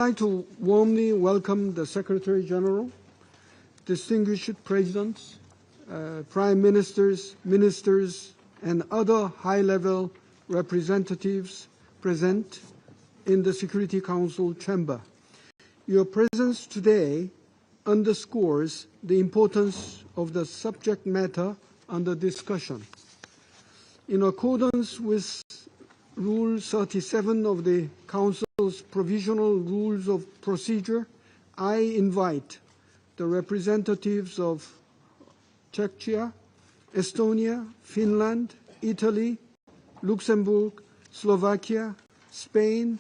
like to warmly welcome the Secretary General, distinguished presidents, prime ministers, ministers, and other high-level representatives present in the Security Council chamber. Your presence today underscores the importance of the subject matter under discussion. In accordance with Rule 37 of the Council's Provisional Rules of Procedure, I invite the representatives of Czechia, Estonia, Finland, Italy, Luxembourg, Slovakia, Spain,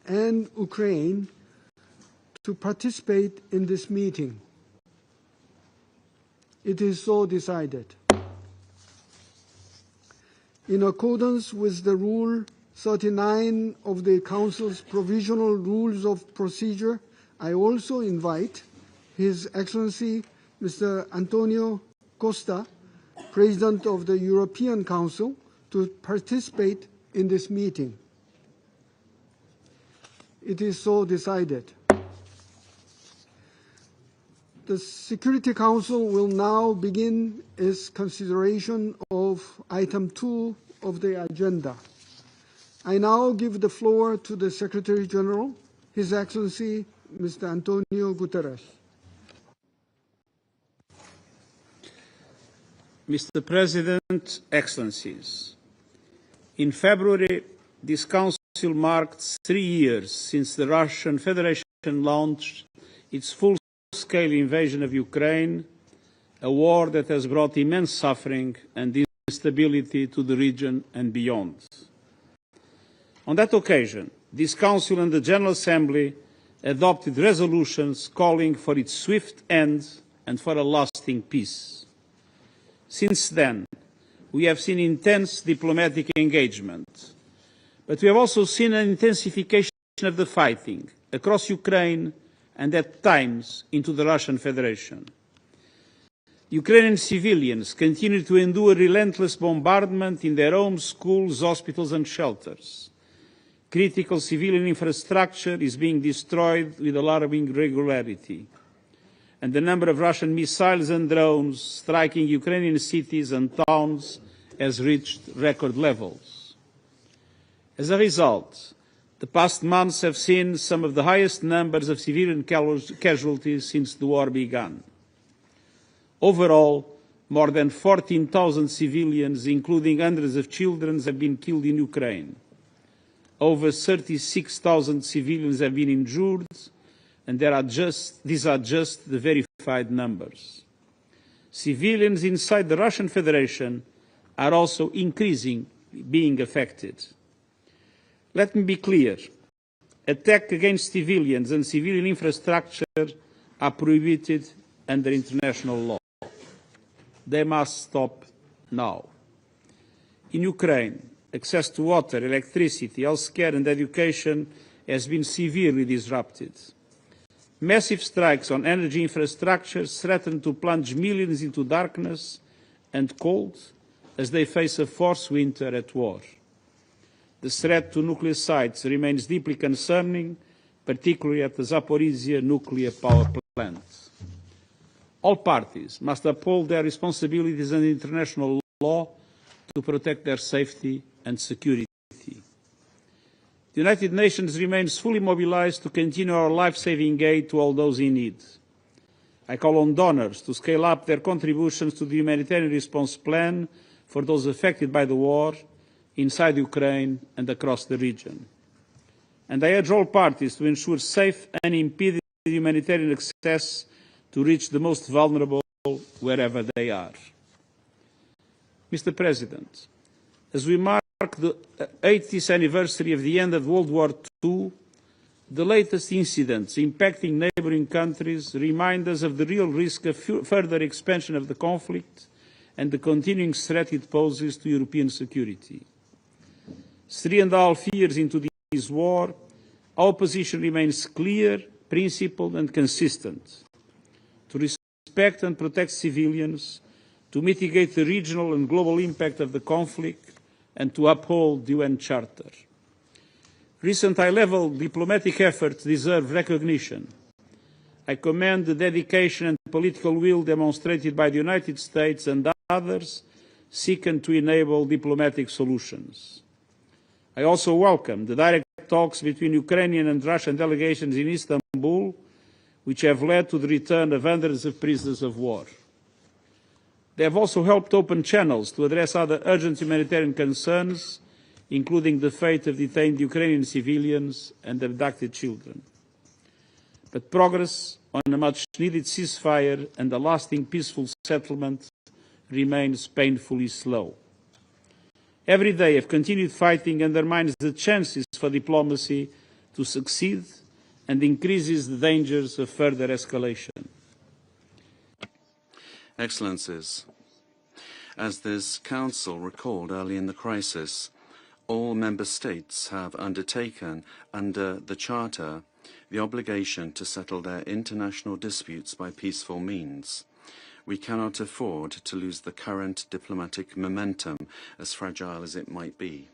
and Ukraine to participate in this meeting. It is so decided. In accordance with the Rule 39 of the Council's Provisional Rules of Procedure, I also invite His Excellency Mr. Antonio Costa, President of the European Council, to participate in this meeting. It is so decided. The Security Council will now begin its consideration of item 2 of the agenda. I now give the floor to the Secretary General, His Excellency Mr. Antonio Guterres. Mr. President, Excellencies, in February, this Council marked 3 years since the Russian Federation launched its full-scale invasion of Ukraine, a war that has brought immense suffering and instability to the region and beyond. On that occasion, this Council and the General Assembly adopted resolutions calling for its swift end and for a lasting peace. Since then, we have seen intense diplomatic engagement, but we have also seen an intensification of the fighting across Ukraine and at times into the Russian Federation. Ukrainian civilians continue to endure relentless bombardment in their homes, schools, hospitals and shelters. Critical civilian infrastructure is being destroyed with alarming regularity, and the number of Russian missiles and drones striking Ukrainian cities and towns has reached record levels. As a result, the past months have seen some of the highest numbers of civilian casualties since the war began. Overall, more than 14,000 civilians, including hundreds of children, have been killed in Ukraine. Over 36,000 civilians have been injured, and these are just the verified numbers. Civilians inside the Russian Federation are also increasingly being affected. Let me be clear. Attacks against civilians and civilian infrastructure are prohibited under international law. They must stop now. In Ukraine, access to water, electricity, healthcare and education has been severely disrupted. Massive strikes on energy infrastructure threaten to plunge millions into darkness and cold as they face a forced winter at war. The threat to nuclear sites remains deeply concerning, particularly at the Zaporizhzhia nuclear power plant. All parties must uphold their responsibilities under international law to protect their safety and security. The United Nations remains fully mobilized to continue our life-saving aid to all those in need. I call on donors to scale up their contributions to the humanitarian response plan for those affected by the war inside Ukraine and across the region. And I urge all parties to ensure safe and unimpeded humanitarian access to reach the most vulnerable wherever they are. Mr. President, as we mark the 80th anniversary of the end of World War II, the latest incidents impacting neighbouring countries remind us of the real risk of further expansion of the conflict and the continuing threat it poses to European security. 3.5 years into this war, our position remains clear, principled and consistent: to respect and protect civilians, to mitigate the regional and global impact of the conflict, and to uphold the UN Charter. Recent high-level diplomatic efforts deserve recognition. I commend the dedication and political will demonstrated by the United States and others seeking to enable diplomatic solutions. I also welcome the direct talks between Ukrainian and Russian delegations in Istanbul, which have led to the return of hundreds of prisoners of war. They have also helped open channels to address other urgent humanitarian concerns, including the fate of detained Ukrainian civilians and abducted children. But progress on a much-needed ceasefire and a lasting peaceful settlement remains painfully slow. Every day of continued fighting undermines the chances for diplomacy to succeed and increases the dangers of further escalation. Excellencies, as this Council recalled early in the crisis, all Member States have undertaken, under the Charter, the obligation to settle their international disputes by peaceful means. We cannot afford to lose the current diplomatic momentum, as fragile as it might be.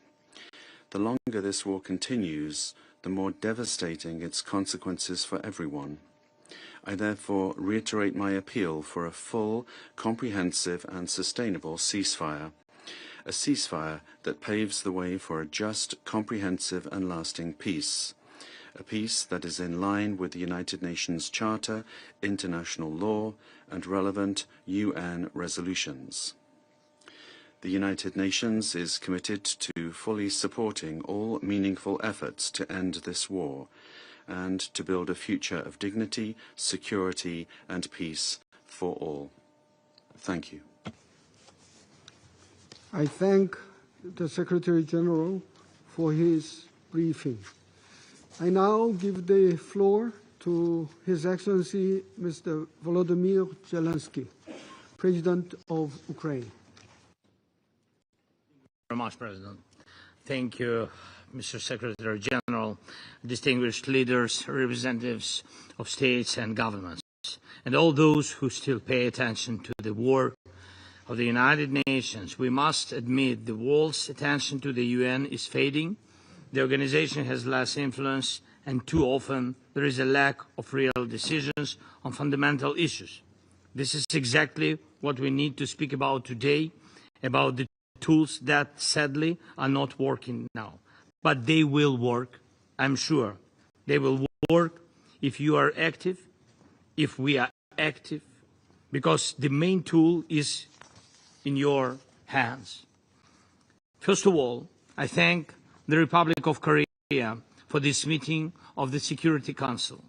The longer this war continues, the more devastating its consequences for everyone. I therefore reiterate my appeal for a full, comprehensive and sustainable ceasefire. A ceasefire that paves the way for a just, comprehensive and lasting peace. A peace that is in line with the United Nations Charter, international law and relevant UN resolutions. The United Nations is committed to fully supporting all meaningful efforts to end this war and to build a future of dignity, security and peace for all. Thank you. I thank the Secretary General for his briefing. I now give the floor to His Excellency Mr. Volodymyr Zelensky, President of Ukraine. Very much, President. Thank you, Mr. Secretary General, distinguished leaders, representatives of states and governments, and all those who still pay attention to the work of the United Nations. We must admit the world's attention to the UN is fading. The organization has less influence, and too often there is a lack of real decisions on fundamental issues. This is exactly what we need to speak about today, about the tools that sadly are not working now. But they will work, I'm sure. They will work if you are active, if we are active, because the main tool is in your hands. First of all, I thank the Republic of Korea for this meeting of the Security Council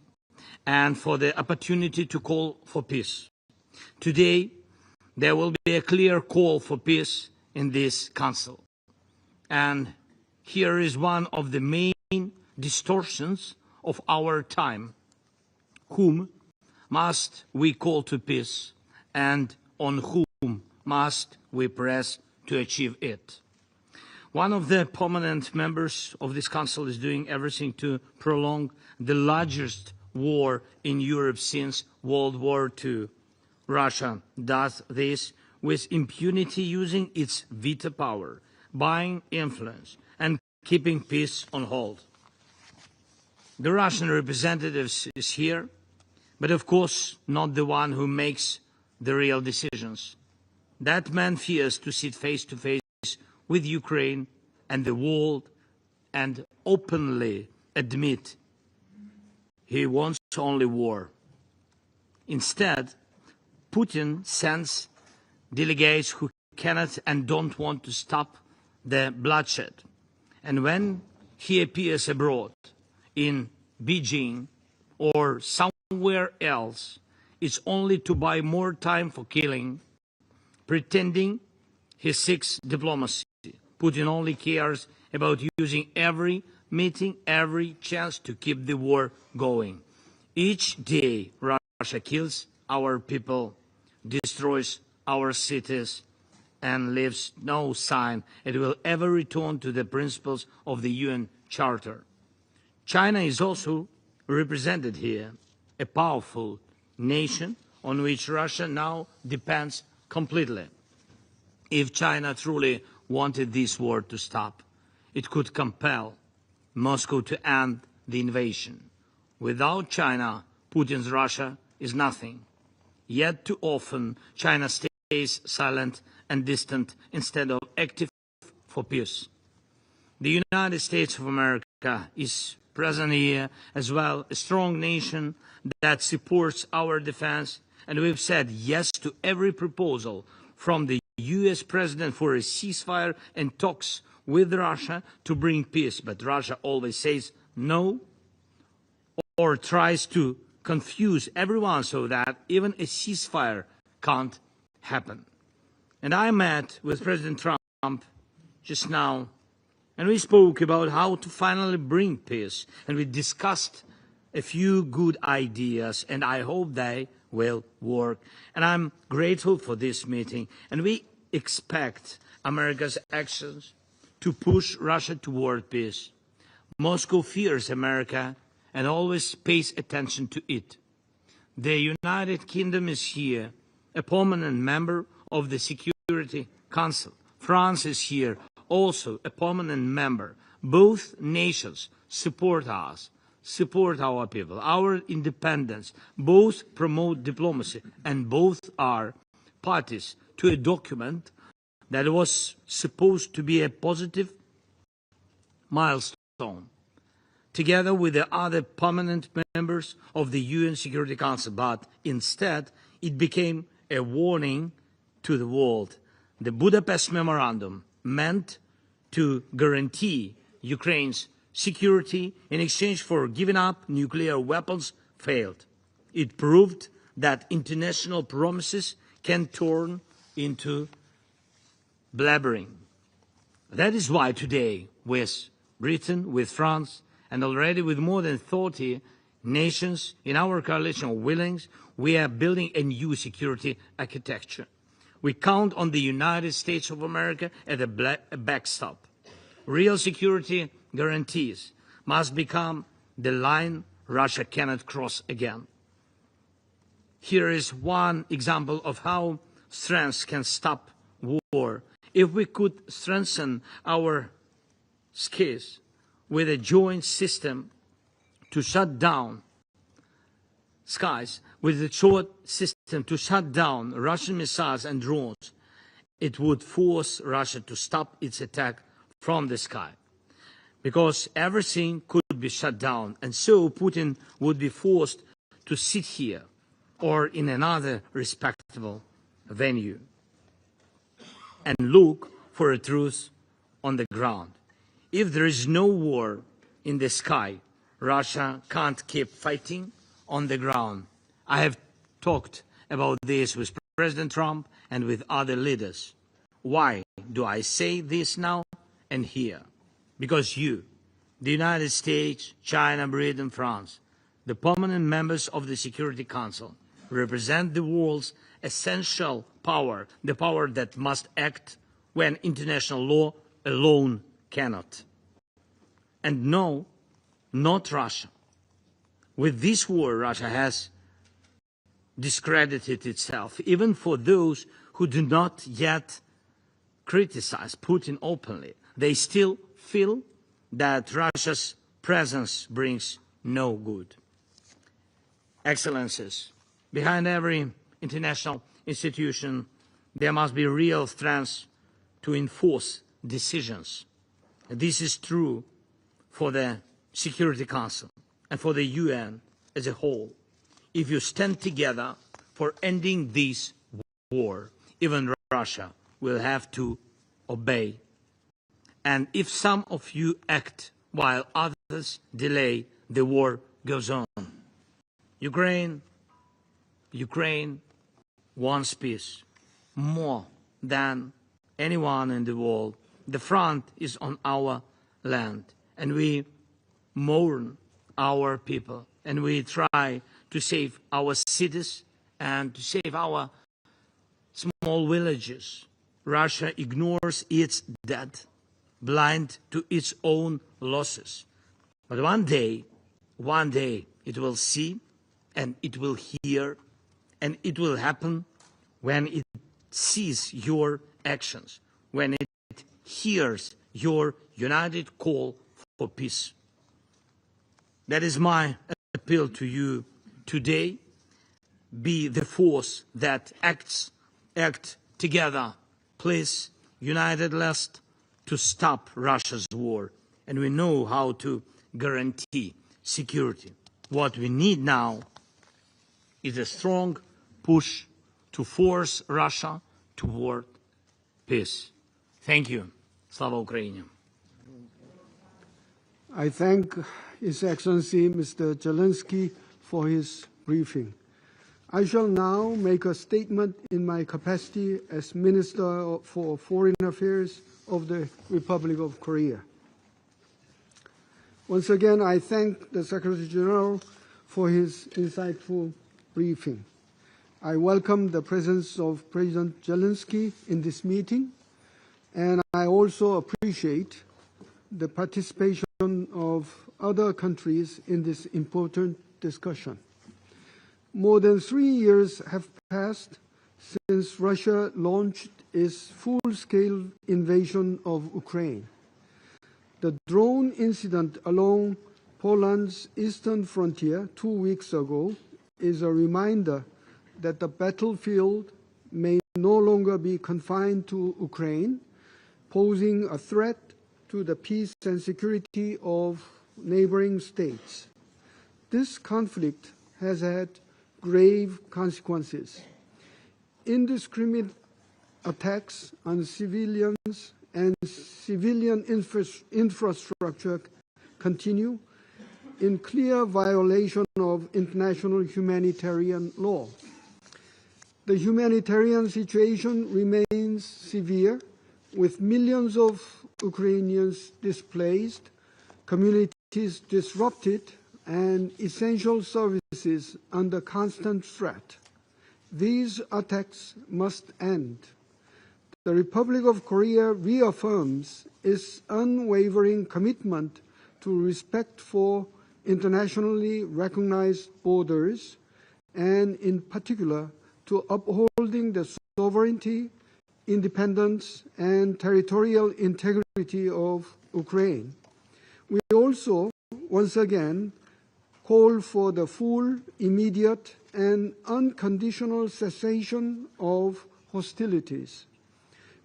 and for the opportunity to call for peace. Today, there will be a clear call for peace in this Council. And here is one of the main distortions of our time. Whom must we call to peace, and on whom must we press to achieve it? One of the permanent members of this Council is doing everything to prolong the largest war in Europe since World War II. Russia does this with impunity, using its veto power, buying influence, and keeping peace on hold. The Russian representative is here, but of course not the one who makes the real decisions. That man fears to sit face to face with Ukraine and the world and openly admit he wants only war. Instead, Putin sends delegates who cannot and don't want to stop the bloodshed. And when he appears abroad, in Beijing or somewhere else, it's only to buy more time for killing, pretending he seeks diplomacy. Putin only cares about using every meeting, every chance to keep the war going. Each day, Russia kills our people, destroys our cities, and leaves no sign it will ever return to the principles of the UN Charter. China is also represented here, a powerful nation on which Russia now depends completely. If China truly wanted this war to stop, it could compel Moscow to end the invasion. Without China, Putin's Russia is nothing. Yet too often, China stays silent and distant instead of active for peace. The United States of America is present here as well, a strong nation that supports our defense, and we've said yes to every proposal from the US president for a ceasefire and talks with Russia to bring peace. But Russia always says no, or tries to confuse everyone so that even a ceasefire can't happen. And I met with President Trump just now, and we spoke about how to finally bring peace, and we discussed a few good ideas, and I hope they will work. And I'm grateful for this meeting, and we expect America's actions to push Russia toward peace. Moscow fears America and always pays attention to it. The United Kingdom is here, a permanent member of the Security Council. France is here, also a permanent member. Both nations support us, support our people, our independence. Both promote diplomacy, and both are parties to a document that was supposed to be a positive milestone, together with the other permanent members of the UN Security Council. But instead, it became a warning to the world. The Budapest Memorandum, meant to guarantee Ukraine's security in exchange for giving up nuclear weapons, failed. It proved that international promises can turn into blabbering. That is why today, with Britain, with France, and already with more than 30 nations in our coalition of willings, we are building a new security architecture. We count on the United States of America as a backstop. Real security guarantees must become the line Russia cannot cross again. Here is one example of how strength can stop war. If we could strengthen our skills with a joint system to shut down skies, with a short system to shut down Russian missiles and drones, it would force Russia to stop its attack from the sky, because everything could be shut down, and so Putin would be forced to sit here or in another respectable venue and look for a truce on the ground. If there is no war in the sky, Russia can't keep fighting on the ground. I have talked about this with President Trump and with other leaders. Why do I say this now and here? Because you, the United States, China, Britain, France, the permanent members of the Security Council, represent the world's essential power, the power that must act when international law alone cannot. And no, not Russia. With this war, Russia has discredited itself, even for those who do not yet criticize Putin openly. They still feel that Russia's presence brings no good. Excellencies, behind every international institution, there must be real strength to enforce decisions. This is true for the Security Council and for the UN as a whole. If you stand together for ending this war, even Russia will have to obey. And if some of you act while others delay, the war goes on. Ukraine wants peace more than anyone in the world. The front is on our land, and we mourn our people, and we try to save our cities and to save our small villages. Russia ignores its dead, blind to its own losses. But one day it will see and it will hear, and it will happen when it sees your actions, when it hears your united call for peace. That is my appeal to you today. Be the force that act together, please, united lest to stop Russia's war. And we know how to guarantee security. What we need now is a strong push to force Russia toward peace. Thank you. Slava Ukraini. I thank His Excellency Mr. Zelensky for his briefing. I shall now make a statement in my capacity as Minister for Foreign Affairs of the Republic of Korea. Once again, I thank the Secretary General for his insightful briefing. I welcome the presence of President Zelensky in this meeting, and I also appreciate the participation of other countries in this important discussion. More than 3 years have passed since Russia launched its full-scale invasion of Ukraine. The drone incident along Poland's eastern frontier 2 weeks ago is a reminder that the battlefield may no longer be confined to Ukraine, posing a threat to the peace and security of neighboring states. This conflict has had grave consequences. Indiscriminate attacks on civilians and civilian infrastructure continue in clear violation of international humanitarian law. The humanitarian situation remains severe, with millions of Ukrainians displaced, communities disrupted, and essential services under constant threat. These attacks must end. The Republic of Korea reaffirms its unwavering commitment to respect for internationally recognized borders, and in particular to upholding the sovereignty, independence, and territorial integrity of Ukraine. We also, once again, call for the full, immediate, and unconditional cessation of hostilities.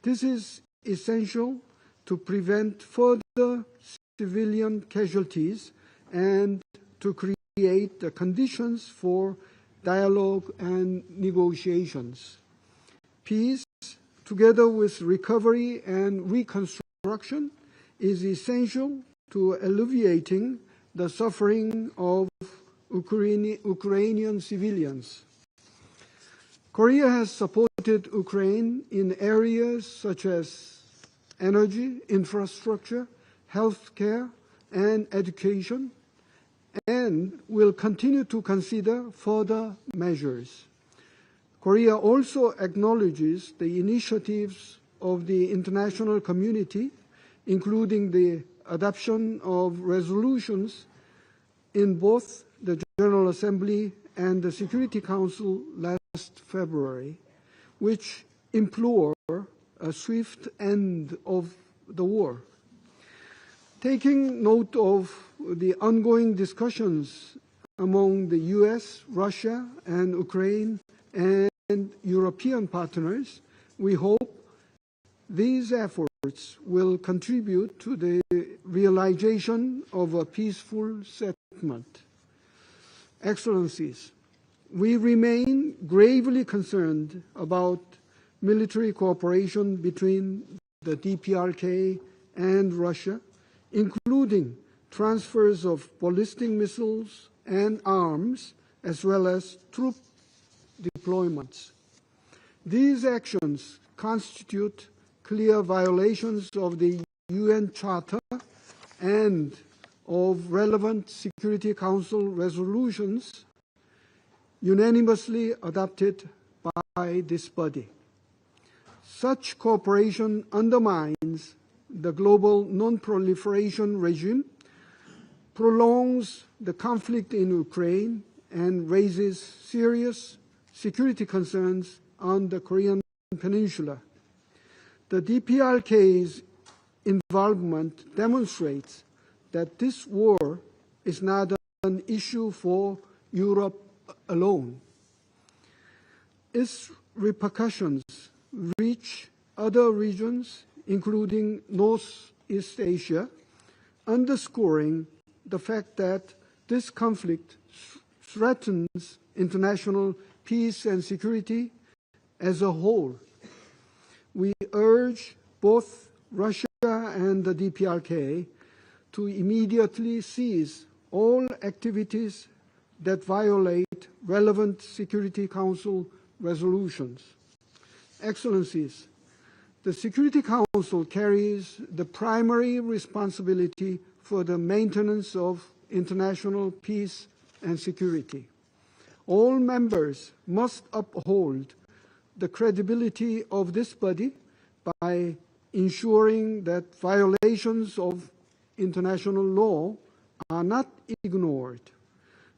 This is essential to prevent further civilian casualties and to create the conditions for dialogue and negotiations. Peace, together with recovery and reconstruction, is essential to alleviating the suffering of Ukrainian civilians. Korea has supported Ukraine in areas such as energy, infrastructure, healthcare, and education, and will continue to consider further measures. Korea also acknowledges the initiatives of the international community, including the adoption of resolutions in both the General Assembly and the Security Council last February, which implore a swift end of the war. Taking note of the ongoing discussions among the US, Russia, and Ukraine and European partners, we hope these efforts will contribute to the realization of a peaceful settlement. Excellencies, we remain gravely concerned about military cooperation between the DPRK and Russia, including transfers of ballistic missiles and arms, as well as troop deployments. These actions constitute clear violations of the UN Charter and of relevant Security Council resolutions unanimously adopted by this body. Such cooperation undermines the global non-proliferation regime, prolongs the conflict in Ukraine, and raises serious security concerns on the Korean Peninsula. The DPRK's involvement demonstrates that this war is not an issue for Europe alone. Its repercussions reach other regions, including Northeast Asia, underscoring the fact that this conflict threatens international peace and security as a whole. We urge both Russia and the DPRK to immediately cease all activities that violate relevant Security Council resolutions. Excellencies, the Security Council carries the primary responsibility for the maintenance of international peace and security. All members must uphold the credibility of this body by ensuring that violations of international law are not ignored.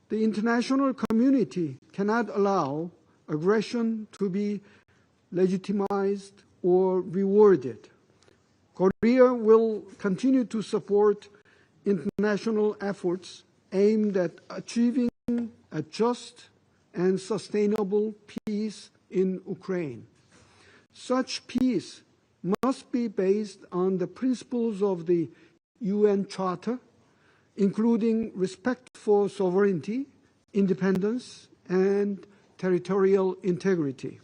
The international community cannot allow aggression to be legitimized or rewarded. Korea will continue to support international efforts aimed at achieving a just and sustainable peace in Ukraine. Such peace must be based on the principles of the UN Charter, including respect for sovereignty, independence, and territorial integrity.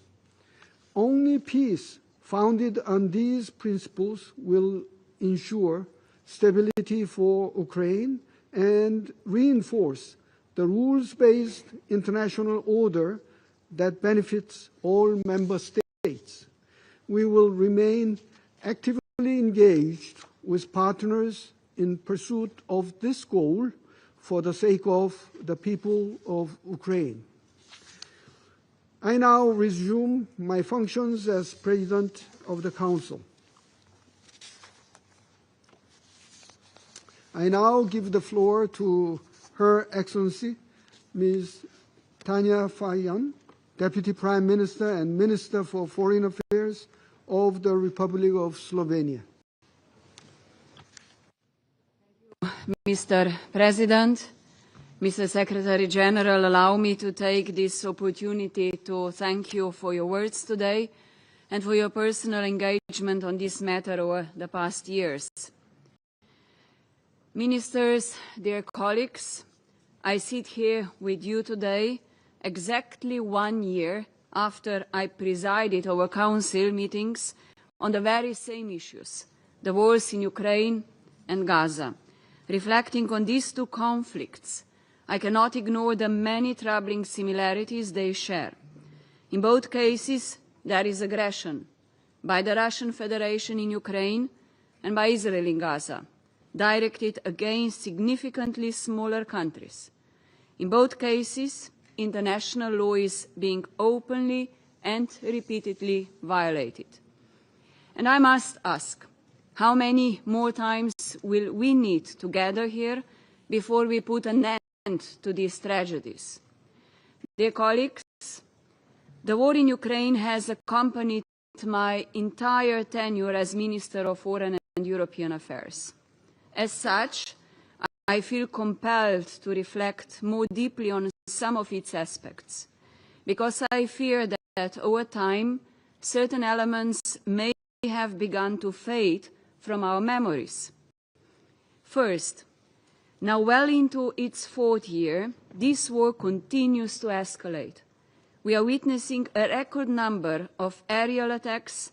Only peace founded on these principles will ensure stability for Ukraine and reinforce the rules-based international order that benefits all member states. We will remain actively engaged with partners in pursuit of this goal for the sake of the people of Ukraine. I now resume my functions as President of the Council. I now give the floor to Her Excellency, Ms. Tanja Fajon, Deputy Prime Minister and Minister for Foreign Affairs of the Republic of Slovenia. Mr. President, Mr. Secretary General, allow me to take this opportunity to thank you for your words today and for your personal engagement on this matter over the past years. Ministers, dear colleagues, I sit here with you today exactly 1 year after I presided over Council meetings on the very same issues, the wars in Ukraine and Gaza. Reflecting on these two conflicts, I cannot ignore the many troubling similarities they share. In both cases, there is aggression by the Russian Federation in Ukraine and by Israel in Gaza, directed against significantly smaller countries. In both cases, international law is being openly and repeatedly violated. And I must ask, how many more times will we need to gather here before we put an end to these tragedies? Dear colleagues, the war in Ukraine has accompanied my entire tenure as Minister of Foreign and European Affairs. As such, I feel compelled to reflect more deeply on some of its aspects, because I fear that over time, certain elements may have begun to fade from our memories. First, now well into its 4th year, this war continues to escalate. We are witnessing a record number of aerial attacks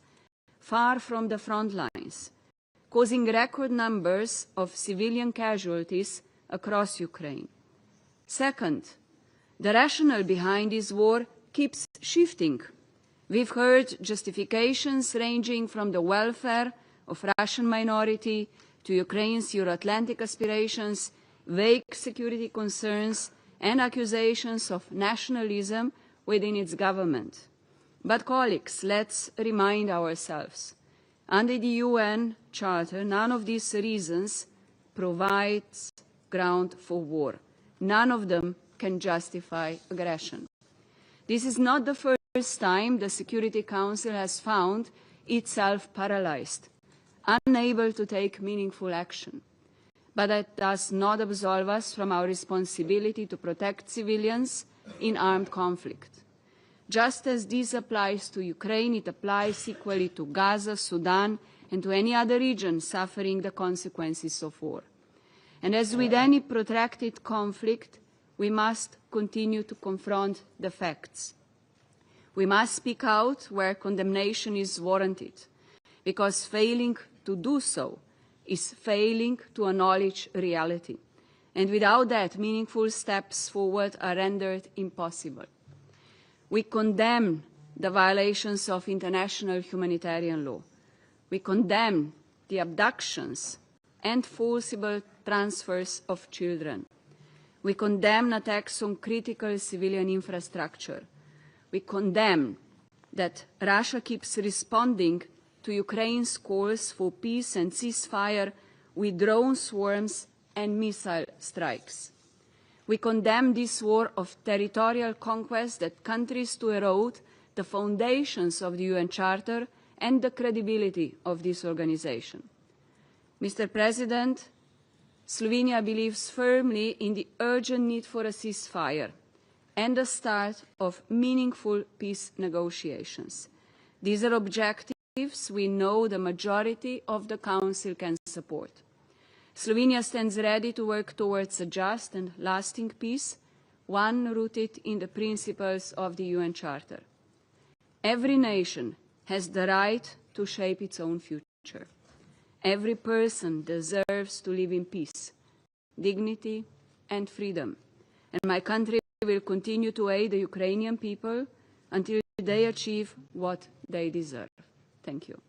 far from the front lines, causing record numbers of civilian casualties across Ukraine. Second, the rationale behind this war keeps shifting. We've heard justifications ranging from the welfare of Russian minority to Ukraine's Euro-Atlantic aspirations, vague security concerns, and accusations of nationalism within its government. But colleagues, let's remind ourselves, under the UN Charter, none of these reasons provides ground for war. None of them can justify aggression. This is not the first time the Security Council has found itself paralyzed, unable to take meaningful action. but that does not absolve us from our responsibility to protect civilians in armed conflict. Just as this applies to Ukraine, it applies equally to Gaza, Sudan, and to any other region suffering the consequences of war. And as with any protracted conflict, we must continue to confront the facts. We must speak out where condemnation is warranted, because failing to do so is failing to acknowledge reality. And without that, meaningful steps forward are rendered impossible. We condemn the violations of international humanitarian law. We condemn the abductions and forcible transfers of children. We condemn attacks on critical civilian infrastructure. We condemn that Russia keeps responding to Ukraine's calls for peace and ceasefire with drone swarms and missile strikes. We condemn this war of territorial conquest that countries to erode the foundations of the UN Charter and the credibility of this organization. Mr. President, Slovenia believes firmly in the urgent need for a ceasefire and the start of meaningful peace negotiations. These are objectives we know the majority of the Council can support. Slovenia stands ready to work towards a just and lasting peace, one rooted in the principles of the UN Charter. Every nation has the right to shape its own future. Every person deserves to live in peace, dignity, and freedom. And my country will continue to aid the Ukrainian people until they achieve what they deserve. Thank you.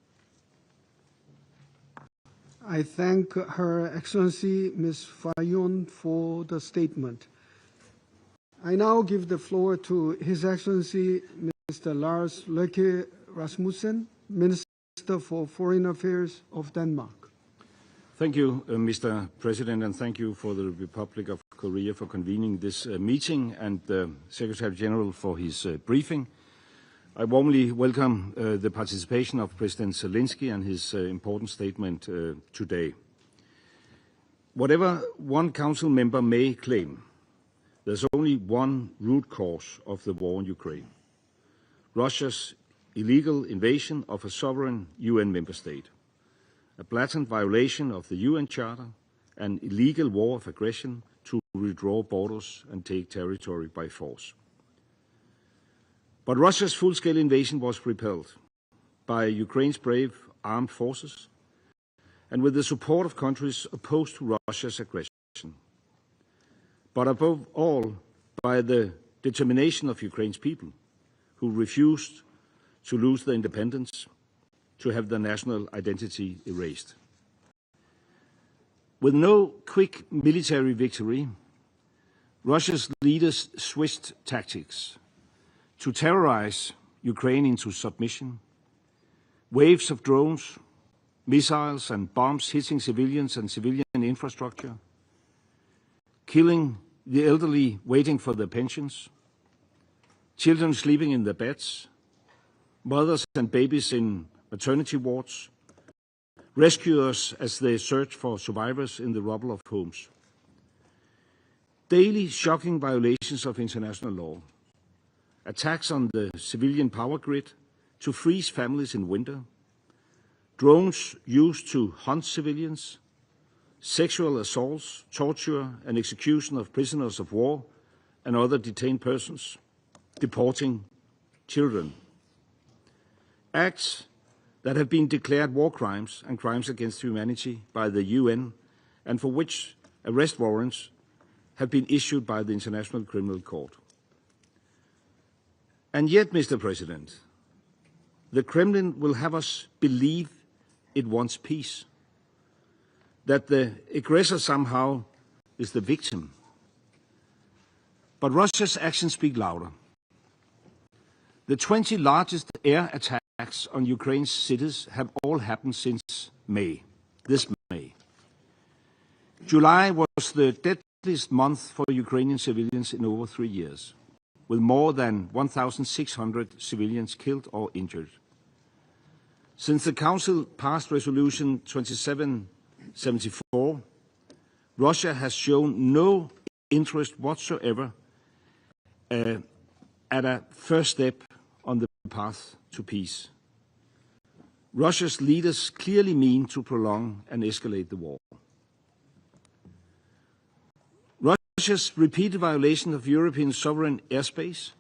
I thank Her Excellency Ms. Fayon for the statement. I now give the floor to His Excellency Mr. Lars Løkke Rasmussen, Minister for Foreign Affairs of Denmark. Thank you, Mr. President, and thank you for the Republic of Korea for convening this meeting and the Secretary General for his briefing. I warmly welcome the participation of President Zelensky and his important statement today. Whatever one Council member may claim, there's only one root cause of the war in Ukraine: Russia's illegal invasion of a sovereign UN member state, a blatant violation of the UN Charter, an illegal war of aggression to withdraw borders and take territory by force. But Russia's full-scale invasion was repelled by Ukraine's brave armed forces and with the support of countries opposed to Russia's aggression. But above all, by the determination of Ukraine's people, who refused to lose their independence, to have their national identity erased. With no quick military victory, Russia's leaders switched tactics to terrorize Ukraine into submission. Waves of drones, missiles and bombs hitting civilians and civilian infrastructure, killing the elderly waiting for their pensions, children sleeping in their beds, mothers and babies in maternity wards, rescuers as they search for survivors in the rubble of homes. Daily shocking violations of international law, attacks on the civilian power grid to freeze families in winter, drones used to hunt civilians, sexual assaults, torture and execution of prisoners of war and other detained persons, deporting children. Acts that have been declared war crimes and crimes against humanity by the UN and for which arrest warrants have been issued by the International Criminal Court. And yet, Mr. President, the Kremlin will have us believe it wants peace, that the aggressor somehow is the victim. But Russia's actions speak louder. The 20 largest air attacks on Ukraine's cities have all happened since May, this May. July was the deadliest month for Ukrainian civilians in over 3 years, with more than 1,600 civilians killed or injured. Since the Council passed Resolution 2774, Russia has shown no interest whatsoever at a first step on the path to peace. Russia's leaders clearly mean to prolong and escalate the war. Russia's repeated violation of European sovereign airspace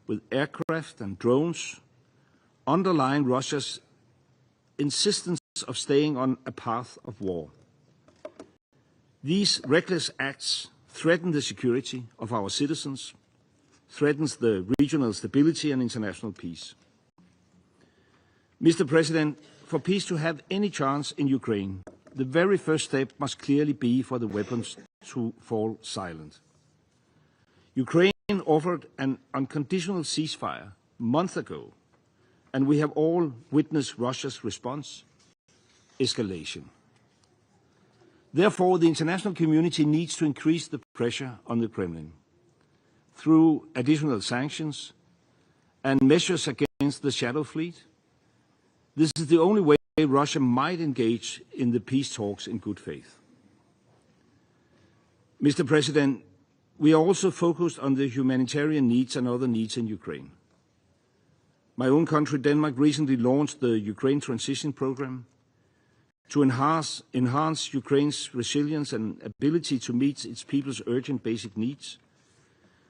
with aircraft and drones underline Russia's insistence of staying on a path of war. These reckless acts threaten the security of our citizens, threatens the regional stability and international peace. Mr. President, for peace to have any chance in Ukraine, the very first step must clearly be for the weapons to fall silent. Ukraine offered an unconditional ceasefire months ago, and we have all witnessed Russia's response: escalation. Therefore, the international community needs to increase the pressure on the Kremlin through additional sanctions and measures against the shadow fleet. This is the only way Russia might engage in the peace talks in good faith. Mr. President, we are also focused on the humanitarian needs and other needs in Ukraine. My own country, Denmark, recently launched the Ukraine Transition Program to enhance Ukraine's resilience and ability to meet its people's urgent basic needs.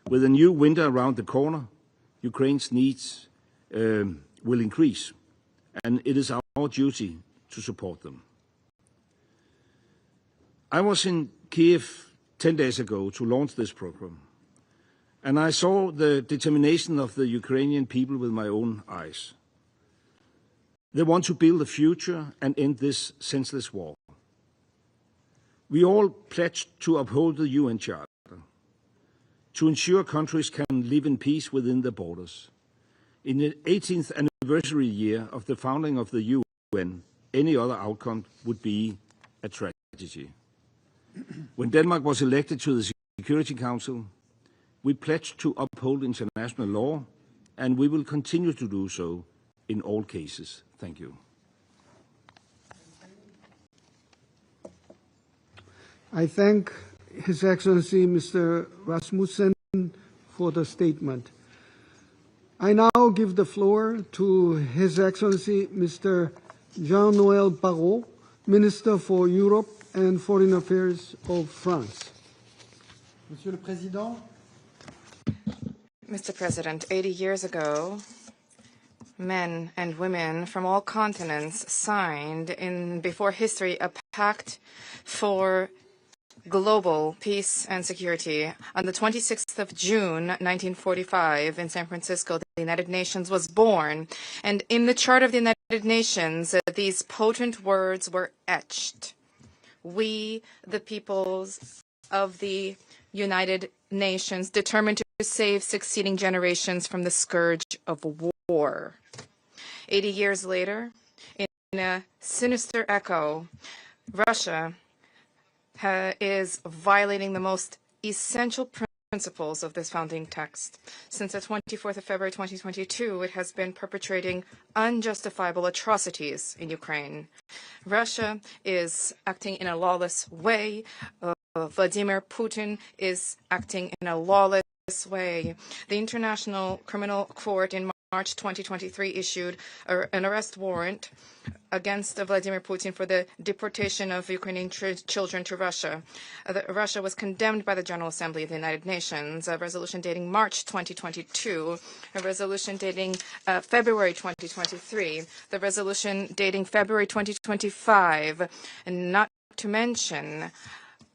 With a new winter around the corner, Ukraine's needs will increase, and it is our duty to support them. I was in Kiev 10 days ago to launch this program, and I saw the determination of the Ukrainian people with my own eyes. They want to build a future and end this senseless war. We all pledged to uphold the UN Charter, to ensure countries can live in peace within their borders. In the 18th anniversary year of the founding of the UN, any other outcome would be a tragedy. When Denmark was elected to the Security Council, we pledged to uphold international law, and we will continue to do so in all cases. Thank you. I thank His Excellency Mr. Rasmussen for the statement. I now give the floor to His Excellency Mr. Jean-Noël Barrot, Minister for Europe and Foreign Affairs of France. Monsieur le Président, Mr. President, 80 years ago, men and women from all continents signed before history a pact for global peace and security. On the 26th of June, 1945, in San Francisco, the United Nations was born. And in the Charter of the United Nations, these potent words were etched. We, the peoples of the United Nations, determined to save succeeding generations from the scourge of war. 80 years later, in a sinister echo, Russia is violating the most essential principles of this founding text. Since the 24th of February 2022, it has been perpetrating unjustifiable atrocities in Ukraine. Russia is acting in a lawless way. Vladimir Putin is acting in a lawless way. The International Criminal Court in March 2023 issued an arrest warrant against Vladimir Putin for the deportation of Ukrainian children to Russia. Russia was condemned by the General Assembly of the United Nations, a resolution dating March 2022, a resolution dating February 2023, the resolution dating February 2025, and not to mention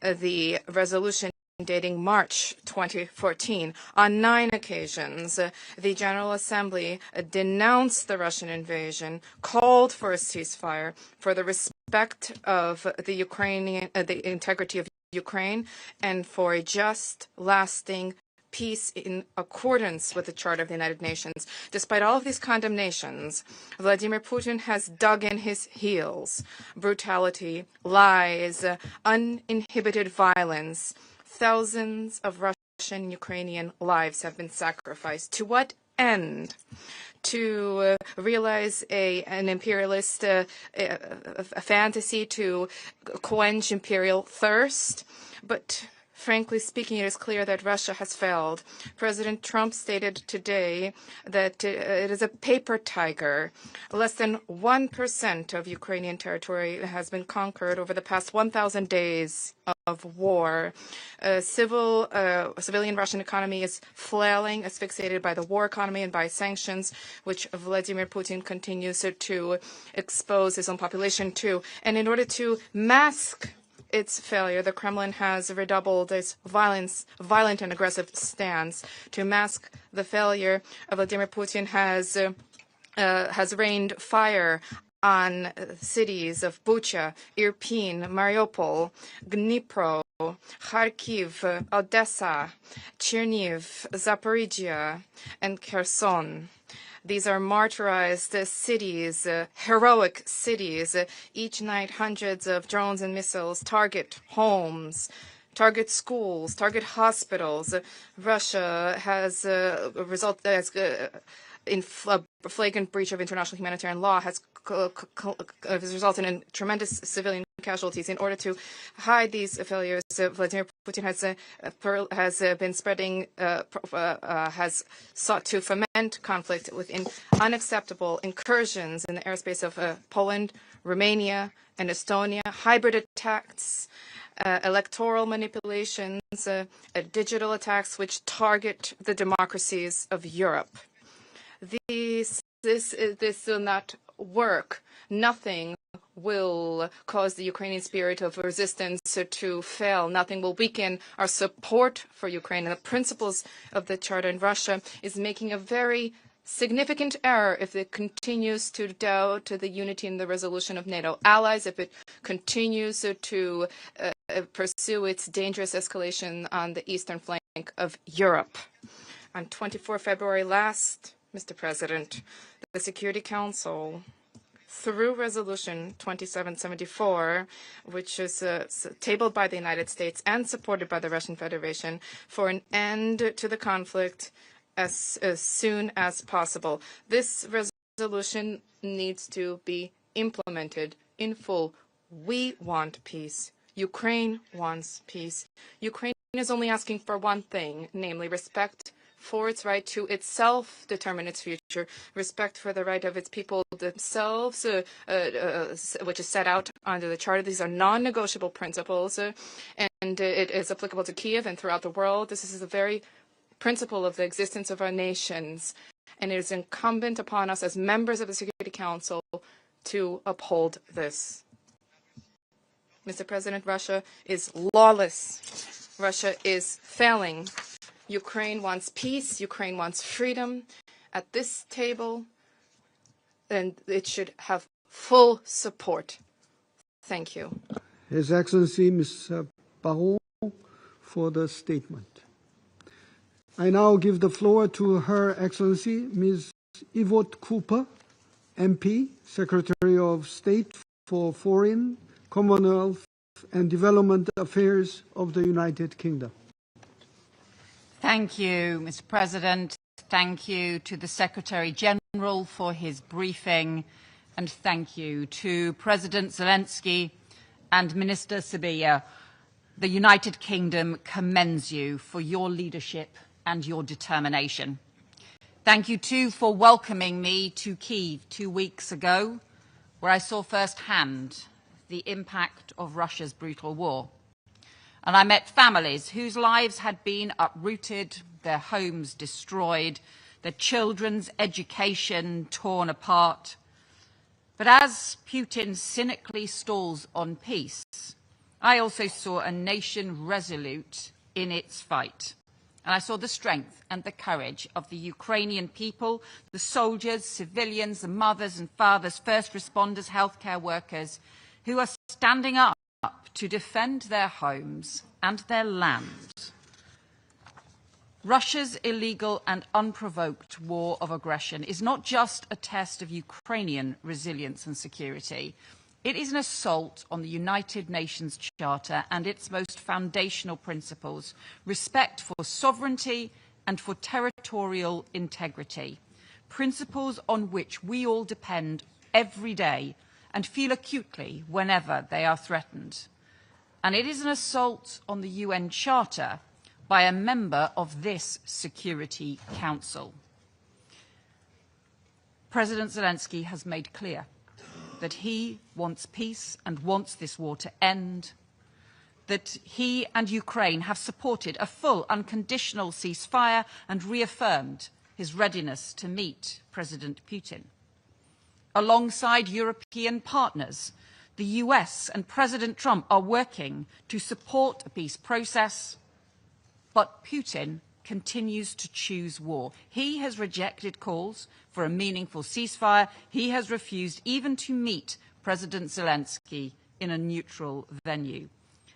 the resolution dating March 2014. On 9 occasions, the General Assembly denounced the Russian invasion, called for a ceasefire, for the respect of the integrity of Ukraine, and for a just, lasting peace in accordance with the Charter of the United Nations. Despite all of these condemnations, Vladimir Putin has dug in his heels. Brutality, lies, uninhibited violence. Thousands of Russian and Ukrainian lives have been sacrificed. To what end to realize an imperialist a fantasy to quench imperial thirst. But frankly speaking, it is clear that Russia has failed. President Trump stated today that it is a paper tiger. Less than 1% of Ukrainian territory has been conquered over the past 1,000 days of war. Civilian Russian economy is flailing, asphyxiated by the war economy and by sanctions, which Vladimir Putin continues to expose his own population to. And in order to mask its failure, the Kremlin has redoubled its violent and aggressive stance. To mask the failure, Vladimir Putin has rained fire on cities of Bucha, Irpin, Mariupol, Dnipro, Kharkiv, Odessa, Chernihiv, Zaporizhia, and Kherson. These are martyrized cities, heroic cities. Each night, hundreds of drones and missiles target homes, target schools, target hospitals. Russia has in flagrant breach of international humanitarian law has resulted in tremendous civilian casualties. In order to hide these failures, Vladimir Putin has been spreading, has sought to foment conflict within unacceptable incursions in the airspace of Poland, Romania, and Estonia, hybrid attacks, electoral manipulations, digital attacks which target the democracies of Europe. This will not work. Nothing will cause the Ukrainian spirit of resistance to fail. Nothing will weaken our support for Ukraine. And the principles of the Charter in Russia is making a very significant error if it continues to doubt the unity and the resolution of NATO allies, if it continues to pursue its dangerous escalation on the eastern flank of Europe. On 24 February last, Mr. President, the Security Council, through Resolution 2774, which is tabled by the United States and supported by the Russian Federation, for an end to the conflict as soon as possible. This resolution needs to be implemented in full. We want peace. Ukraine wants peace. Ukraine is only asking for one thing, namely respect for its right to itself determine its future, respect for the right of its people themselves, which is set out under the Charter. These are non-negotiable principles, and it is applicable to Kiev and throughout the world. This is the very principle of the existence of our nations, and it is incumbent upon us as members of the Security Council to uphold this. Mr. President, Russia is lawless. Russia is failing. Ukraine wants peace. Ukraine wants freedom. At this table, and it should have full support. Thank you. His Excellency, Ms. Baron, for the statement. I now give the floor to Her Excellency, Ms. Yvette Cooper, MP, Secretary of State for Foreign, Commonwealth and Development Affairs of the United Kingdom. Thank you, Mr. President. Thank you to the Secretary General for his briefing, and thank you to President Zelensky and Minister Sibiya. The United Kingdom commends you for your leadership and your determination. Thank you too for welcoming me to Kyiv 2 weeks ago, where I saw firsthand the impact of Russia's brutal war. And I met families whose lives had been uprooted, their homes destroyed, their children's education torn apart. But as Putin cynically stalls on peace, I also saw a nation resolute in its fight. And I saw the strength and the courage of the Ukrainian people, the soldiers, civilians, the mothers and fathers, first responders, healthcare workers, who are standing up to defend their homes and their land. Russia's illegal and unprovoked war of aggression is not just a test of Ukrainian resilience and security. It is an assault on the United Nations Charter and its most foundational principles: respect for sovereignty and for territorial integrity, principles on which we all depend every day and feel acutely whenever they are threatened. And it is an assault on the UN Charter by a member of this Security Council. President Zelensky has made clear that he wants peace and wants this war to end, that he and Ukraine have supported a full unconditional ceasefire and reaffirmed his readiness to meet President Putin. Alongside European partners, the US and President Trump are working to support a peace process, but Putin continues to choose war. He has rejected calls for a meaningful ceasefire. He has refused even to meet President Zelensky in a neutral venue.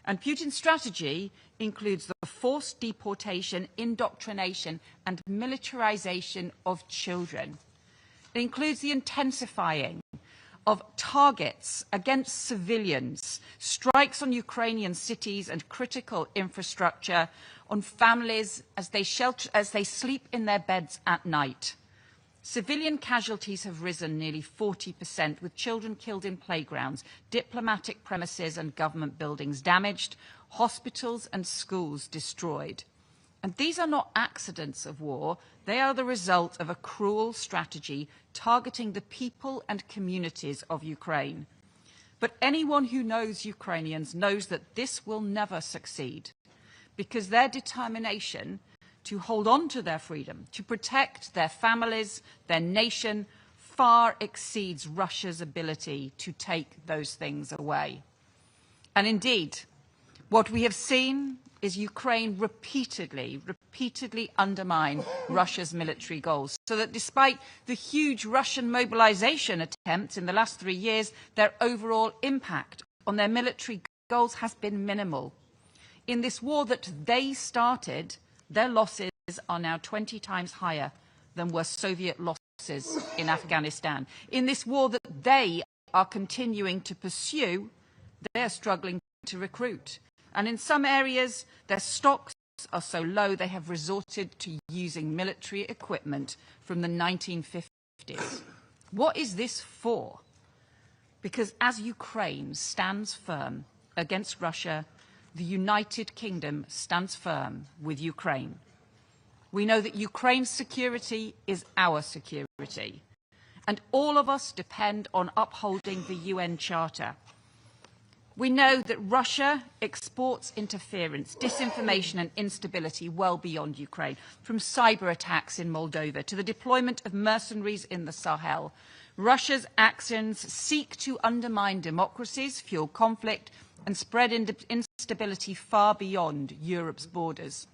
And Putin's strategy includes the forced deportation, indoctrination, and militarization of children. It includes the intensifying of targets against civilians, strikes on Ukrainian cities and critical infrastructure, on families as they sleep in their beds at night. Civilian casualties have risen nearly 40%, with children killed in playgrounds, diplomatic premises and government buildings damaged, hospitals and schools destroyed. And these are not accidents of war. They are the result of a cruel strategy targeting the people and communities of Ukraine. But anyone who knows Ukrainians knows that this will never succeed, because their determination to hold on to their freedom, to protect their families, their nation, far exceeds Russia's ability to take those things away. And indeed, what we have seen is Ukraine repeatedly undermine Russia's military goals, so that despite the huge Russian mobilization attempts in the last 3 years, their overall impact on their military goals has been minimal. In this war that they started, their losses are now 20 times higher than were Soviet losses in Afghanistan. In this war that they are continuing to pursue, they are struggling to recruit. And in some areas, their stocks are so low they have resorted to using military equipment from the 1950s. What is this for? Because as Ukraine stands firm against Russia, the United Kingdom stands firm with Ukraine. We know that Ukraine's security is our security, and all of us depend on upholding the UN Charter. We know that Russia exports interference, disinformation and instability well beyond Ukraine, from cyber attacks in Moldova to the deployment of mercenaries in the Sahel. Russia's actions seek to undermine democracies, fuel conflict and spread instability far beyond Europe's borders.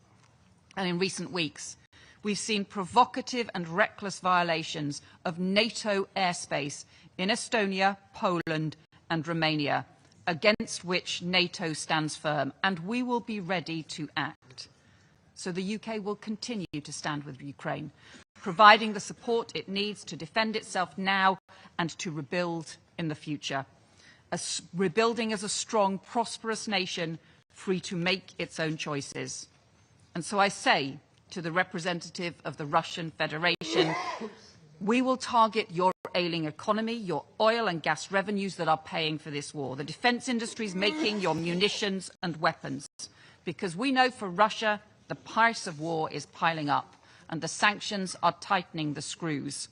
And in recent weeks, we've seen provocative and reckless violations of NATO airspace in Estonia, Poland and Romania, against which NATO stands firm, and we will be ready to act. So the UK will continue to stand with Ukraine, providing the support it needs to defend itself now and to rebuild in the future. Rebuilding as a strong, prosperous nation, free to make its own choices. And so I say to the representative of the Russian Federation, we will target your ailing economy, your oil and gas revenues that are paying for this war, the defence industries making your munitions and weapons, because we know for Russia the price of war is piling up and the sanctions are tightening the screws.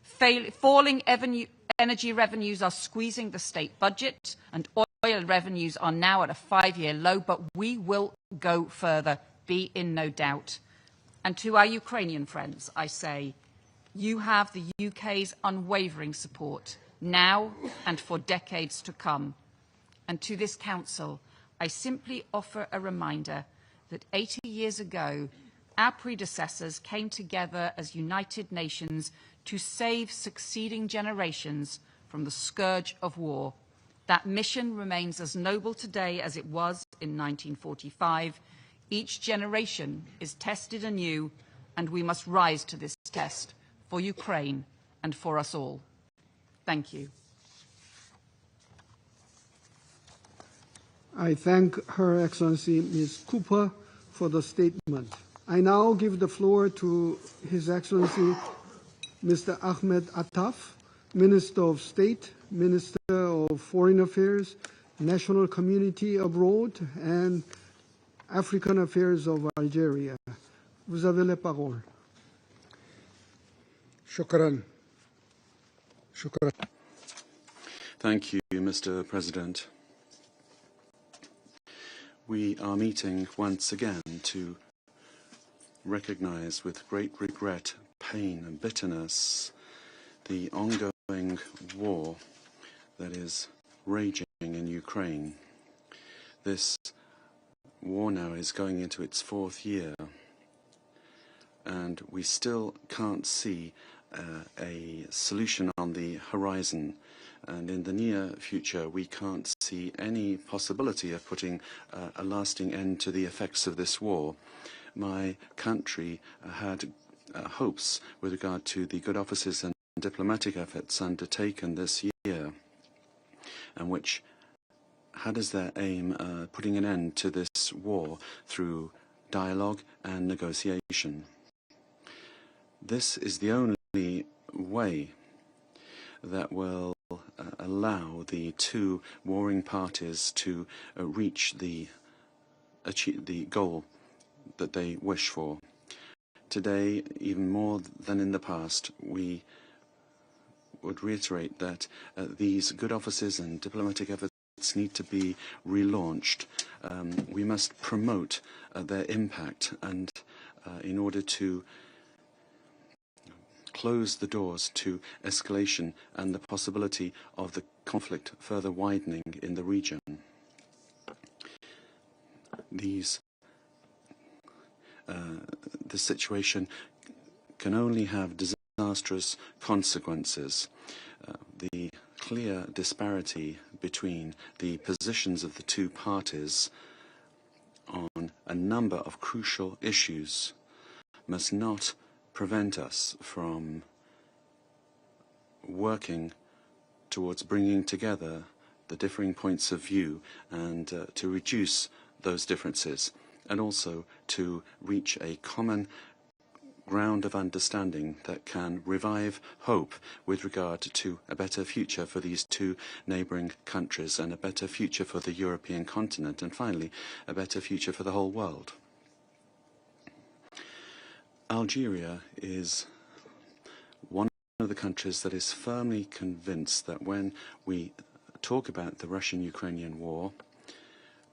Falling energy revenues are squeezing the state budget, and oil revenues are now at a 5-year low, but we will go further, be in no doubt. And to our Ukrainian friends, I say, you have the UK's unwavering support now and for decades to come. And to this Council, I simply offer a reminder that 80 years ago, our predecessors came together as United Nations to save succeeding generations from the scourge of war. That mission remains as noble today as it was in 1945. Each generation is tested anew, and we must rise to this test for Ukraine and for us all. Thank you. I thank Her Excellency Ms. Cooper for the statement. I now give the floor to His Excellency Mr. Ahmed Attaf, Minister of State, Minister of Foreign Affairs, National Community Abroad, and African Affairs of Algeria. Vous avez la parole. Shukran. Shukran. Thank you, Mr. President. We are meeting once again to recognize with great regret, pain and bitterness the ongoing war that is raging in Ukraine. This war now is going into its 4th year, and we still can't see a solution on the horizon. And in the near future, we can't see any possibility of putting a lasting end to the effects of this war. My country had hopes with regard to the good offices and diplomatic efforts undertaken this year, and which had as their aim putting an end to this war through dialogue and negotiation. This is the only way that will allow the two warring parties to achieve the goal that they wish for. Today, even more than in the past, we would reiterate that these good offices and diplomatic efforts need to be relaunched. We must promote their impact, and in order to close the doors to escalation and the possibility of the conflict further widening in the region. This situation can only have disastrous consequences. The clear disparity between the positions of the two parties on a number of crucial issues must not prevent us from working towards bringing together the differing points of view and to reduce those differences, and also to reach a common ground of understanding that can revive hope with regard to a better future for these two neighbouring countries and a better future for the European continent, and finally a better future for the whole world. Algeria is one of the countries that is firmly convinced that when we talk about the Russian-Ukrainian war,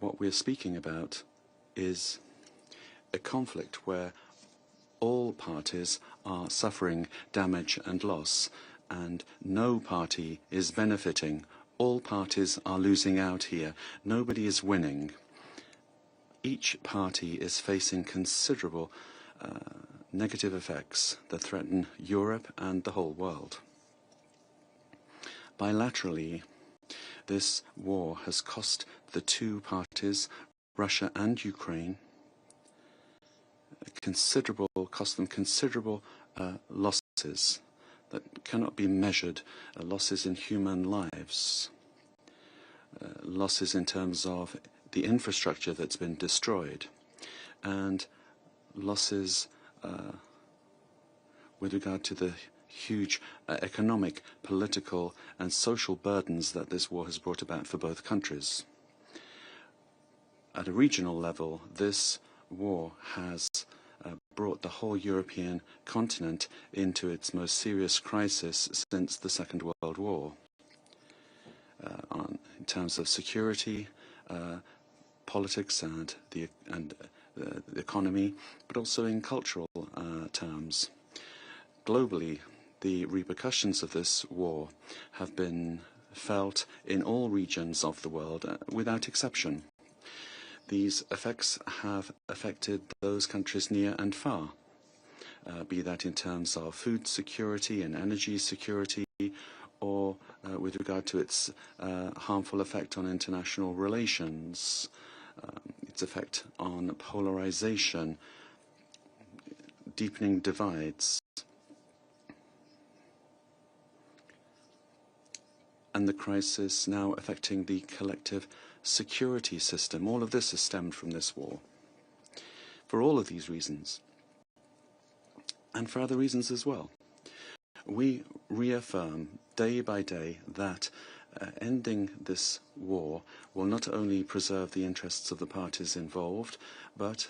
what we're speaking about is a conflict where all parties are suffering damage and loss, and no party is benefiting. All parties are losing out here. Nobody is winning. Each party is facing considerable negative effects that threaten Europe and the whole world. Bilaterally, this war has cost the two parties, Russia and Ukraine, cost them considerable losses that cannot be measured, losses in human lives, losses in terms of the infrastructure that's been destroyed, and losses with regard to the huge economic, political and social burdens that this war has brought about for both countries. At a regional level, this war has brought the whole European continent into its most serious crisis since the Second World War, in terms of security, politics and the economy, but also in cultural terms. Globally, the repercussions of this war have been felt in all regions of the world without exception. These effects have affected those countries near and far, be that in terms of food security and energy security, or with regard to its harmful effect on international relations, its effect on polarization, deepening divides, and the crisis now affecting the collective security system. All of this has stemmed from this war. For all of these reasons, and for other reasons as well, we reaffirm day by day that ending this war will not only preserve the interests of the parties involved, but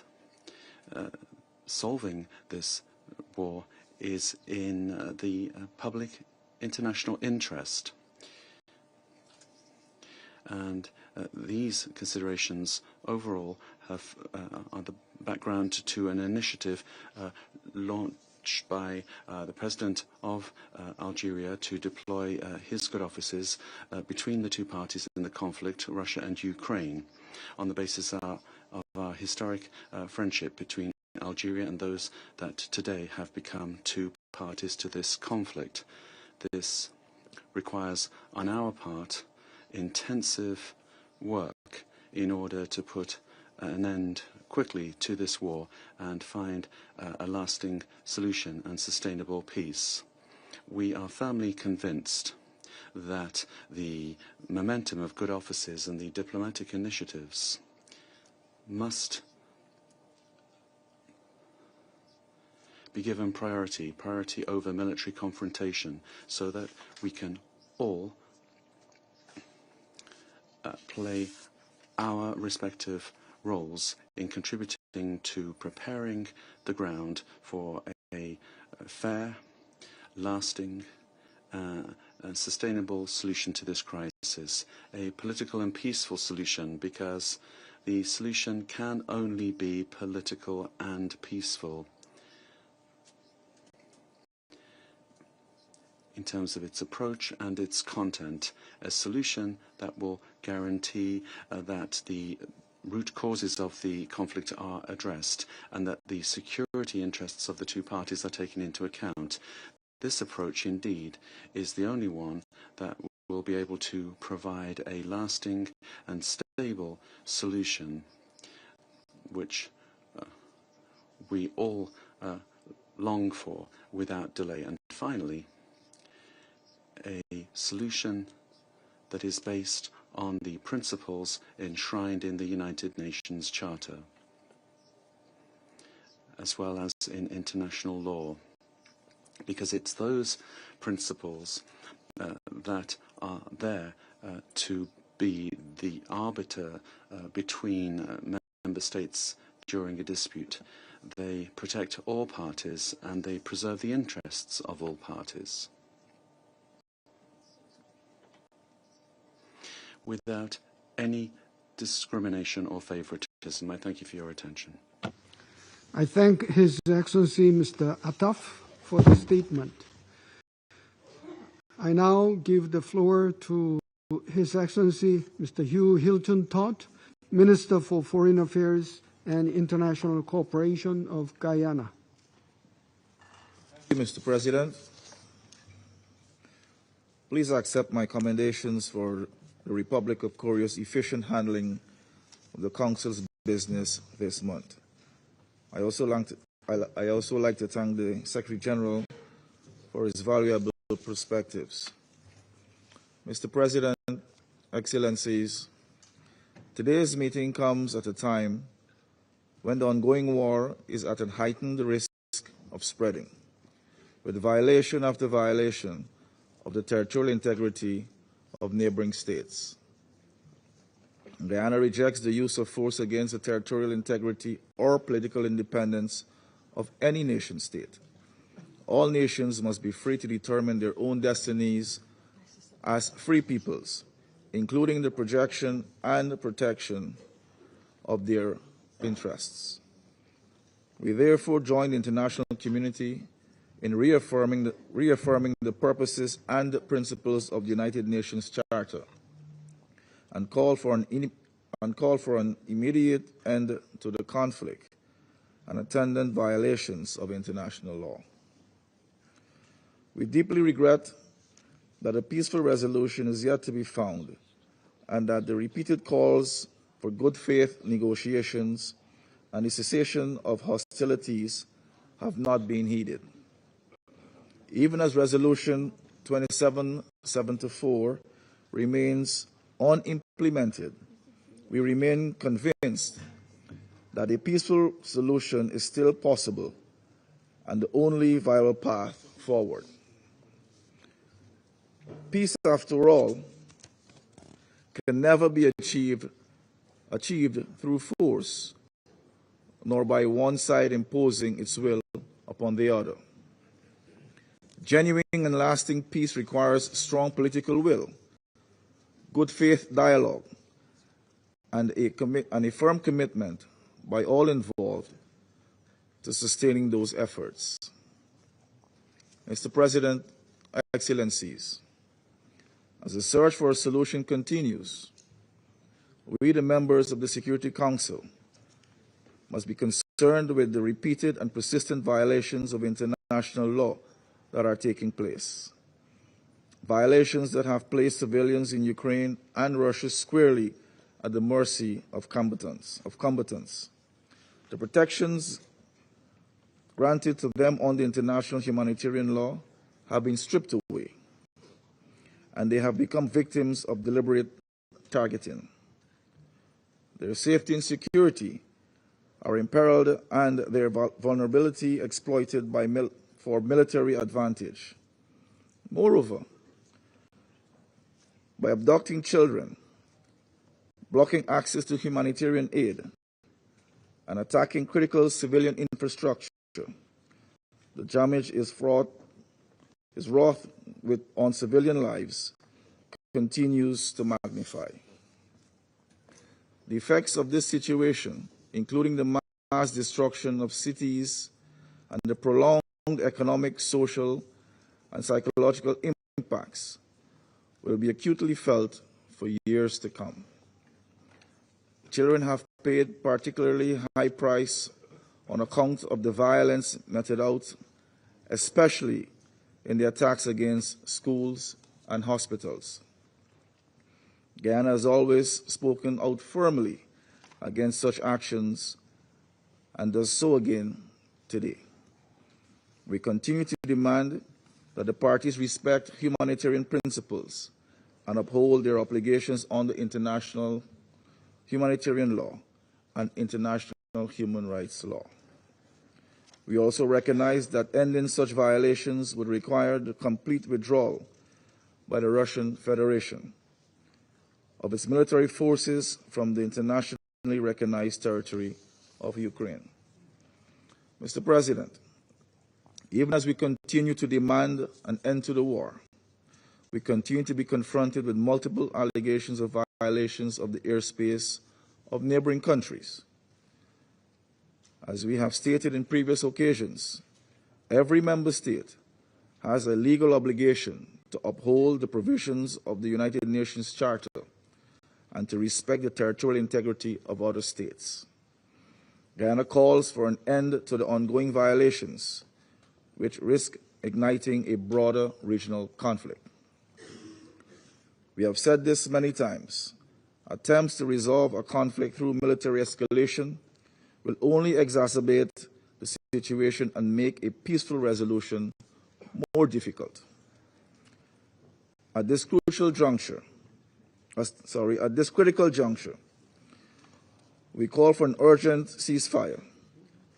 solving this war is in the public international interest. And these considerations overall are the background to an initiative launched by the President of Algeria to deploy his good offices between the two parties in the conflict, Russia and Ukraine, on the basis of our historic friendship between Algeria and those that today have become two parties to this conflict. This requires, on our part, intensive work in order to put an end quickly to this war and find a lasting solution and sustainable peace. We are firmly convinced that the momentum of good offices and the diplomatic initiatives must be given priority over military confrontation, so that we can all play our respective roles in contributing to preparing the ground for a fair, lasting, and sustainable solution to this crisis, a political and peaceful solution, because the solution can only be political and peaceful in terms of its approach and its content, a solution that will guarantee that the root causes of the conflict are addressed and that the security interests of the two parties are taken into account. This approach, indeed, is the only one that will be able to provide a lasting and stable solution, which we all long for without delay. And finally, a solution that is based on the principles enshrined in the United Nations Charter, as well as in international law, because it's those principles that are there to be the arbiter between member states during a dispute. They protect all parties and they preserve the interests of all parties, without any discrimination or favoritism. I thank you for your attention. I thank His Excellency Mr. Attaf for the statement. I now give the floor to His Excellency Mr. Hugh Hilton Todd, Minister for Foreign Affairs and International Cooperation of Guyana. Thank you, Mr. President. Please accept my commendations for the Republic of Korea's efficient handling of the Council's business this month. I also like to thank the Secretary General for his valuable perspectives. Mr. President, Excellencies, today's meeting comes at a time when the ongoing war is at a heightened risk of spreading, with violation after violation of the territorial integrity of neighboring states. Guyana rejects the use of force against the territorial integrity or political independence of any nation state. All nations must be free to determine their own destinies as free peoples, including the projection and the protection of their interests. We therefore join the international community in reaffirming the purposes and the principles of the United Nations Charter and call for an immediate end to the conflict and attendant violations of international law. We deeply regret that a peaceful resolution is yet to be found and that the repeated calls for good faith negotiations and the cessation of hostilities have not been heeded. Even as Resolution 2774 remains unimplemented, we remain convinced that a peaceful solution is still possible and the only viable path forward. Peace, after all, can never be achieved through force, nor by one side imposing its will upon the other. Genuine and lasting peace requires strong political will, good faith dialogue, and a firm commitment by all involved to sustaining those efforts. Mr. President, Excellencies, as the search for a solution continues, we, the members of the Security Council, must be concerned with the repeated and persistent violations of international law that are taking place. Violations that have placed civilians in Ukraine and Russia squarely at the mercy of combatants. The protections granted to them under international humanitarian law have been stripped away, and they have become victims of deliberate targeting. Their safety and security are imperiled and their vulnerability exploited for military advantage. Moreover, by abducting children, blocking access to humanitarian aid, and attacking critical civilian infrastructure, the damage wrought on civilian lives continues to magnify. The effects of this situation, including the mass destruction of cities and the prolonged economic, social, and psychological impacts, will be acutely felt for years to come. Children have paid particularly high price on account of the violence meted out, especially in the attacks against schools and hospitals. Guyana has always spoken out firmly against such actions and does so again today. We continue to demand that the parties respect humanitarian principles and uphold their obligations under international humanitarian law and international human rights law. We also recognize that ending such violations would require the complete withdrawal by the Russian Federation of its military forces from the internationally recognized territory of Ukraine. Mr. President, even as we continue to demand an end to the war, we continue to be confronted with multiple allegations of violations of the airspace of neighboring countries. As we have stated in previous occasions, every member state has a legal obligation to uphold the provisions of the United Nations Charter and to respect the territorial integrity of other states. Guyana calls for an end to the ongoing violations, which risk igniting a broader regional conflict. We have said this many times. Attempts to resolve a conflict through military escalation will only exacerbate the situation and make a peaceful resolution more difficult. At this critical juncture, we call for an urgent ceasefire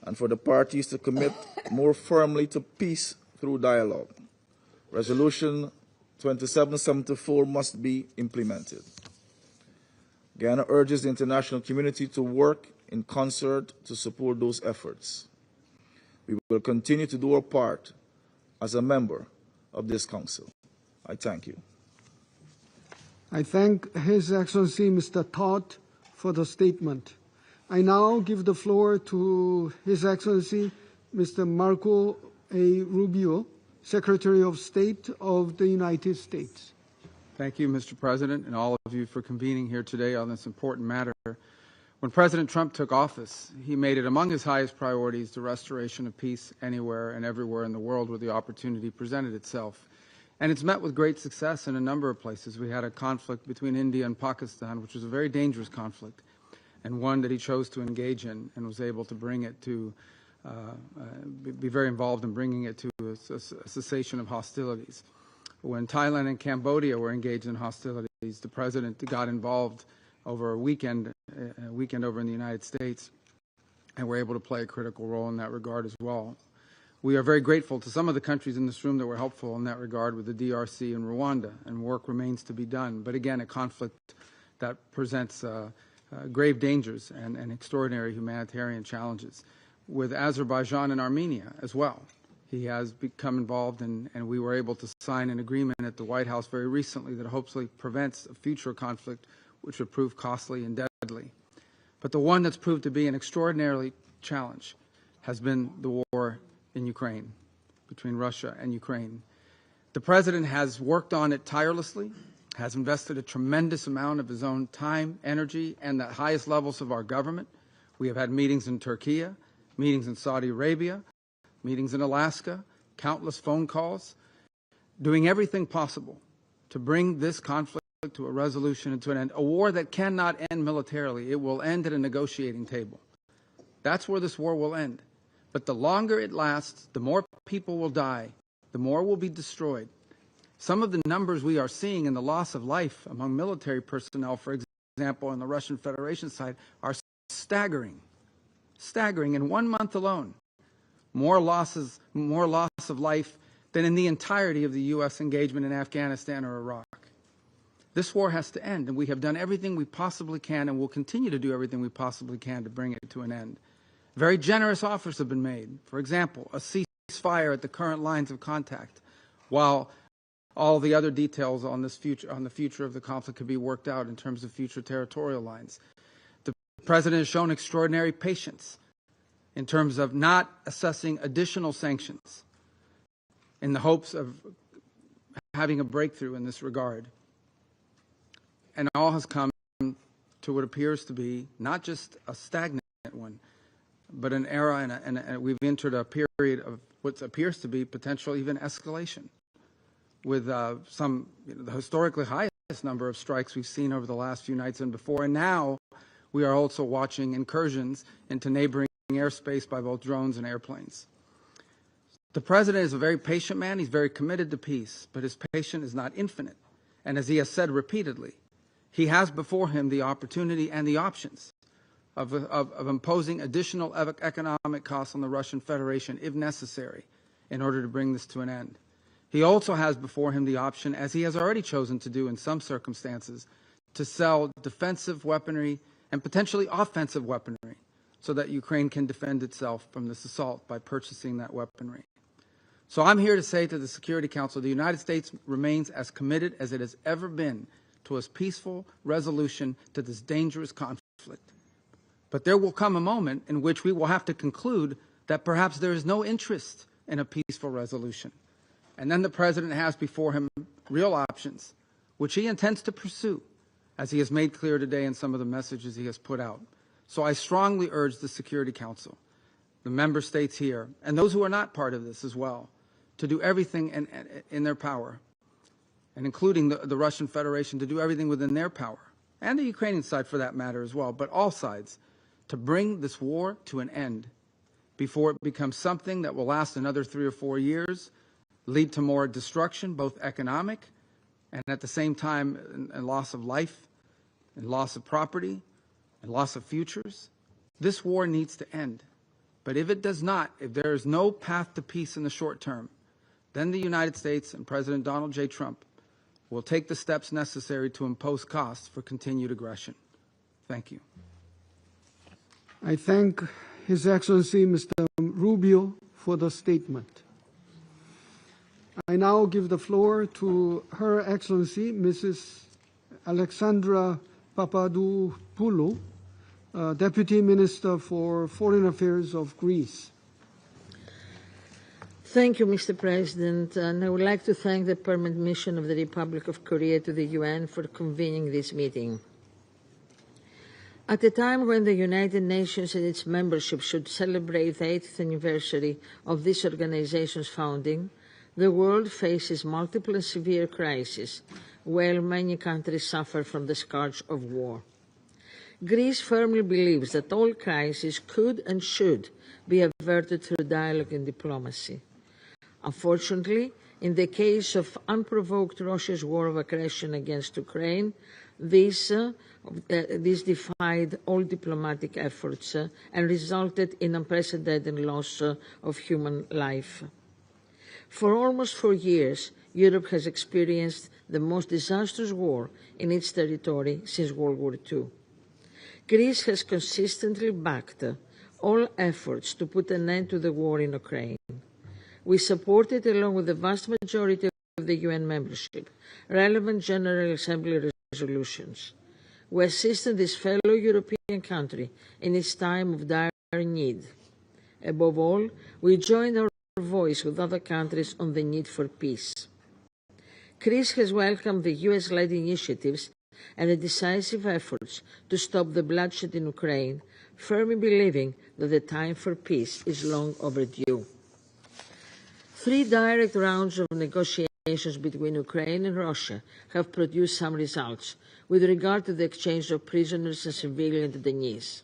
and for the parties to commit more firmly to peace through dialogue. Resolution 2774 must be implemented. Guyana urges the international community to work in concert to support those efforts. We will continue to do our part as a member of this Council. I thank you. I thank His Excellency Mr. Todd for the statement. I now give the floor to His Excellency Mr. Marco A. Rubio, Secretary of State of the United States. Thank you, Mr. President, and all of you for convening here today on this important matter. When President Trump took office, he made it among his highest priorities the restoration of peace anywhere and everywhere in the world where the opportunity presented itself. And it's met with great success in a number of places. We had a conflict between India and Pakistan, which was a very dangerous conflict, and one that he chose to engage in and was able to bring it to, be very involved in bringing it to a cessation of hostilities. When Thailand and Cambodia were engaged in hostilities, the president got involved over a weekend over in the United States and we're able to play a critical role in that regard as well. We are very grateful to some of the countries in this room that were helpful in that regard with the DRC and Rwanda, and work remains to be done. But again, a conflict that presents grave dangers and extraordinary humanitarian challenges. With Azerbaijan and Armenia as well. He has become involved, and we were able to sign an agreement at the White House very recently that hopefully prevents a future conflict which would prove costly and deadly. But the one that's proved to be an extraordinary challenge has been the war in Ukraine, between Russia and Ukraine. The President has worked on it tirelessly, has invested a tremendous amount of his own time, energy, and the highest levels of our government. We have had meetings in Turkey, meetings in Saudi Arabia, meetings in Alaska, countless phone calls, doing everything possible to bring this conflict to a resolution and to an end. A war that cannot end militarily. It will end at a negotiating table. That's where this war will end. But the longer it lasts, the more people will die, the more will be destroyed. Some of the numbers we are seeing in the loss of life among military personnel, for example, on the Russian Federation side, are staggering. Staggering. In 1 month alone, more loss of life than in the entirety of the U.S. engagement in Afghanistan or Iraq. This war has to end, and we have done everything we possibly can and will continue to do everything we possibly can to bring it to an end. Very generous offers have been made. For example, a ceasefire at the current lines of contact, while all the other details on the future of the conflict could be worked out in terms of future territorial lines. The President has shown extraordinary patience in terms of not assessing additional sanctions in the hopes of having a breakthrough in this regard. And all has come to what appears to be not just a stagnant one, but an era, and we've entered a period of what appears to be potential even escalation, with the historically highest number of strikes we've seen over the last few nights and before. And now we are also watching incursions into neighboring airspace by both drones and airplanes. The President is a very patient man. He's very committed to peace, but his patience is not infinite. And as he has said repeatedly, he has before him the opportunity and the options of imposing additional economic costs on the Russian Federation if necessary in order to bring this to an end. He also has before him the option, as he has already chosen to do in some circumstances, to sell defensive weaponry and potentially offensive weaponry so that Ukraine can defend itself from this assault by purchasing that weaponry. So I'm here to say to the Security Council, the United States remains as committed as it has ever been to a peaceful resolution to this dangerous conflict. But there will come a moment in which we will have to conclude that perhaps there is no interest in a peaceful resolution. And then the President has before him real options, which he intends to pursue, as he has made clear today in some of the messages he has put out. So I strongly urge the Security Council, the member states here, and those who are not part of this as well, to do everything in their power, and including the Russian Federation, to do everything within their power, and the Ukrainian side for that matter as well, but all sides, to bring this war to an end before it becomes something that will last another 3 or 4 years, lead to more destruction, both economic and at the same time a loss of life and loss of property and loss of futures. This war needs to end. But if it does not, if there is no path to peace in the short term, then the United States and President Donald J. Trump will take the steps necessary to impose costs for continued aggression. Thank you. I thank His Excellency Mr. Rubio for the statement. I now give the floor to Her Excellency Mrs. Alexandra Papadopoulou, Deputy Minister for Foreign Affairs of Greece. Thank you, Mr. President, and I would like to thank the Permanent Mission of the Republic of Korea to the UN for convening this meeting. At a time when the United Nations and its membership should celebrate the 80th anniversary of this organization's founding, the world faces multiple and severe crises, while many countries suffer from the scourge of war. Greece firmly believes that all crises could and should be averted through dialogue and diplomacy. Unfortunately, in the case of unprovoked Russia's war of aggression against Ukraine, This defied all diplomatic efforts and resulted in unprecedented loss of human life. For almost 4 years, Europe has experienced the most disastrous war in its territory since World War II. Greece has consistently backed all efforts to put an end to the war in Ukraine. We supported, along with the vast majority of the UN membership, relevant General Assembly resolutions. We assisted this fellow European country in its time of dire need. Above all, we joined our voice with other countries on the need for peace. Greece has welcomed the US-led initiatives and the decisive efforts to stop the bloodshed in Ukraine, firmly believing that the time for peace is long overdue. 3 direct rounds of negotiations between Ukraine and Russia have produced some results with regard to the exchange of prisoners and civilian detainees.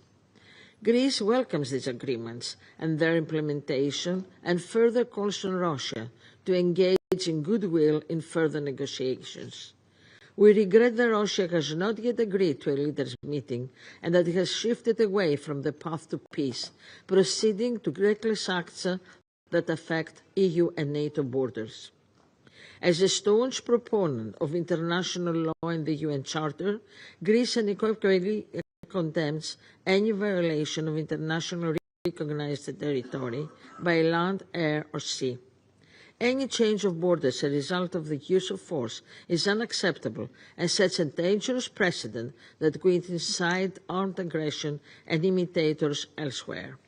Greece welcomes these agreements and their implementation and further calls on Russia to engage in goodwill in further negotiations. We regret that Russia has not yet agreed to a leaders' meeting and that it has shifted away from the path to peace, proceeding to reckless acts that affect EU and NATO borders. As a staunch proponent of international law and the UN Charter, Greece unequivocally condemns any violation of internationally recognized territory by land, air, or sea. Any change of borders as a result of the use of force is unacceptable and sets a dangerous precedent that could incite armed aggression and imitators elsewhere.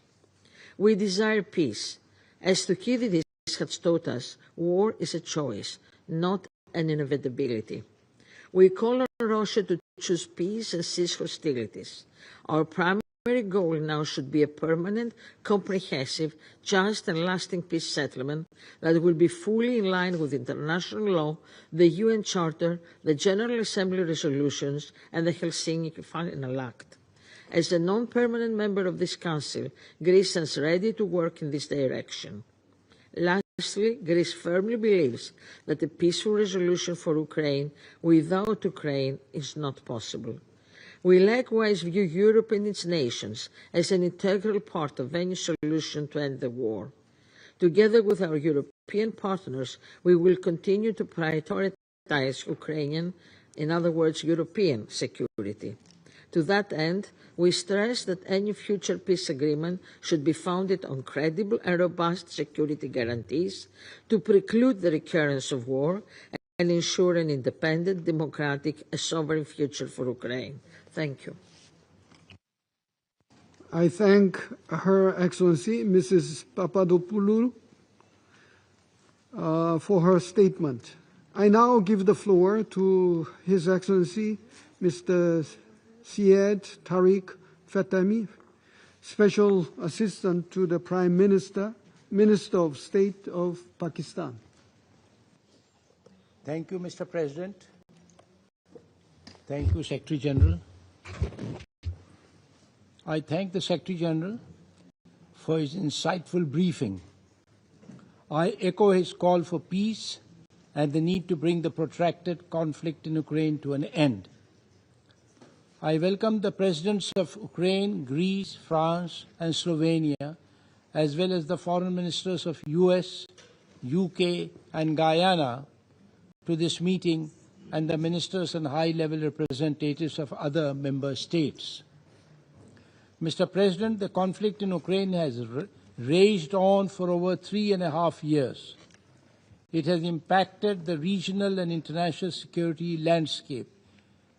We desire peace. As Thucydides has taught us, war is a choice, not an inevitability. We call on Russia to choose peace and cease hostilities. Our primary goal now should be a permanent, comprehensive, just and lasting peace settlement that will be fully in line with international law, the UN Charter, the General Assembly resolutions, and the Helsinki Final Act. As a non-permanent member of this Council, Greece stands ready to work in this direction. Lastly, Greece firmly believes that a peaceful resolution for Ukraine without Ukraine is not possible. We likewise view Europe and its nations as an integral part of any solution to end the war. Together with our European partners, we will continue to prioritize Ukrainian, in other words, European security. To that end, we stress that any future peace agreement should be founded on credible and robust security guarantees to preclude the recurrence of war and ensure an independent, democratic, and sovereign future for Ukraine. Thank you. I thank Her Excellency, Mrs. Papadopoulou, for her statement. I now give the floor to His Excellency, Mr. Syed Tariq Fatemi, Special Assistant to the Prime Minister, Minister of State of Pakistan. Thank you, Mr. President. Thank you, Secretary General. I thank the Secretary General for his insightful briefing. I echo his call for peace and the need to bring the protracted conflict in Ukraine to an end. I welcome the Presidents of Ukraine, Greece, France, and Slovenia, as well as the Foreign Ministers of US, UK, and Guyana to this meeting, and the ministers and high-level representatives of other member states. Mr. President, the conflict in Ukraine has raged on for over 3.5 years. It has impacted the regional and international security landscape.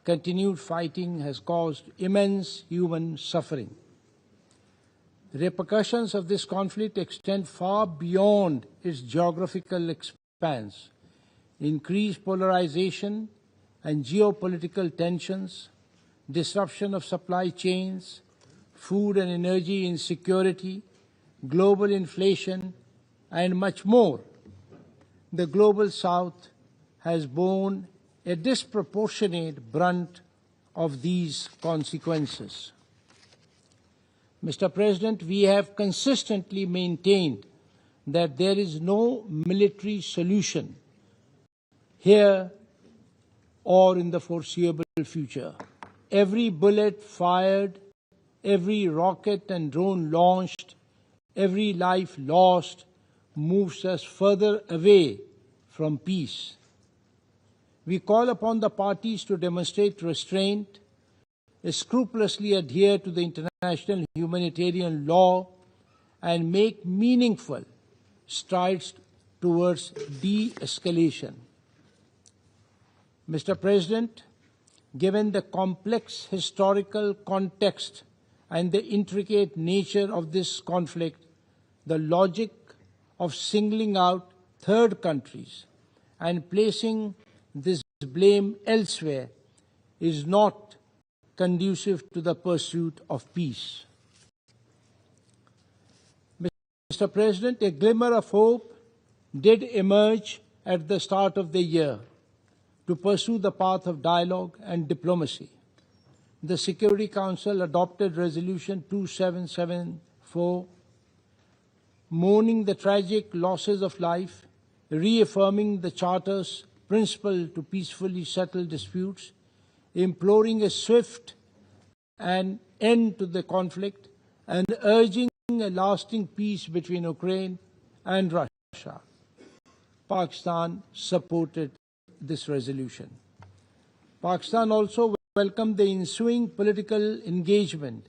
Continued fighting has caused immense human suffering. The repercussions of this conflict extend far beyond its geographical expanse. Increased polarization and geopolitical tensions, disruption of supply chains, food and energy insecurity, global inflation, and much more. The Global South has borne a disproportionate brunt of these consequences. Mr. President, we have consistently maintained that there is no military solution here or in the foreseeable future. Every bullet fired, every rocket and drone launched, every life lost moves us further away from peace. We call upon the parties to demonstrate restraint, scrupulously adhere to the international humanitarian law, and make meaningful strides towards de-escalation. Mr. President, given the complex historical context and the intricate nature of this conflict, the logic of singling out third countries and placing this blame elsewhere is not conducive to the pursuit of peace. Mr. President, a glimmer of hope did emerge at the start of the year to pursue the path of dialogue and diplomacy. The Security Council adopted Resolution 2774, mourning the tragic losses of life, reaffirming the Charter's principle to peacefully settle disputes, imploring a swift and end to the conflict, and urging a lasting peace between Ukraine and Russia. Pakistan supported this resolution. Pakistan also welcomed the ensuing political engagement,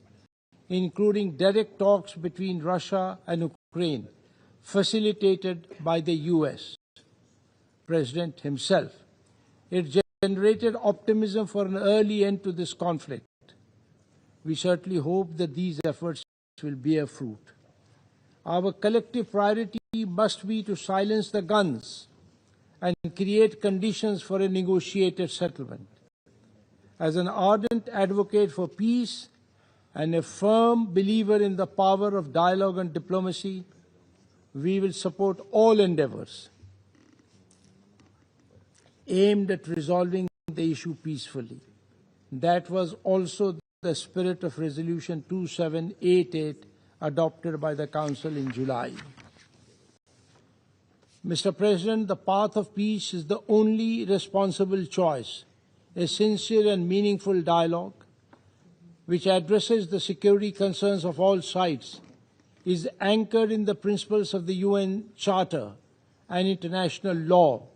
including direct talks between Russia and Ukraine, facilitated by the US President himself. It generated optimism for an early end to this conflict. We certainly hope that these efforts will bear fruit. Our collective priority must be to silence the guns and create conditions for a negotiated settlement. As an ardent advocate for peace and a firm believer in the power of dialogue and diplomacy, we will support all endeavors aimed at resolving the issue peacefully. That was also the spirit of Resolution 2788 adopted by the Council in July. Mr. President, the path of peace is the only responsible choice. A sincere and meaningful dialogue, which addresses the security concerns of all sides, is anchored in the principles of the UN Charter and international law,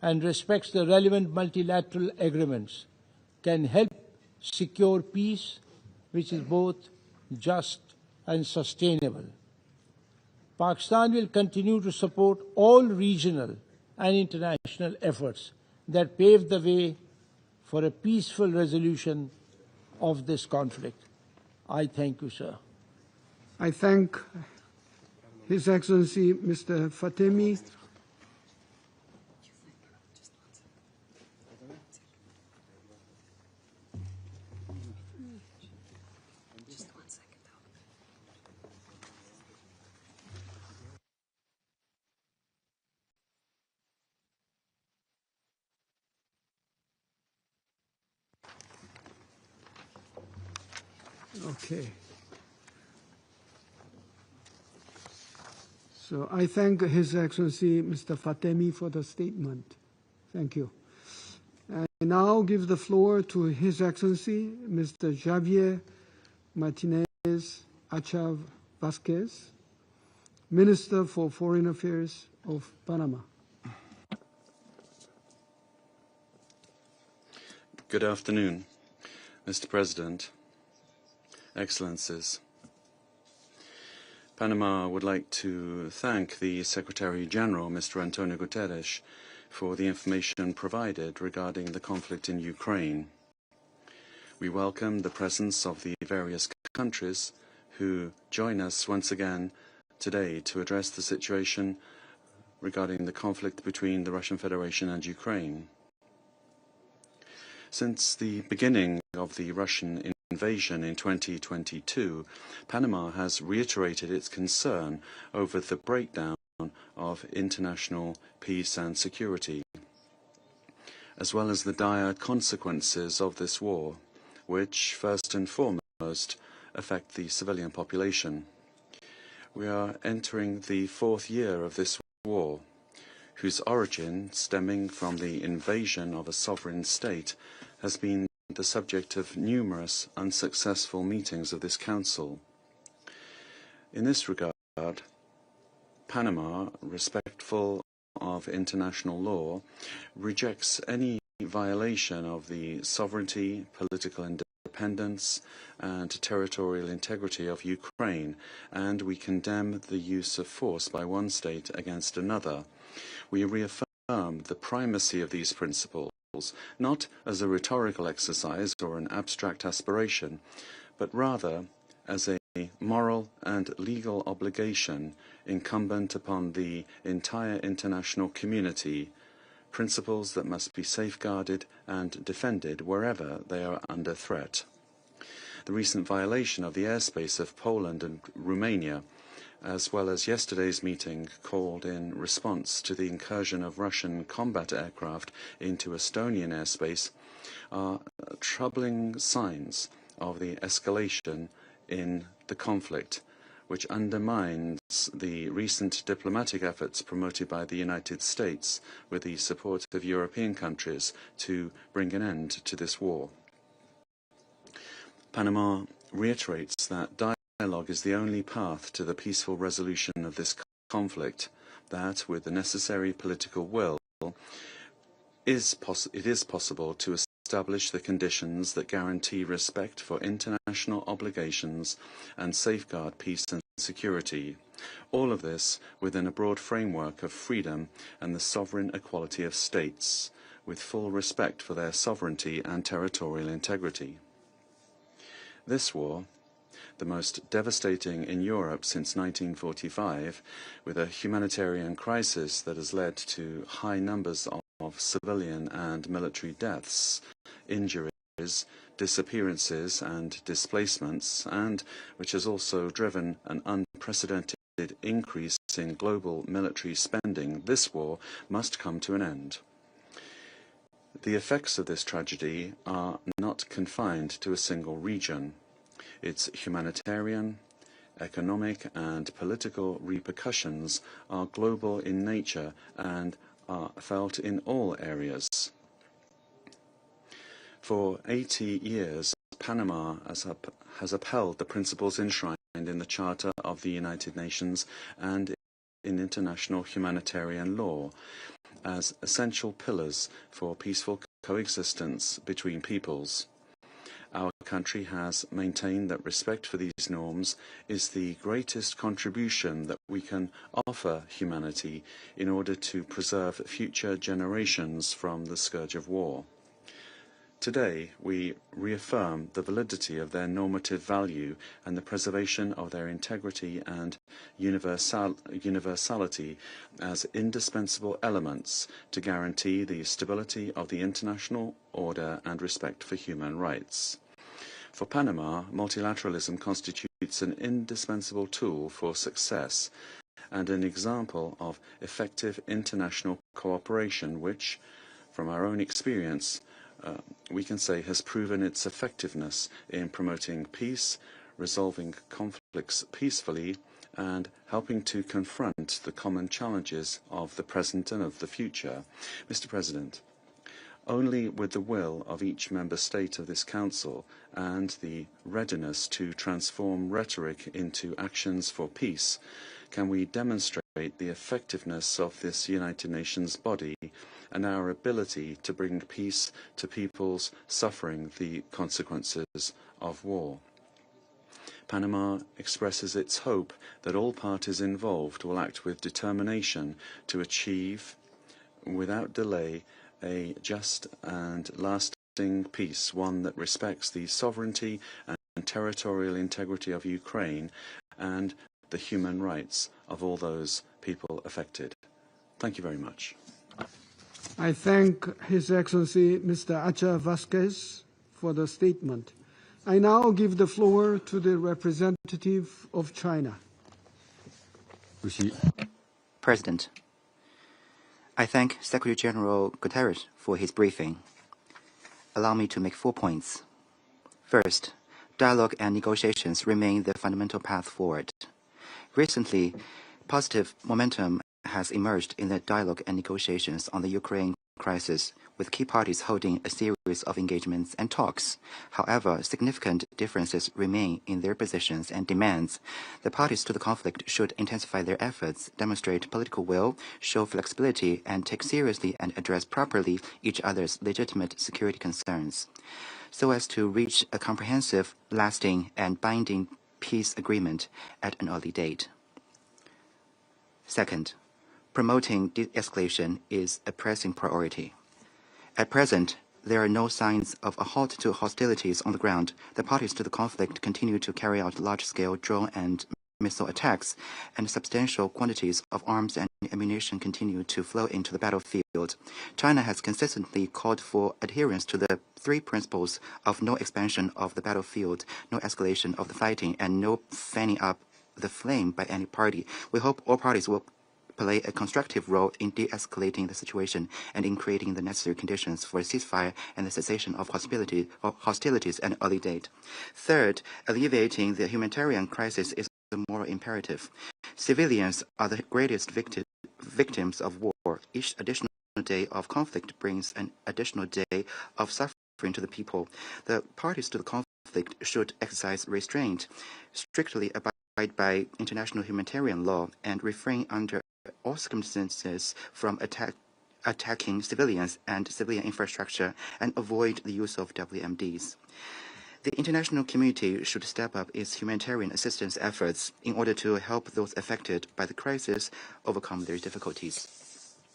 and respects the relevant multilateral agreements, can help secure peace, which is both just and sustainable. Pakistan will continue to support all regional and international efforts that pave the way for a peaceful resolution of this conflict. I thank you, sir. I thank His Excellency Mr. Fatemi. Okay. So I thank His Excellency Mr. Fatemi for the statement. Thank you. I now give the floor to His Excellency Mr. Javier Martinez Achav Vasquez, Minister for Foreign Affairs of Panama. Good afternoon, Mr. President, Excellencies. Panama would like to thank the Secretary General, Mr. Antonio Guterres, for the information provided regarding the conflict in Ukraine. We welcome the presence of the various countries who join us once again today to address the situation regarding the conflict between the Russian Federation and Ukraine. Since the beginning of the Russian invasion in 2022, Panama has reiterated its concern over the breakdown of international peace and security, as well as the dire consequences of this war, which first and foremost affect the civilian population. We are entering the fourth year of this war, whose origin, stemming from the invasion of a sovereign state, has been the subject of numerous unsuccessful meetings of this Council. In this regard, Panama, respectful of international law, rejects any violation of the sovereignty, political independence, and territorial integrity of Ukraine, and we condemn the use of force by one state against another. We reaffirm the primacy of these principles, not as a rhetorical exercise or an abstract aspiration, but rather as a moral and legal obligation incumbent upon the entire international community, principles that must be safeguarded and defended wherever they are under threat. The recent violation of the airspace of Poland and Romania, as well as yesterday's meeting called in response to the incursion of Russian combat aircraft into Estonian airspace, are troubling signs of the escalation in the conflict, which undermines the recent diplomatic efforts promoted by the United States with the support of European countries to bring an end to this war. Panama reiterates that dialogue is the only path to the peaceful resolution of this conflict, that with the necessary political will, it is possible to establish the conditions that guarantee respect for international obligations and safeguard peace and security. All of this within a broad framework of freedom and the sovereign equality of states, with full respect for their sovereignty and territorial integrity. This war, the most devastating in Europe since 1945, with a humanitarian crisis that has led to high numbers of civilian and military deaths, injuries, disappearances and displacements, and which has also driven an unprecedented increase in global military spending, this war must come to an end. The effects of this tragedy are not confined to a single region. Its humanitarian, economic and political repercussions are global in nature and are felt in all areas. For 80 years, Panama has upheld the principles enshrined in the Charter of the United Nations and in international humanitarian law as essential pillars for peaceful coexistence between peoples. Our country has maintained that respect for these norms is the greatest contribution that we can offer humanity in order to preserve future generations from the scourge of war. Today, we reaffirm the validity of their normative value and the preservation of their integrity and universality as indispensable elements to guarantee the stability of the international order and respect for human rights. For Panama, multilateralism constitutes an indispensable tool for success and an example of effective international cooperation which, from our own experience, we can say has proven its effectiveness in promoting peace, resolving conflicts peacefully, and helping to confront the common challenges of the present and of the future. Mr. President, only with the will of each member state of this Council and the readiness to transform rhetoric into actions for peace can we demonstrate the effectiveness of this United Nations body and our ability to bring peace to peoples suffering the consequences of war. Panama expresses its hope that all parties involved will act with determination to achieve, without delay, a just and lasting peace, one that respects the sovereignty and territorial integrity of Ukraine and the human rights of all those people affected. Thank you very much. I thank His Excellency Mr. Acha Vasquez for the statement. I now give the floor to the representative of China. President, I thank Secretary General Guterres for his briefing. Allow me to make 4 points. First, dialogue and negotiations remain the fundamental path forward. Recently, positive momentum has emerged in the dialogue and negotiations on the Ukraine crisis, with key parties holding a series of engagements and talks. However, significant differences remain in their positions and demands. The parties to the conflict should intensify their efforts, demonstrate political will, show flexibility, and take seriously and address properly each other's legitimate security concerns, so as to reach a comprehensive, lasting, and binding peace agreement at an early date. Second, promoting de-escalation is a pressing priority. At present, there are no signs of a halt to hostilities on the ground. The parties to the conflict continue to carry out large-scale drone and missile attacks, and substantial quantities of arms and ammunition continue to flow into the battlefield. China has consistently called for adherence to the three principles of no expansion of the battlefield, no escalation of the fighting, and no fanning up the flame by any party. We hope all parties will play a constructive role in de-escalating the situation and in creating the necessary conditions for a ceasefire and the cessation of hostilities at an early date. Third, alleviating the humanitarian crisis is a moral imperative. Civilians are the greatest victims of war. Each additional day of conflict brings an additional day of suffering to the people. The parties to the conflict should exercise restraint, strictly abide by international humanitarian law, and refrain under all circumstances from attacking civilians and civilian infrastructure, and avoid the use of WMDs. The international community should step up its humanitarian assistance efforts in order to help those affected by the crisis overcome their difficulties.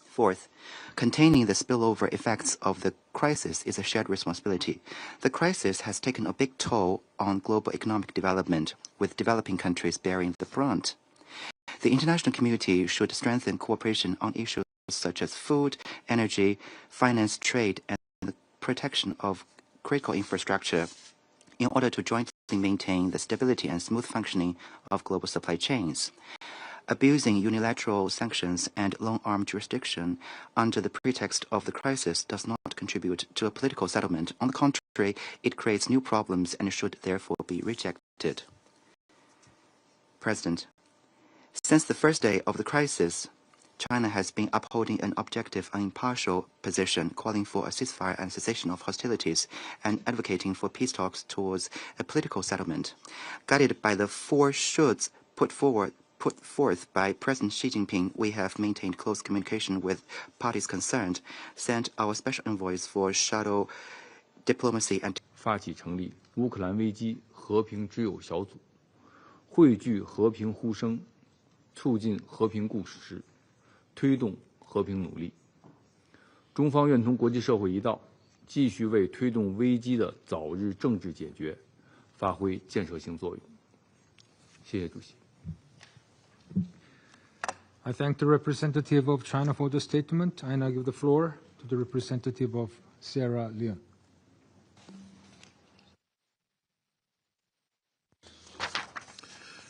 Fourth, containing the spillover effects of the crisis is a shared responsibility. The crisis has taken a big toll on global economic development, with developing countries bearing the brunt. The international community should strengthen cooperation on issues such as food, energy, finance, trade, and the protection of critical infrastructure in order to jointly maintain the stability and smooth functioning of global supply chains. Abusing unilateral sanctions and long-arm jurisdiction under the pretext of the crisis does not contribute to a political settlement. On the contrary, it creates new problems and should therefore be rejected. President, since the first day of the crisis, China has been upholding an objective and impartial position, calling for a ceasefire and cessation of hostilities, and advocating for peace talks towards a political settlement. Guided by the four shoulds put forth by President Xi Jinping, we have maintained close communication with parties concerned, sent our special envoys for shadow diplomacy and 发起成立乌克兰危机和平之友小组，汇聚和平呼声，促进和平共识，推动和平努力。中方愿同国际社会一道，继续为推动危机的早日政治解决发挥建设性作用。谢谢主席。I thank the representative of China for the statement. I now give the floor to the representative of Sierra Leone.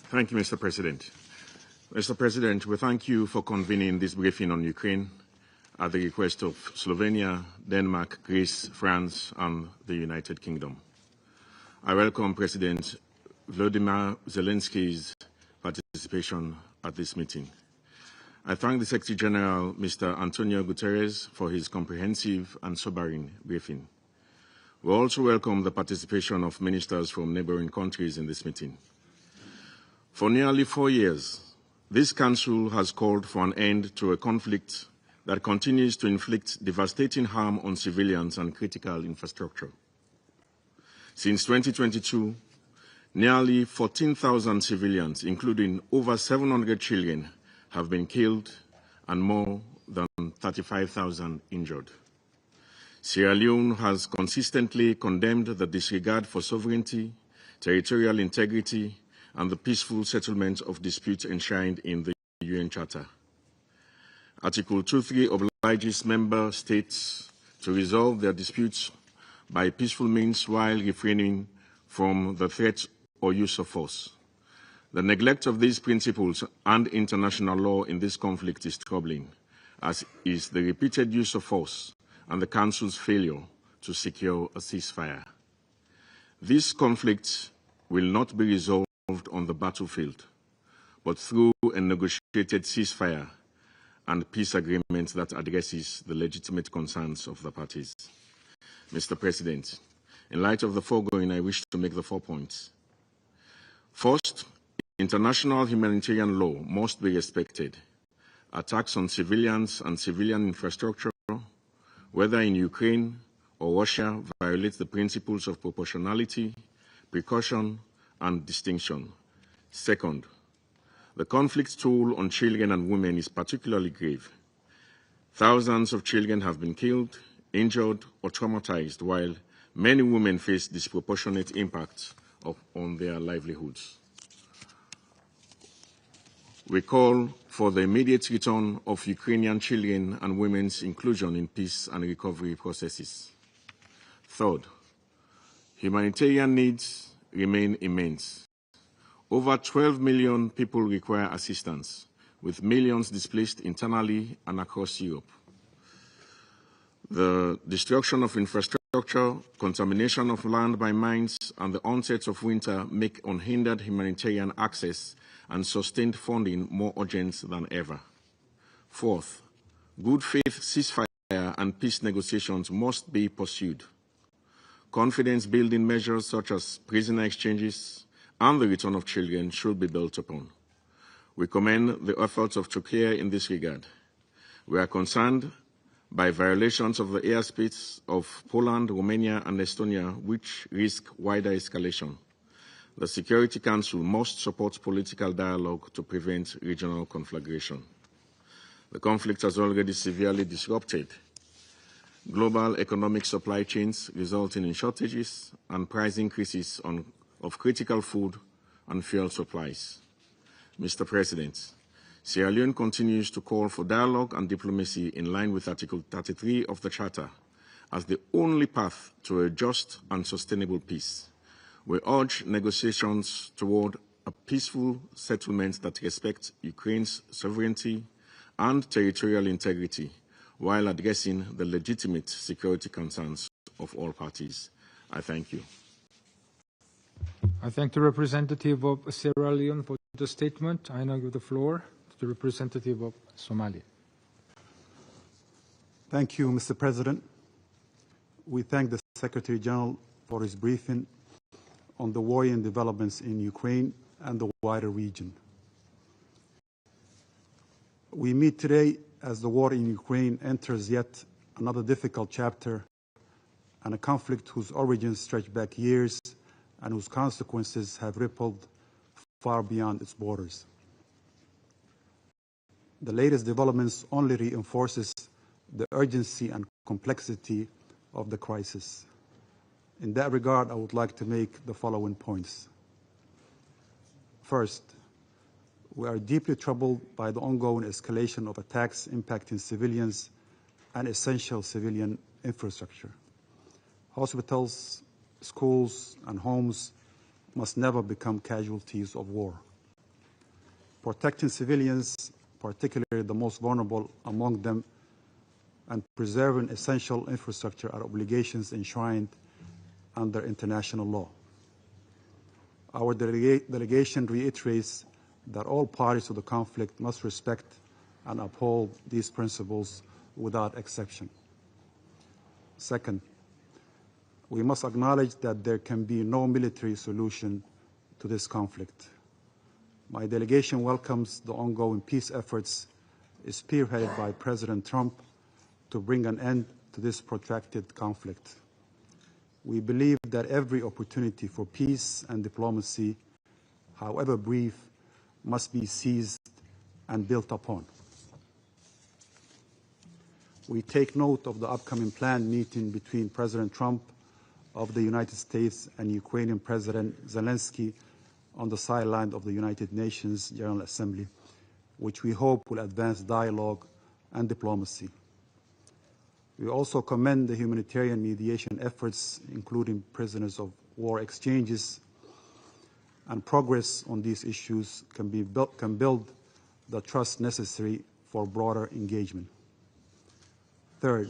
Thank you, Mr. President. Mr. President, we thank you for convening this briefing on Ukraine at the request of Slovenia, Denmark, Greece, France, and the United Kingdom. I welcome President Volodymyr Zelensky's participation at this meeting. I thank the Secretary General, Mr. Antonio Guterres, for his comprehensive and sobering briefing. We also welcome the participation of ministers from neighboring countries in this meeting. For nearly 4 years, this Council has called for an end to a conflict that continues to inflict devastating harm on civilians and critical infrastructure. Since 2022, nearly 14,000 civilians, including over 700 children, have been killed and more than 35,000 injured. Sierra Leone has consistently condemned the disregard for sovereignty, territorial integrity, and the peaceful settlement of disputes enshrined in the UN Charter. Article 2.3 obliges member states to resolve their disputes by peaceful means while refraining from the threat or use of force. The neglect of these principles and international law in this conflict is troubling, as is the repeated use of force and the Council's failure to secure a ceasefire. This conflict will not be resolved on the battlefield, but through a negotiated ceasefire and peace agreement that addresses the legitimate concerns of the parties. Mr. President, in light of the foregoing, I wish to make the 4 points. First, international humanitarian law must be respected. Attacks on civilians and civilian infrastructure, whether in Ukraine or Russia, violate the principles of proportionality, precaution, and distinction. Second, the conflict toll on children and women is particularly grave. Thousands of children have been killed, injured, or traumatized, while many women face disproportionate impacts on their livelihoods. We call for the immediate return of Ukrainian children and women's inclusion in peace and recovery processes. Third, humanitarian needs remain immense. Over 12 million people require assistance, with millions displaced internally and across Europe. The destruction of infrastructure, contamination of land by mines, and the onset of winter make unhindered humanitarian access and sustained funding more urgent than ever. Fourth, good faith ceasefire and peace negotiations must be pursued. Confidence-building measures such as prisoner exchanges and the return of children should be built upon. We commend the efforts of Turkey in this regard. We are concerned by violations of the airspace of Poland, Romania, and Estonia, which risk wider escalation. The Security Council must support political dialogue to prevent regional conflagration. The conflict has already severely disrupted global economic supply chains, resulting in shortages and price increases of critical food and fuel supplies. Mr. President, Sierra Leone continues to call for dialogue and diplomacy in line with Article 33 of the Charter as the only path to a just and sustainable peace. We urge negotiations toward a peaceful settlement that respects Ukraine's sovereignty and territorial integrity, while addressing the legitimate security concerns of all parties. I thank you. I thank the representative of Sierra Leone for the statement. I now give the floor to the representative of Somalia. Thank you, Mr. President. We thank the Secretary General for his briefing on the worrying developments in Ukraine and the wider region. We meet today as the war in Ukraine enters yet another difficult chapter and a conflict whose origins stretch back years and whose consequences have rippled far beyond its borders. The latest developments only reinforces the urgency and complexity of the crisis. In that regard, I would like to make the following points. First, we are deeply troubled by the ongoing escalation of attacks impacting civilians and essential civilian infrastructure. Hospitals, schools, and homes must never become casualties of war. Protecting civilians, particularly the most vulnerable among them, and preserving essential infrastructure are obligations enshrined under international law. Our delegation reiterates that all parties to the conflict must respect and uphold these principles without exception. Second, we must acknowledge that there can be no military solution to this conflict. My delegation welcomes the ongoing peace efforts spearheaded by President Trump to bring an end to this protracted conflict. We believe that every opportunity for peace and diplomacy, however brief, must be seized and built upon. We take note of the upcoming planned meeting between President Trump of the United States and Ukrainian President Zelensky on the sideline of the United Nations General Assembly, which we hope will advance dialogue and diplomacy. We also commend the humanitarian mediation efforts, including prisoners of war exchanges, and progress on these issues can build the trust necessary for broader engagement. Third,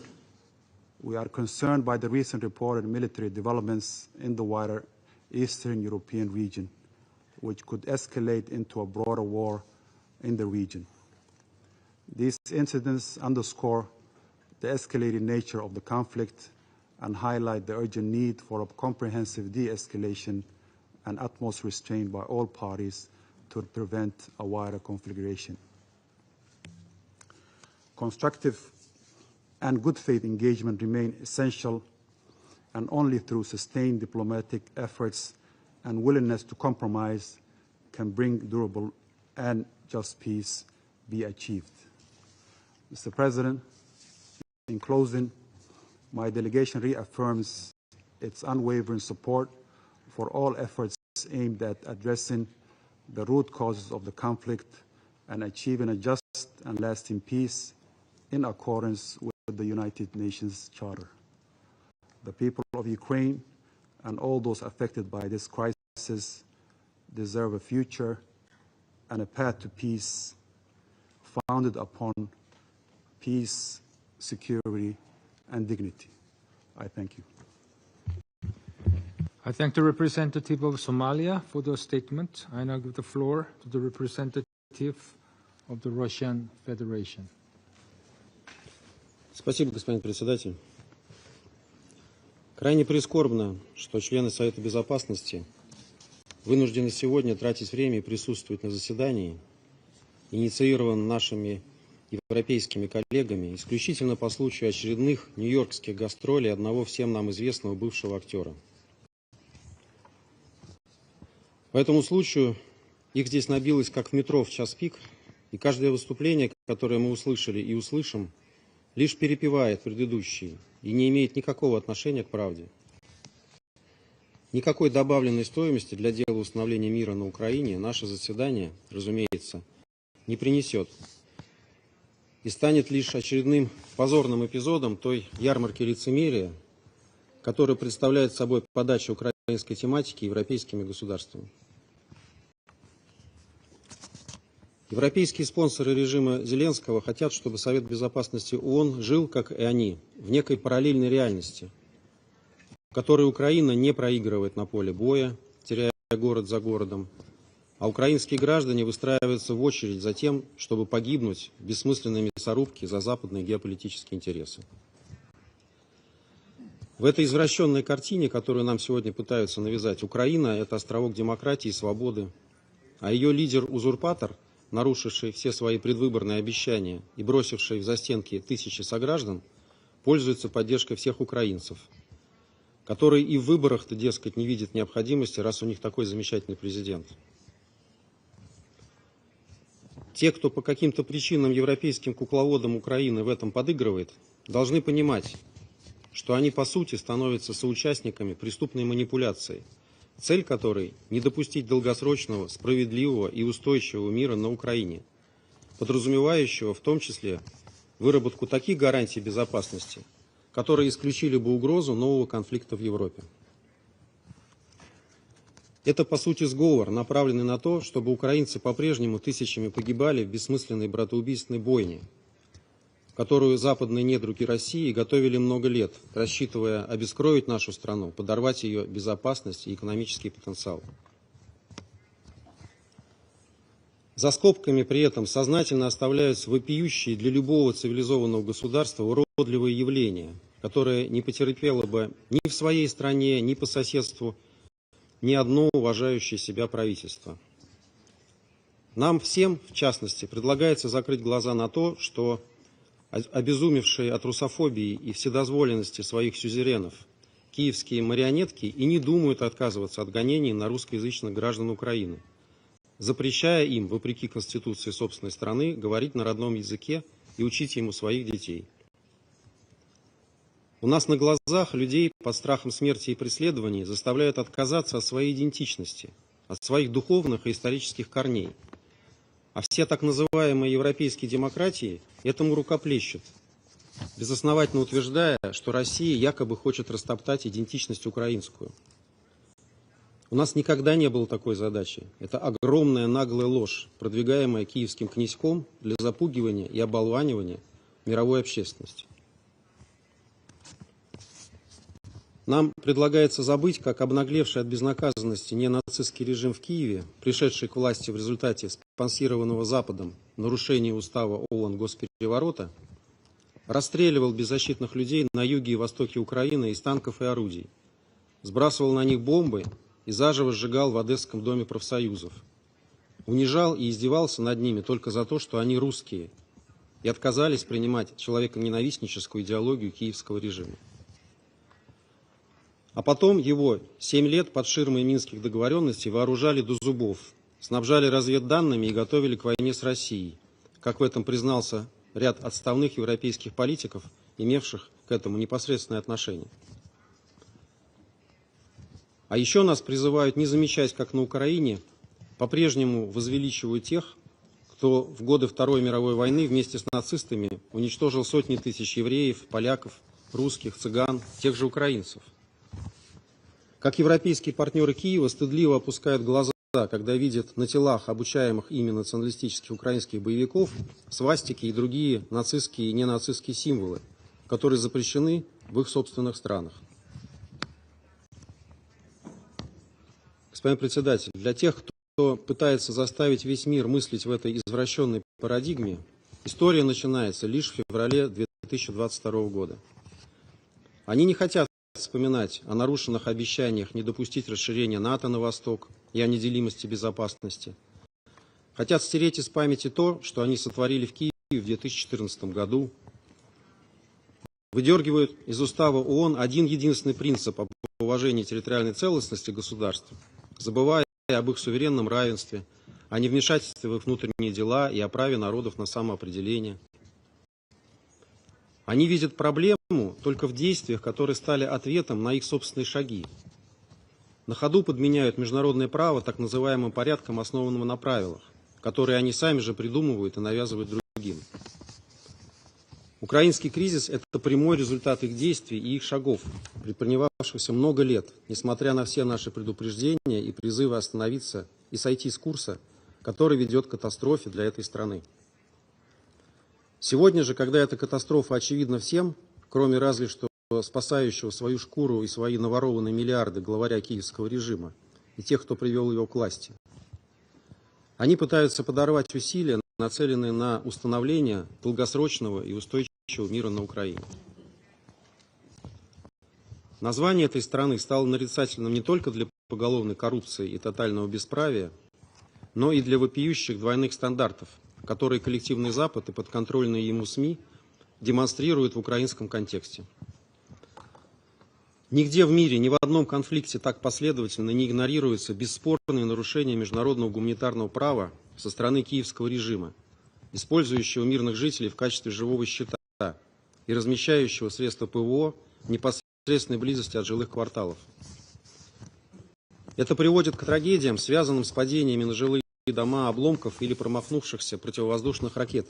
we are concerned by the recent reported military developments in the wider Eastern European region, which could escalate into a broader war in the region. These incidents underscore the escalating nature of the conflict and highlight the urgent need for a comprehensive de-escalation and utmost restraint by all parties to prevent a wider conflagration. Constructive and good faith engagement remain essential, and only through sustained diplomatic efforts and willingness to compromise can bring durable and just peace be achieved. Mr. President, in closing, my delegation reaffirms its unwavering support for all efforts aimed at addressing the root causes of the conflict and achieving a just and lasting peace in accordance with the United Nations Charter. The people of Ukraine and all those affected by this crisis deserve a future and a path to peace founded upon peace, security, and dignity. I thank you. I thank the representative of Somalia for the statement. I now give the floor to the representative of the Russian Federation. Спасибо, господин председатель. Крайне прискорбно, что члены Совета Безопасности вынуждены сегодня тратить время и присутствовать на заседании, инициированном нашими европейскими коллегами, исключительно по случаю очередных нью-йоркских гастролей одного всем нам известного бывшего актера. По этому случаю их здесь набилось как в метро в час пик, и каждое выступление, которое мы услышали и услышим, лишь перепевает предыдущие и не имеет никакого отношения к правде. Никакой добавленной стоимости для дела установления мира на Украине наше заседание, разумеется, не принесет и станет лишь очередным позорным эпизодом той ярмарки лицемерия, которая представляет собой подачу украинской тематики европейскими государствами. Европейские спонсоры режима Зеленского хотят, чтобы Совет Безопасности ООН жил, как и они, в некой параллельной реальности, в которой Украина не проигрывает на поле боя, теряя город за городом, а украинские граждане выстраиваются в очередь за тем, чтобы погибнуть в бессмысленной мясорубке за западные геополитические интересы. В этой извращенной картине, которую нам сегодня пытаются навязать, Украина – это островок демократии и свободы, а ее лидер-узурпатор, нарушивший все свои предвыборные обещания и бросивший в застенки тысячи сограждан, пользуется поддержкой всех украинцев, которые и в выборах-то, дескать, не видят необходимости, раз у них такой замечательный президент. Те, кто по каким-то причинам европейским кукловодам Украины в этом подыгрывает, должны понимать, что они по сути становятся соучастниками преступной манипуляции, цель которой – не допустить долгосрочного, справедливого и устойчивого мира на Украине, подразумевающего в том числе выработку таких гарантий безопасности, которые исключили бы угрозу нового конфликта в Европе. Это, по сути, сговор, направленный на то, чтобы украинцы по-прежнему тысячами погибали в бессмысленной братоубийственной бойне, которую западные недруги России готовили много лет, рассчитывая обескровить нашу страну, подорвать ее безопасность и экономический потенциал. За скобками при этом сознательно оставляются вопиющие для любого цивилизованного государства уродливые явления, которые не потерпело бы ни в своей стране, ни по соседству ни одно уважающее себя правительство. Нам всем, в частности, предлагается закрыть глаза на то, что обезумевшие от русофобии и вседозволенности своих сюзеренов киевские марионетки и не думают отказываться от гонений на русскоязычных граждан Украины, запрещая им, вопреки Конституции собственной страны, говорить на родном языке и учить ему своих детей. У нас на глазах людей под страхом смерти и преследований заставляют отказаться от своей идентичности, от своих духовных и исторических корней. А все так называемые европейские демократии этому рукоплещут, безосновательно утверждая, что Россия якобы хочет растоптать идентичность украинскую. У нас никогда не было такой задачи. Это огромная наглая ложь, продвигаемая киевским князьком для запугивания и оболванивания мировой общественности. Нам предлагается забыть, как обнаглевший от безнаказанности ненацистский режим в Киеве, пришедший к власти в результате спонсированного Западом нарушения устава ООН госпереворота, расстреливал беззащитных людей на юге и востоке Украины из танков и орудий, сбрасывал на них бомбы и заживо сжигал в Одесском доме профсоюзов, унижал и издевался над ними только за то, что они русские, и отказались принимать человеконенавистническую идеологию киевского режима. А потом его 7 лет под ширмой Минских договоренностей вооружали до зубов, снабжали разведданными и готовили к войне с Россией, как в этом признался ряд отставных европейских политиков, имевших к этому непосредственное отношение. А еще нас призывают не замечать, как на Украине по-прежнему возвеличивают тех, кто в годы Второй мировой войны вместе с нацистами уничтожил сотни тысяч евреев, поляков, русских, цыган, тех же украинцев. Как европейские партнеры Киева стыдливо опускают глаза, когда видят на телах обучаемых ими националистических украинских боевиков свастики и другие нацистские и ненацистские символы, которые запрещены в их собственных странах. Господин председатель, для тех, кто пытается заставить весь мир мыслить в этой извращенной парадигме, история начинается лишь в феврале 2022 года. Они не хотят вспоминать о нарушенных обещаниях не допустить расширения НАТО на восток и о неделимости безопасности. Хотят стереть из памяти то, что они сотворили в Киеве в 2014 году. Выдергивают из устава ООН один единственный принцип об уважении территориальной целостности государств, забывая об их суверенном равенстве, о невмешательстве в их внутренние дела и о праве народов на самоопределение. Они видят проблему только в действиях, которые стали ответом на их собственные шаги. На ходу подменяют международное право так называемым порядком, основанным на правилах, которые они сами же придумывают и навязывают другим. Украинский кризис – это прямой результат их действий и их шагов, предпринимавшихся много лет, несмотря на все наши предупреждения и призывы остановиться и сойти с курса, который ведет к катастрофе для этой страны. Сегодня же, когда эта катастрофа очевидна всем, кроме разве что спасающего свою шкуру и свои наворованные миллиарды главаря киевского режима и тех, кто привел его к власти, они пытаются подорвать усилия, нацеленные на установление долгосрочного и устойчивого мира на Украине. Название этой страны стало нарицательным не только для поголовной коррупции и тотального бесправия, но и для вопиющих двойных стандартов, которые коллективный Запад и подконтрольные ему СМИ демонстрируют в украинском контексте. Нигде в мире, ни в одном конфликте так последовательно не игнорируются бесспорные нарушения международного гуманитарного права со стороны киевского режима, использующего мирных жителей в качестве живого щита и размещающего средства ПВО в непосредственной близости от жилых кварталов. Это приводит к трагедиям, связанным с падениями на жилые дома обломков или промахнувшихся противовоздушных ракет,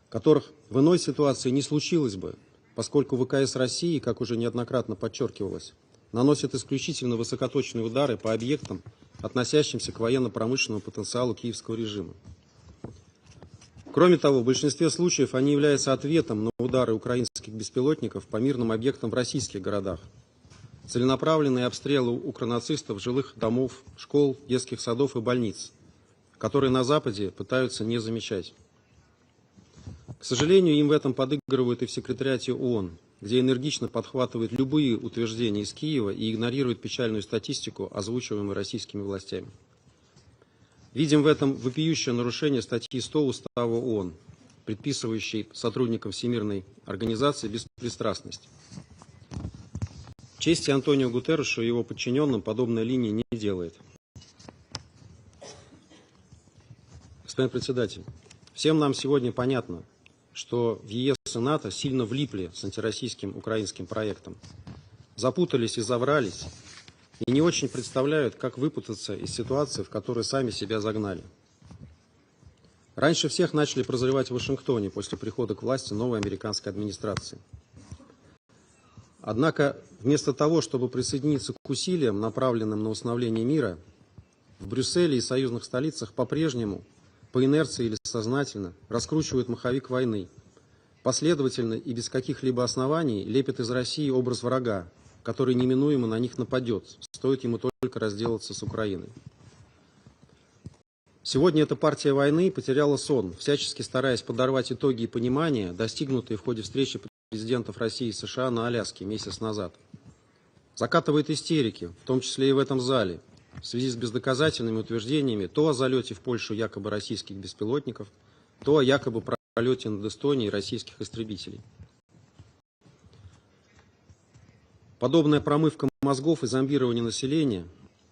которых в иной ситуации не случилось бы, поскольку ВКС России, как уже неоднократно подчеркивалось, наносит исключительно высокоточные удары по объектам, относящимся к военно-промышленному потенциалу киевского режима. Кроме того, в большинстве случаев они являются ответом на удары украинских беспилотников по мирным объектам в российских городах, целенаправленные обстрелы укронацистов жилых домов, школ, детских садов и больниц, которые на Западе пытаются не замечать. К сожалению, им в этом подыгрывают и в секретариате ООН, где энергично подхватывают любые утверждения из Киева и игнорируют печальную статистику, озвучиваемую российскими властями. Видим в этом вопиющее нарушение статьи 100 Устава ООН, предписывающей сотрудникам Всемирной организации беспристрастность. Чести Антонио Гутеррешу и его подчиненным подобная линия не делает. Господин председатель, всем нам сегодня понятно, что в ЕС и НАТО сильно влипли с антироссийским украинским проектом, запутались и заврались, и не очень представляют, как выпутаться из ситуации, в которую сами себя загнали. Раньше всех начали прозревать в Вашингтоне после прихода к власти новой американской администрации. Однако, вместо того, чтобы присоединиться к усилиям, направленным на установление мира, в Брюсселе и союзных столицах по-прежнему, по инерции или сознательно, раскручивают маховик войны, последовательно и без каких-либо оснований лепят из России образ врага, который неминуемо на них нападет, стоит ему только разделаться с Украиной. Сегодня эта партия войны потеряла сон, всячески стараясь подорвать итоги и понимания, достигнутые в ходе встречи президентов России и США на Аляске месяц назад. Закатывает истерики, в том числе и в этом зале, в связи с бездоказательными утверждениями то о залете в Польшу якобы российских беспилотников, то о якобы пролете над Эстонией российских истребителей. Подобная промывка мозгов и зомбирование населения,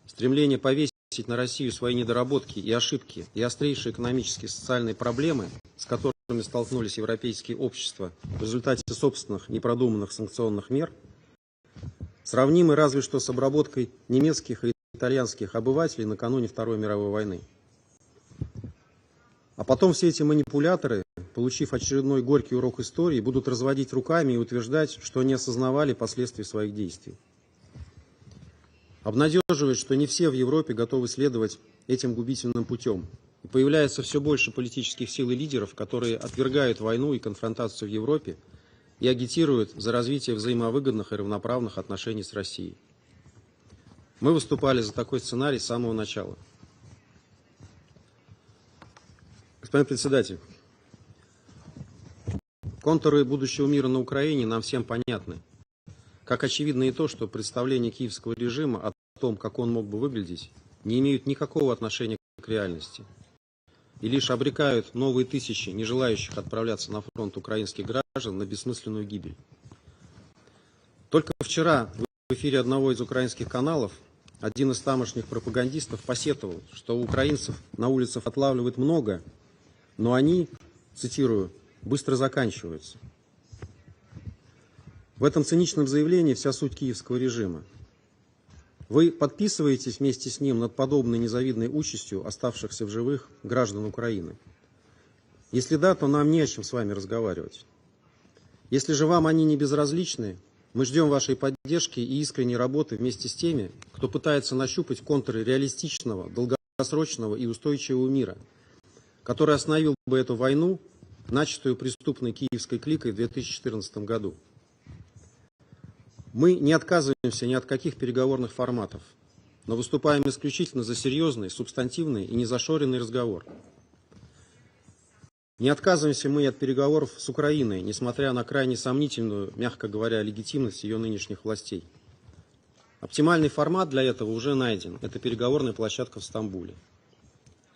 стремление повесить на Россию свои недоработки и ошибки и острейшие экономические и социальные проблемы, с которыми столкнулись европейские общества в результате собственных непродуманных санкционных мер, сравнимы разве что с обработкой немецких и итальянских обывателей накануне Второй мировой войны. А потом все эти манипуляторы, получив очередной горький урок истории, будут разводить руками и утверждать, что не осознавали последствий своих действий. Обнадеживает, что не все в Европе готовы следовать этим губительным путем. И появляется все больше политических сил и лидеров, которые отвергают войну и конфронтацию в Европе и агитируют за развитие взаимовыгодных и равноправных отношений с Россией. Мы выступали за такой сценарий с самого начала. Господин председатель, контуры будущего мира на Украине нам всем понятны. Как очевидно и то, что представления киевского режима о том, как он мог бы выглядеть, не имеют никакого отношения к реальности. И лишь обрекают новые тысячи не желающих отправляться на фронт украинских граждан на бессмысленную гибель. Только вчера в эфире одного из украинских каналов один из тамошних пропагандистов посетовал, что у украинцев на улицах отлавливают много, но они, цитирую, быстро заканчиваются. В этом циничном заявлении вся суть киевского режима. Вы подписываетесь вместе с ним над подобной незавидной участью оставшихся в живых граждан Украины? Если да, то нам не о чем с вами разговаривать. Если же вам они не безразличны, мы ждем вашей поддержки и искренней работы вместе с теми, кто пытается нащупать контуры реалистичного, долгосрочного и устойчивого мира, который остановил бы эту войну, начатую преступной киевской кликой в 2014 году. Мы не отказываемся ни от каких переговорных форматов, но выступаем исключительно за серьезный, субстантивный и незашоренный разговор. Не отказываемся мы и от переговоров с Украиной, несмотря на крайне сомнительную, мягко говоря, легитимность ее нынешних властей. Оптимальный формат для этого уже найден. Это переговорная площадка в Стамбуле.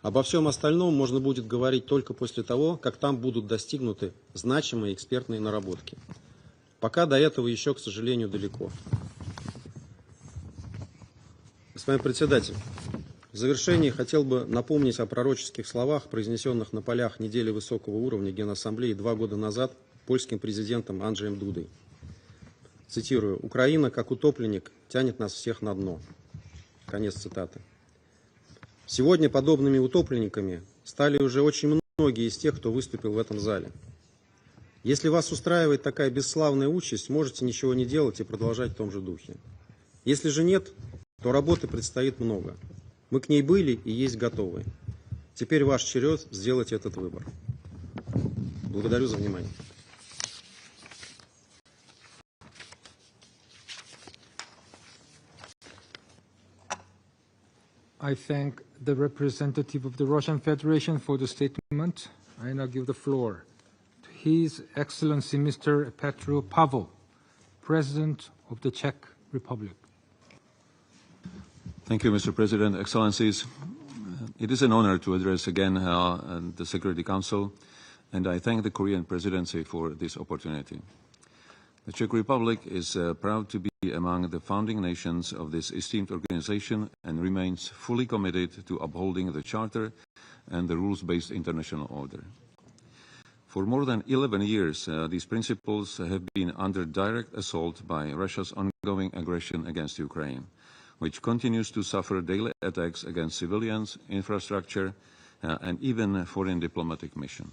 Обо всем остальном можно будет говорить только после того, как там будут достигнуты значимые экспертные наработки. Пока до этого еще, к сожалению, далеко. Господин председатель, в завершении хотел бы напомнить о пророческих словах, произнесенных на полях недели высокого уровня Генассамблеи 2 года назад польским президентом Анджеем Дудой. Цитирую: «Украина, как утопленник, тянет нас всех на дно». Конец цитаты. Сегодня подобными утопленниками стали уже очень многие из тех, кто выступил в этом зале. Если вас устраивает такая бесславная участь, можете ничего не делать и продолжать в том же духе. Если же нет, то работы предстоит много. Мы к ней были и есть готовы. Теперь ваш черед сделать этот выбор. Благодарю за внимание. I thank the representative of the Russian Federation for the statement. I now give the floor to His Excellency Mr. Petro Pavel, President of the Czech Republic. Thank you, Mr. President, Excellencies. It is an honor to address again the Security Council, and I thank the Korean Presidency for this opportunity. The Czech Republic is proud to be among the founding nations of this esteemed organization and remains fully committed to upholding the Charter and the rules-based international order. For more than 11 years, these principles have been under direct assault by Russia's ongoing aggression against Ukraine, which continues to suffer daily attacks against civilians, infrastructure, and even foreign diplomatic mission.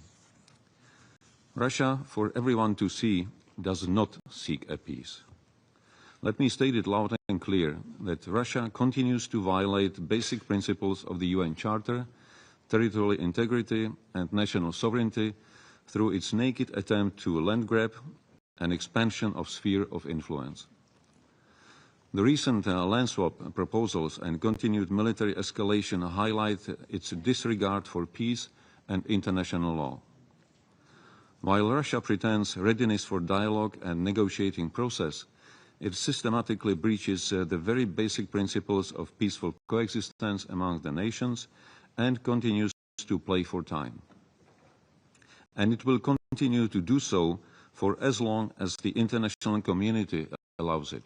Russia, for everyone to see, does not seek a peace. Let me state it loud and clear that Russia continues to violate basic principles of the UN Charter, territorial integrity and national sovereignty through its naked attempt to land grab and expansion of sphere of influence. The recent land swap proposals and continued military escalation highlight its disregard for peace and international law. While Russia pretends readiness for dialogue and negotiating process, it systematically breaches the very basic principles of peaceful coexistence among the nations and continues to play for time. And it will continue to do so for as long as the international community allows it.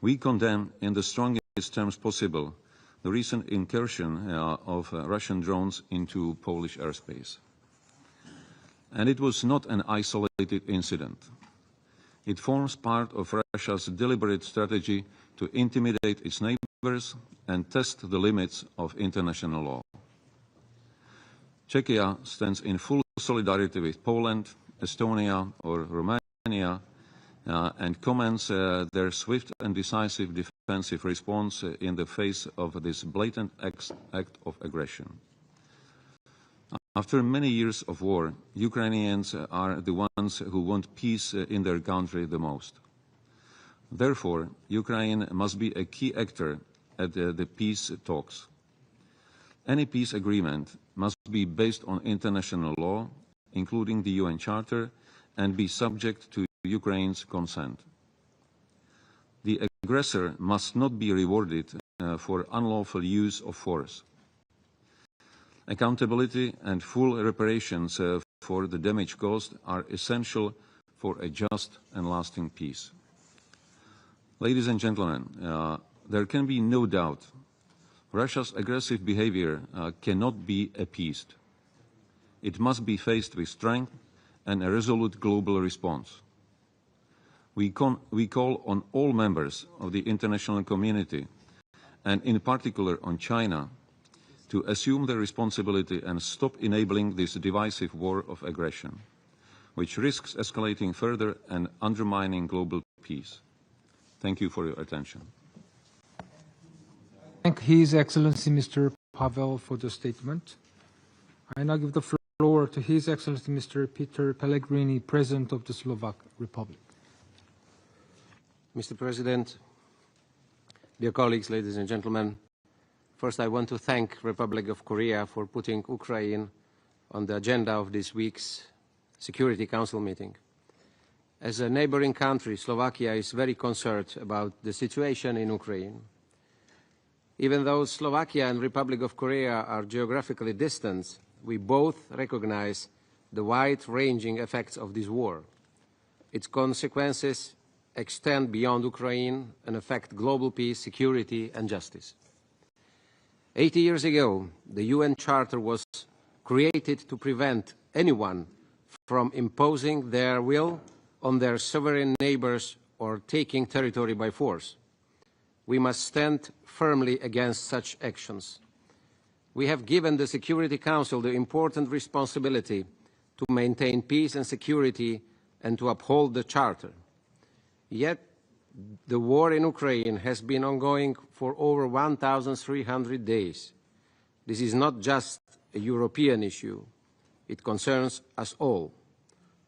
We condemn in the strongest terms possible the recent incursion of Russian drones into Polish airspace. And it was not an isolated incident. It forms part of Russia's deliberate strategy to intimidate its neighbors and test the limits of international law. Czechia stands in full solidarity with Poland, Estonia or Romania and commends their swift and decisive defensive response in the face of this blatant act of aggression. After many years of war, Ukrainians are the ones who want peace in their country the most. Therefore, Ukraine must be a key actor at the peace talks. Any peace agreement must be based on international law, including the UN Charter, and be subject to Ukraine's consent. The aggressor must not be rewarded for unlawful use of force. Accountability and full reparations for the damage caused are essential for a just and lasting peace. Ladies and gentlemen, there can be no doubt Russia's aggressive behavior cannot be appeased. It must be faced with strength and a resolute global response. We call on all members of the international community, and in particular on China, to assume their responsibility and stop enabling this divisive war of aggression, which risks escalating further and undermining global peace. Thank you for your attention. Thank His Excellency Mr. Pavel for the statement. I now give the floor to His Excellency Mr. Peter Pellegrini, President of the Slovak Republic. Mr. President, dear colleagues, ladies and gentlemen, first I want to thank the Republic of Korea for putting Ukraine on the agenda of this week's Security Council meeting. As a neighboring country, Slovakia is very concerned about the situation in Ukraine. Even though Slovakia and Republic of Korea are geographically distant, we both recognize the wide-ranging effects of this war. Its consequences extend beyond Ukraine and affect global peace, security and justice. 80 years ago, the UN Charter was created to prevent anyone from imposing their will on their sovereign neighbors or taking territory by force. We must stand firmly against such actions. We have given the Security Council the important responsibility to maintain peace and security and to uphold the Charter. Yet, the war in Ukraine has been ongoing for over 1,300 days. This is not just a European issue. It concerns us all.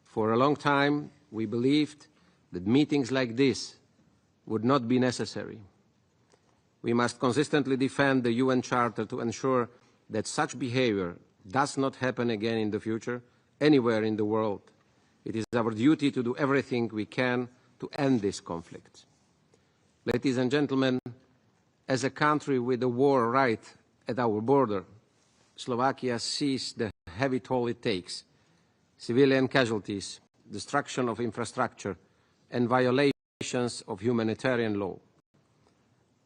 For a long time, we believed that meetings like this would not be necessary. We must consistently defend the UN Charter to ensure that such behavior does not happen again in the future, anywhere in the world. It is our duty to do everything we can to end this conflict. Ladies and gentlemen, as a country with a war right at our border, Slovakia sees the heavy toll it takes: civilian casualties, destruction of infrastructure, and violations of humanitarian law.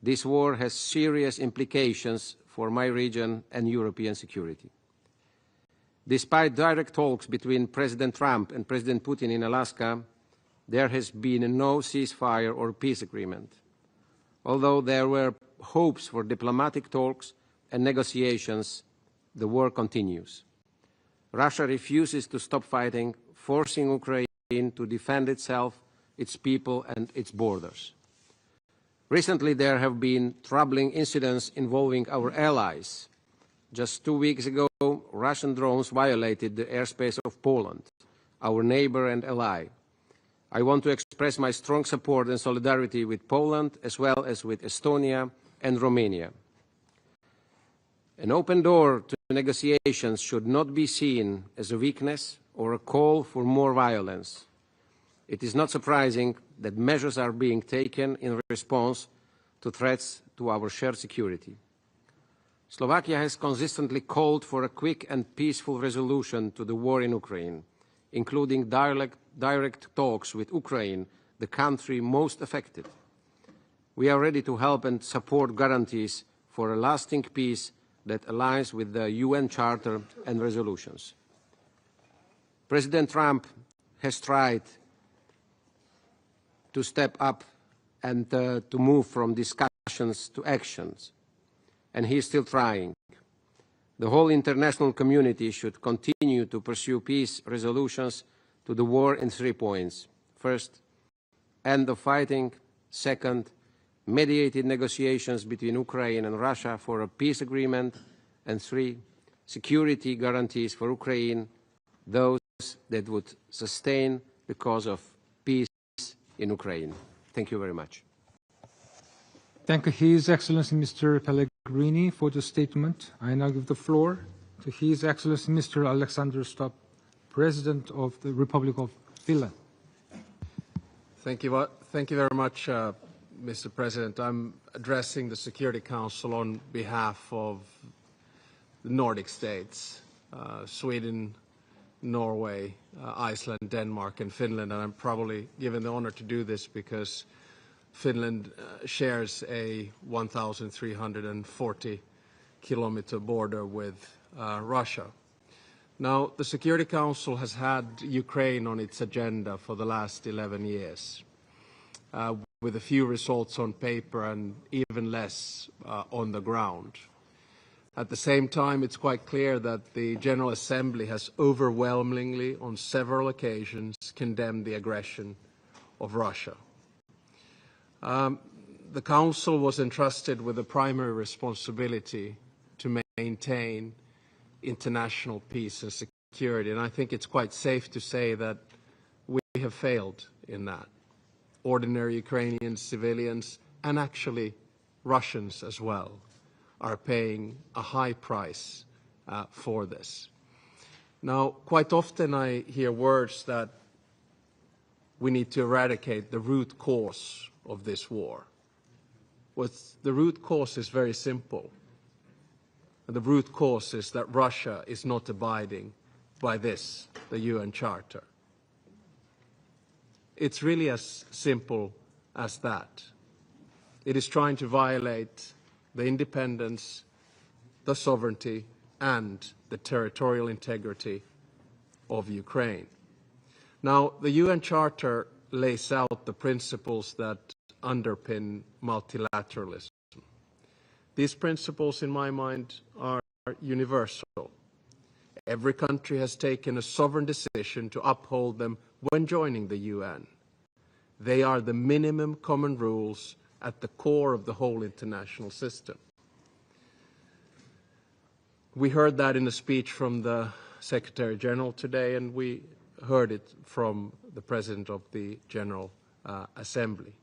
This war has serious implications for my region and European security. Despite direct talks between President Trump and President Putin in Alaska, there has been no ceasefire or peace agreement. Although there were hopes for diplomatic talks and negotiations, the war continues. Russia refuses to stop fighting, forcing Ukraine to defend itself, its people, and its borders. Recently, there have been troubling incidents involving our allies. Just 2 weeks ago, Russian drones violated the airspace of Poland, our neighbor and ally. I want to express my strong support and solidarity with Poland, as well as with Estonia and Romania. An open door to negotiations should not be seen as a weakness or a call for more violence. It is not surprising that measures are being taken in response to threats to our shared security. Slovakia has consistently called for a quick and peaceful resolution to the war in Ukraine, including direct talks with Ukraine, the country most affected. We are ready to help and support guarantees for a lasting peace that aligns with the UN Charter and resolutions. President Trump has tried to step up and to move from discussions to actions, and he is still trying. The whole international community should continue to pursue peace resolutions to the war in 3 points. First, end of fighting. Second, mediated negotiations between Ukraine and Russia for a peace agreement. And 3, security guarantees for Ukraine, those that would sustain the cause of peace in Ukraine. Thank you very much. Thank you, His Excellency Mr. Pellegrini, for the statement. I now give the floor to His Excellency Mr. Alexander Stubb, President of the Republic of Finland. Thank you very much, Mr. President. I'm addressing the Security Council on behalf of the Nordic states, Sweden, Norway, Iceland, Denmark, and Finland. And I'm probably given the honor to do this because Finland shares a 1,340-kilometer border with Russia. Now, the Security Council has had Ukraine on its agenda for the last 11 years, with a few results on paper and even less on the ground. At the same time, it's quite clear that the General Assembly has overwhelmingly, on several occasions, condemned the aggression of Russia. The Council was entrusted with the primary responsibility to maintain international peace and security, and I think it's quite safe to say that we have failed in that. Ordinary Ukrainian civilians, and actually Russians as well, are paying a high price for this. Now, quite often I hear words that we need to eradicate the root cause of this war. The root cause is very simple. And the root cause is that Russia is not abiding by this, the UN Charter. It's really as simple as that. It is trying to violate the independence, the sovereignty, and the territorial integrity of Ukraine. Now, the UN Charter lays out the principles that underpin multilateralism. These principles, in my mind, are universal. Every country has taken a sovereign decision to uphold them when joining the UN. They are the minimum common rules at the core of the whole international system. We heard that in a speech from the Secretary General today, and we heard it from the President of the General Assembly.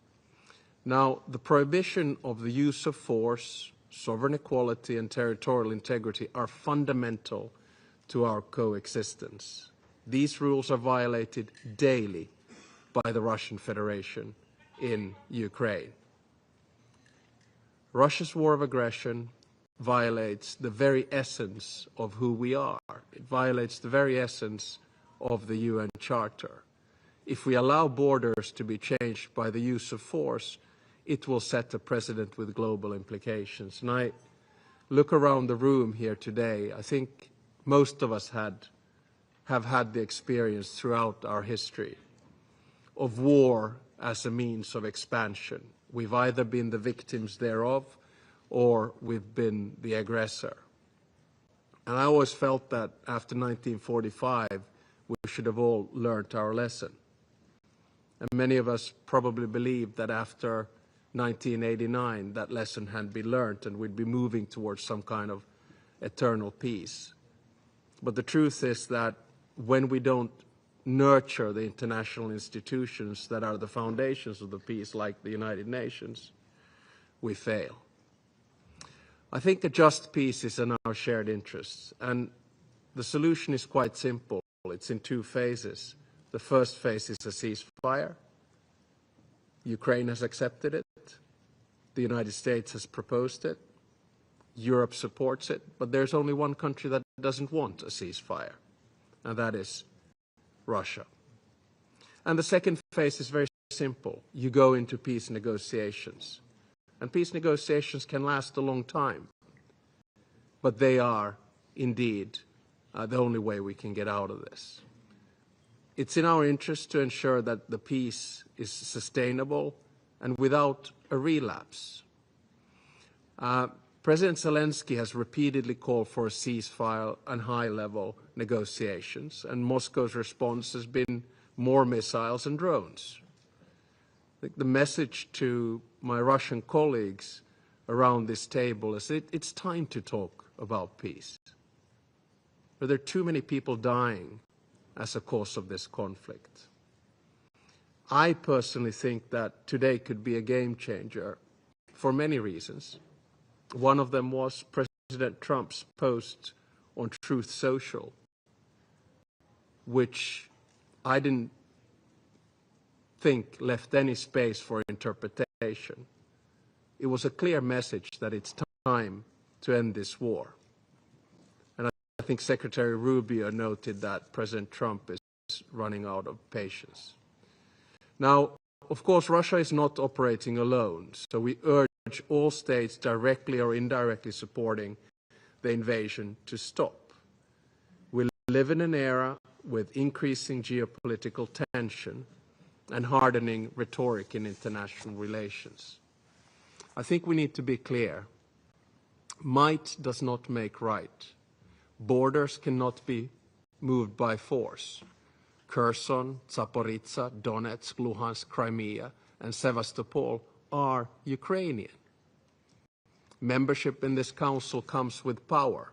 Now, the prohibition of the use of force, sovereign equality, and territorial integrity are fundamental to our coexistence. These rules are violated daily by the Russian Federation in Ukraine. Russia's war of aggression violates the very essence of who we are. It violates the very essence of the UN Charter. If we allow borders to be changed by the use of force, it will set a precedent with global implications. And I look around the room here today, I think most of us have had the experience throughout our history of war as a means of expansion. We've either been the victims thereof or we've been the aggressor. And I always felt that after 1945, we should have all learned our lesson. And many of us probably believed that after 1989, that lesson had been learned and we'd be moving towards some kind of eternal peace. But the truth is that when we don't nurture the international institutions that are the foundations of the peace, like the United Nations, we fail. I think a just peace is in our shared interests, and the solution is quite simple. It's in two phases. The first phase is a ceasefire. Ukraine has accepted it. The United States has proposed it. Europe supports it. But there's only one country that doesn't want a ceasefire, and that is Russia. And the second phase is very simple. You go into peace negotiations. And peace negotiations can last a long time. But they are, indeed, the only way we can get out of this. It's in our interest to ensure that the peace is sustainable and without a relapse. President Zelensky has repeatedly called for a ceasefire and high-level negotiations, and Moscow's response has been more missiles and drones. I think the message to my Russian colleagues around this table is it's time to talk about peace. There are too many people dying as a cause of this conflict. I personally think that today could be a game changer for many reasons. One of them was President Trump's post on Truth Social, which I didn't think left any space for interpretation. It was a clear message that it's time to end this war. And I think Secretary Rubio noted that President Trump is running out of patience. Now, of course, Russia is not operating alone, so we urge all states directly or indirectly supporting the invasion to stop. We live in an era with increasing geopolitical tension and hardening rhetoric in international relations. I think we need to be clear. Might does not make right. Borders cannot be moved by force. Kherson, Zaporizhzhia, Donetsk, Luhansk, Crimea, and Sevastopol are Ukrainian. Membership in this council comes with power,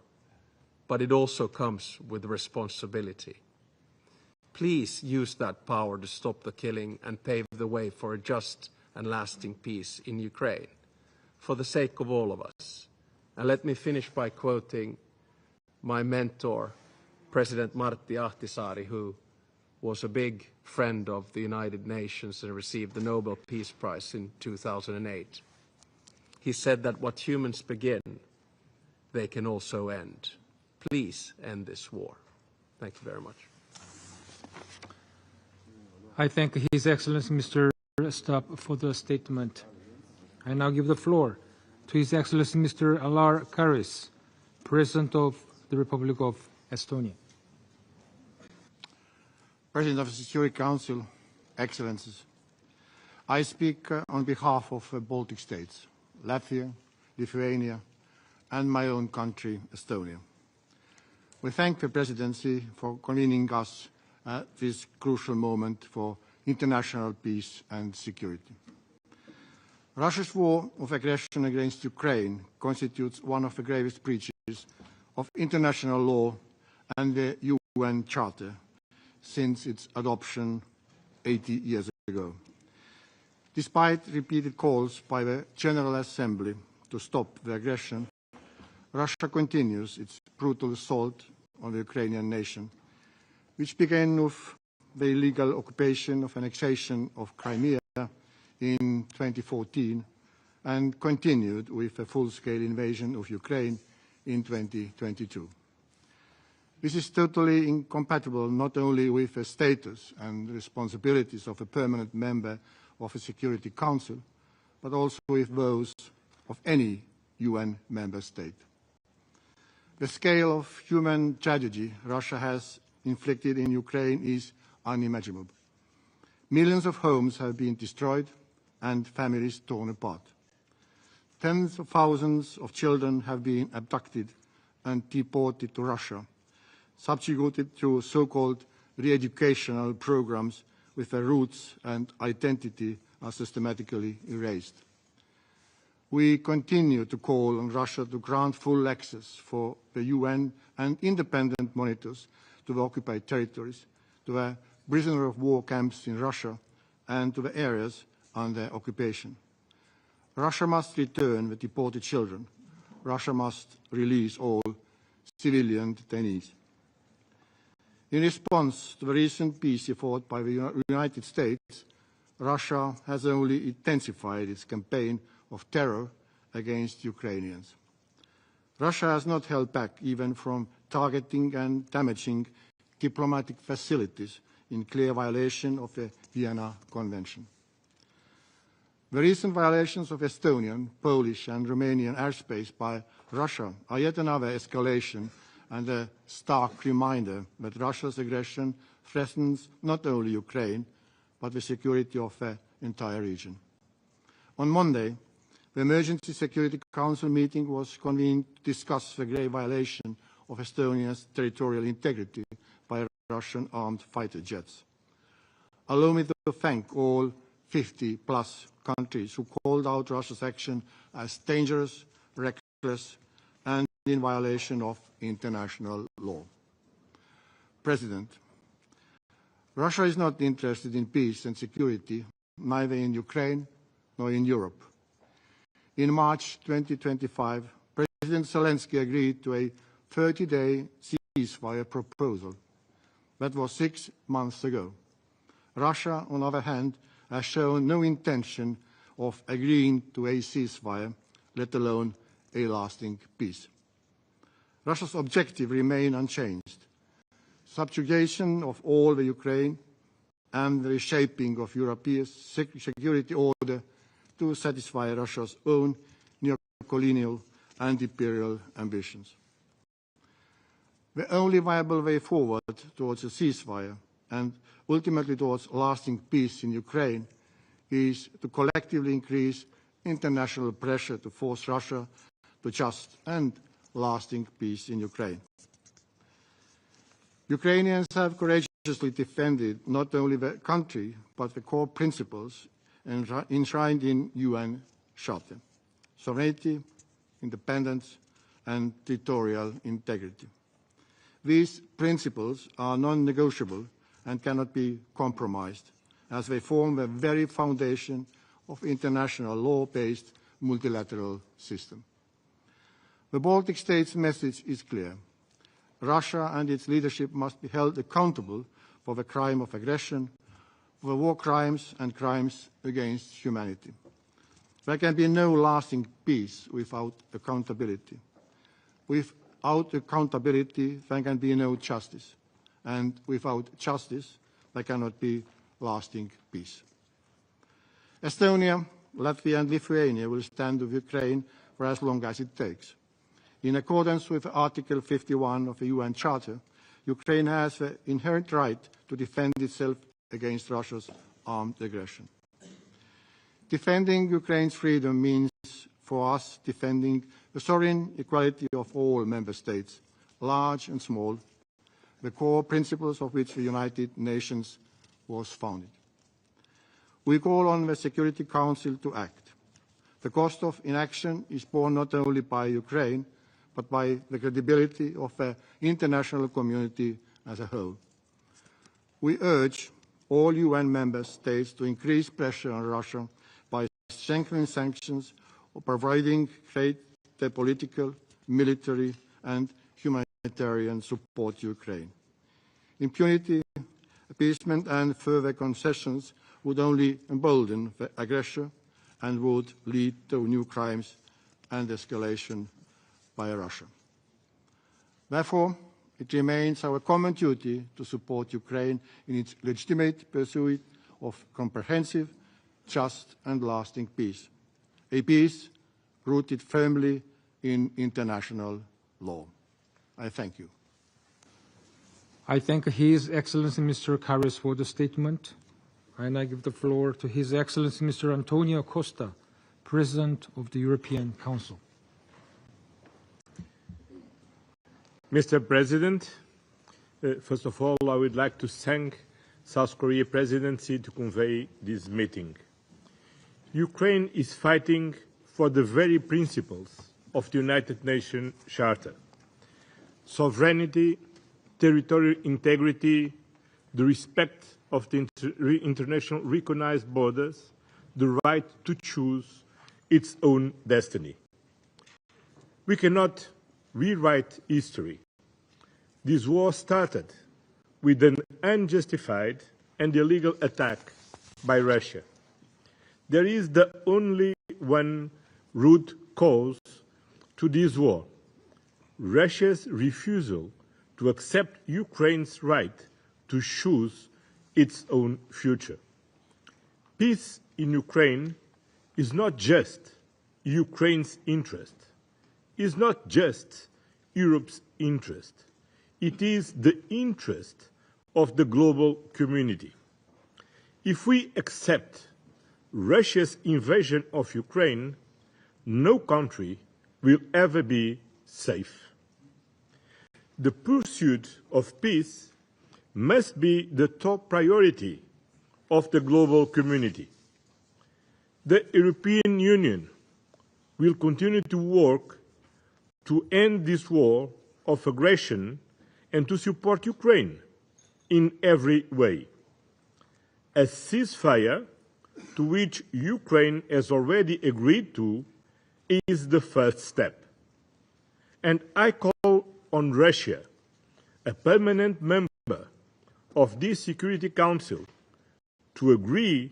but it also comes with responsibility. Please use that power to stop the killing and pave the way for a just and lasting peace in Ukraine, for the sake of all of us. And let me finish by quoting my mentor, President Martti Ahtisaari, who was a big friend of the United Nations and received the Nobel Peace Prize in 2008. He said that what humans begin, they can also end. Please end this war. Thank you very much. I thank His Excellency Mr. Stubb for the statement. I now give the floor to His Excellency Mr. Alar Karis, President of the Republic of Estonia. President of the Security Council, Excellencies, I speak on behalf of Baltic states, Latvia, Lithuania, and my own country, Estonia. We thank the Presidency for convening us at this crucial moment for international peace and security. Russia's war of aggression against Ukraine constitutes one of the gravest breaches of international law and the UN Charter since its adoption 80 years ago. Despite repeated calls by the General Assembly to stop the aggression, Russia continues its brutal assault on the Ukrainian nation, which began with the illegal occupation of annexation of Crimea in 2014 and continued with a full-scale invasion of Ukraine in 2022. This is totally incompatible not only with the status and responsibilities of a permanent member of the Security Council, but also with those of any UN member state. The scale of human tragedy Russia has inflicted in Ukraine is unimaginable. Millions of homes have been destroyed and families torn apart. Tens of thousands of children have been abducted and deported to Russia, subjugated to so-called re-educational programs with their roots and identity are systematically erased. We continue to call on Russia to grant full access for the UN and independent monitors to the occupied territories, to the prisoner of war camps in Russia and to the areas under occupation. Russia must return the deported children. Russia must release all civilian detainees. In response to the recent peace effort by the United States, Russia has only intensified its campaign of terror against Ukrainians. Russia has not held back even from targeting and damaging diplomatic facilities in clear violation of the Vienna Convention. The recent violations of Estonian, Polish and Romanian airspace by Russia are yet another escalation and a stark reminder that Russia's aggression threatens not only Ukraine, but the security of the entire region. On Monday, the Emergency Security Council meeting was convened to discuss the grave violation of Estonia's territorial integrity by Russian armed fighter jets. Allow me to thank all 50-plus countries who called out Russia's action as dangerous, reckless, and in violation of international law. President, Russia is not interested in peace and security, neither in Ukraine nor in Europe. In March 2025, President Zelensky agreed to a 30-day ceasefire proposal. That was 6 months ago. Russia, on the other hand, has shown no intention of agreeing to a ceasefire, let alone a lasting peace. Russia's objective remains unchanged: subjugation of all the Ukraine and the reshaping of European security order to satisfy Russia's own neo-colonial and imperial ambitions. The only viable way forward towards a ceasefire and ultimately towards lasting peace in Ukraine is to collectively increase international pressure to force Russia to just and lasting peace in Ukraine. Ukrainians have courageously defended not only the country, but the core principles enshrined in UN Charter: sovereignty, independence, and territorial integrity. These principles are non-negotiable and cannot be compromised, as they form the very foundation of international law-based multilateral system. The Baltic states' message is clear. Russia and its leadership must be held accountable for the crime of aggression, for the war crimes and crimes against humanity. There can be no lasting peace without accountability. Without accountability, there can be no justice. And without justice, there cannot be lasting peace. Estonia, Latvia and Lithuania will stand with Ukraine for as long as it takes. In accordance with Article 51 of the UN Charter, Ukraine has the inherent right to defend itself against Russia's armed aggression. Defending Ukraine's freedom means for us defending the sovereign equality of all member states, large and small, the core principles of which the United Nations was founded. We call on the Security Council to act. The cost of inaction is borne not only by Ukraine, but by the credibility of the international community as a whole. We urge all UN member states to increase pressure on Russia by strengthening sanctions or providing greater political, military and humanitarian support to Ukraine. Impunity, appeasement and further concessions would only embolden the aggressor and would lead to new crimes and escalation by Russia. Therefore, it remains our common duty to support Ukraine in its legitimate pursuit of comprehensive, just and lasting peace, a peace rooted firmly in international law. I thank you. I thank His Excellency Mr. Karras for the statement. I now give the floor to His Excellency Mr. Antonio Costa, President of the European Council. Mr. President, first of all, I would like to thank South Korea Presidency to convey this meeting. Ukraine is fighting for the very principles of the United Nations Charter: sovereignty, territorial integrity, the respect of the international recognized borders, the right to choose its own destiny. We cannot rewrite history. This war started with an unjustified and illegal attack by Russia. There is the only one root cause to this war: Russia's refusal to accept Ukraine's right to choose its own future. Peace in Ukraine is not just Ukraine's interest, is not just Europe's interest. It is the interest of the global community. If we accept Russia's invasion of Ukraine, no country will ever be safe. The pursuit of peace must be the top priority of the global community. The European Union will continue to work to end this war of aggression and to support Ukraine in every way. A ceasefire, to which Ukraine has already agreed to, is the first step. And I call on Russia, a permanent member of this Security Council, to agree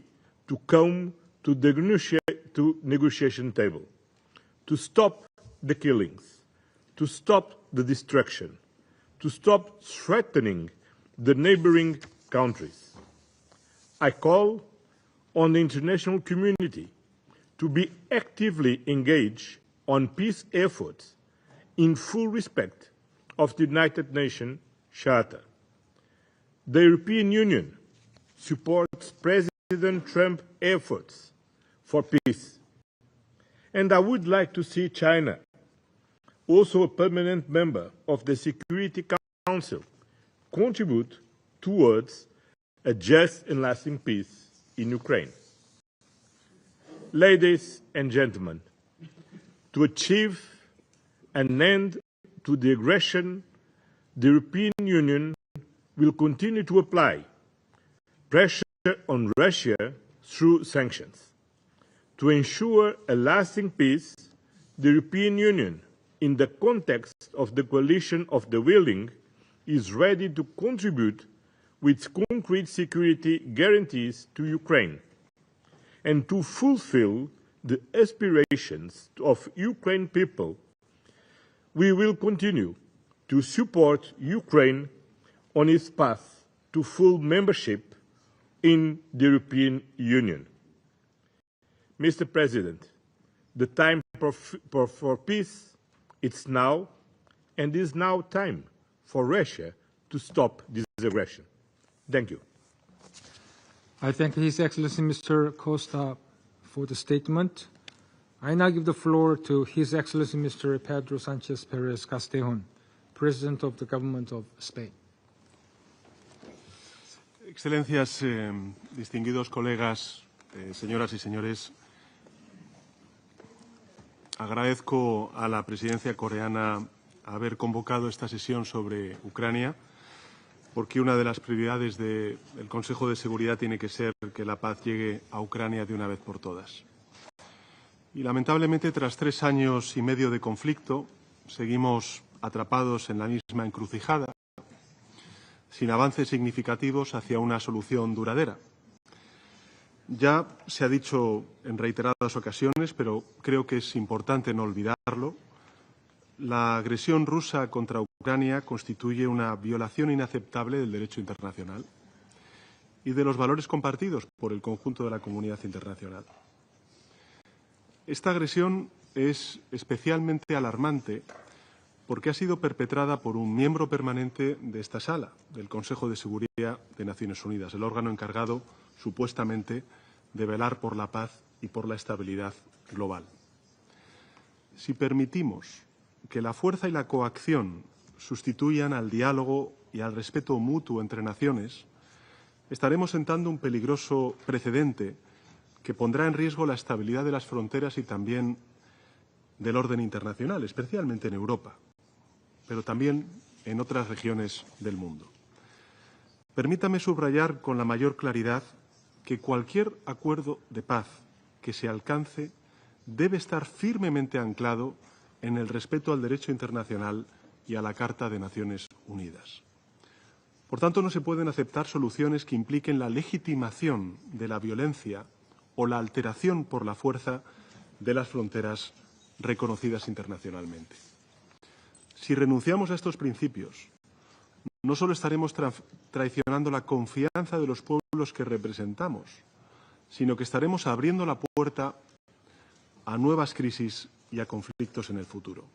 to come to the negotiation table, to stop the killings, to stop the destruction, to stop threatening the neighboring countries. I call on the international community to be actively engaged on peace efforts in full respect of the United Nations Charter. The European Union supports President Trump's efforts for peace. And I would like to see China, also a permanent member of the Security Council, contribute towards a just and lasting peace in Ukraine. Ladies and gentlemen, to achieve an end to the aggression, the European Union will continue to apply pressure on Russia through sanctions. To ensure a lasting peace, the European Union, in the context of the coalition of the willing, is ready to contribute with concrete security guarantees to Ukraine and to fulfill the aspirations of Ukraine people. We will continue to support Ukraine on its path to full membership in the European Union. Mr. President, the time for peace, it's now, and it is now time for Russia to stop this aggression. Thank you. I thank His Excellency Mr. Costa for the statement. I now give the floor to His Excellency Mr. Pedro Sanchez Perez Castellón, President of the Government of Spain. Excelencias, distinguidos colegas, señoras y señores, agradezco a la presidencia coreana haber convocado esta sesión sobre Ucrania, porque una de las prioridades del Consejo de Seguridad tiene que ser que la paz llegue a Ucrania de una vez por todas. Y lamentablemente, tras 3 años y medio de conflicto, seguimos atrapados en la misma encrucijada, sin avances significativos hacia una solución duradera. Ya se ha dicho en reiteradas ocasiones, pero creo que es importante no olvidarlo, la agresión rusa contra Ucrania constituye una violación inaceptable del derecho internacional y de los valores compartidos por el conjunto de la comunidad internacional. Esta agresión es especialmente alarmante porque ha sido perpetrada por un miembro permanente de esta sala, del Consejo de Seguridad de Naciones Unidas, el órgano encargado, supuestamente, de velar por la paz y por la estabilidad global. Si permitimos que la fuerza y la coacción sustituyan al diálogo y al respeto mutuo entre naciones, estaremos sentando un peligroso precedente que pondrá en riesgo la estabilidad de las fronteras y también del orden internacional, especialmente en Europa, pero también en otras regiones del mundo. Permítame subrayar con la mayor claridad que cualquier acuerdo de paz que se alcance debe estar firmemente anclado en el respeto al derecho internacional y a la Carta de Naciones Unidas. Por tanto, no se pueden aceptar soluciones que impliquen la legitimación de la violencia o la alteración por la fuerza de las fronteras reconocidas internacionalmente. Si renunciamos a estos principios, no solo estaremos traicionando la confianza de los pueblos que representamos, sino que estaremos abriendo la puerta a nuevas crisis y a conflictos en el futuro.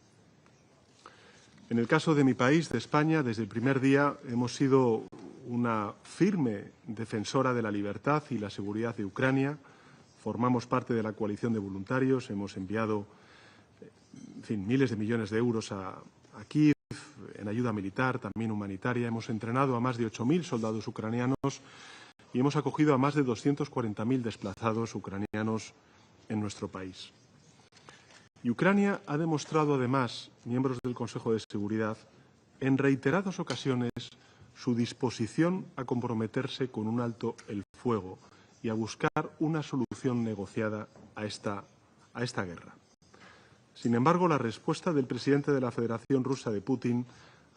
En el caso de mi país, de España, desde el primer día hemos sido una firme defensora de la libertad y la seguridad de Ucrania. Formamos parte de la coalición de voluntarios, hemos enviado miles de millones de euros a Kiev en ayuda militar, también humanitaria. Hemos entrenado a más de 8.000 soldados ucranianos y hemos acogido a más de 240.000 desplazados ucranianos en nuestro país. Y Ucrania ha demostrado, además, miembros del Consejo de Seguridad, en reiteradas ocasiones su disposición a comprometerse con un alto el fuego y a buscar una solución negociada a esta guerra. Sin embargo, la respuesta del presidente de la Federación Rusa, de Putin,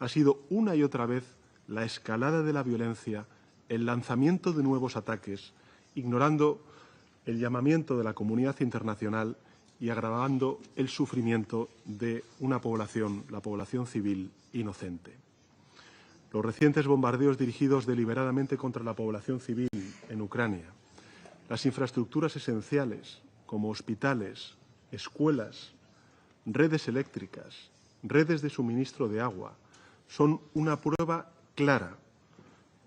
ha sido una y otra vez la escalada de la violencia, el lanzamiento de nuevos ataques, ignorando el llamamiento de la comunidad internacional y agravando el sufrimiento de una población, la población civil, inocente. Los recientes bombardeos dirigidos deliberadamente contra la población civil en Ucrania, las infraestructuras esenciales como hospitales, escuelas, redes eléctricas, redes de suministro de agua, son una prueba clara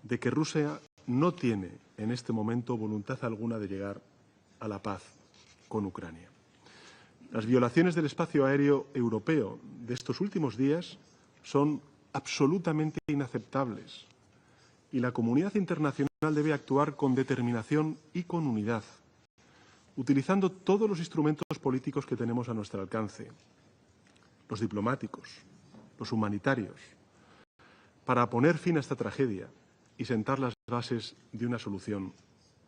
de que Rusia no tiene en este momento voluntad alguna de llegar a la paz con Ucrania. Las violaciones del espacio aéreo europeo de estos últimos días son absolutamente inaceptables y la comunidad internacional debe actuar con determinación y con unidad, utilizando todos los instrumentos políticos que tenemos a nuestro alcance, los diplomáticos, los humanitarios, para poner fin a esta tragedia y sentar las bases de una solución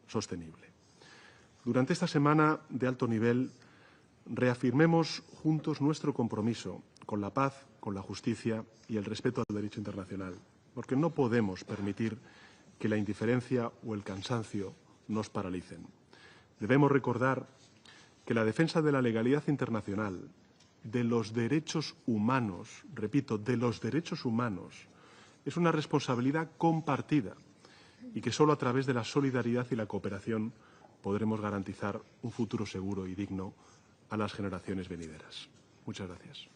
sostenible. Durante esta semana de alto nivel, reafirmemos juntos nuestro compromiso con la paz, con la justicia y el respeto al derecho internacional, porque no podemos permitir que la indiferencia o el cansancio nos paralicen. Debemos recordar que la defensa de la legalidad internacional, de los derechos humanos, repito, de los derechos humanos, es una responsabilidad compartida y que solo a través de la solidaridad y la cooperación podremos garantizar un futuro seguro y digno a las generaciones venideras. Muchas gracias.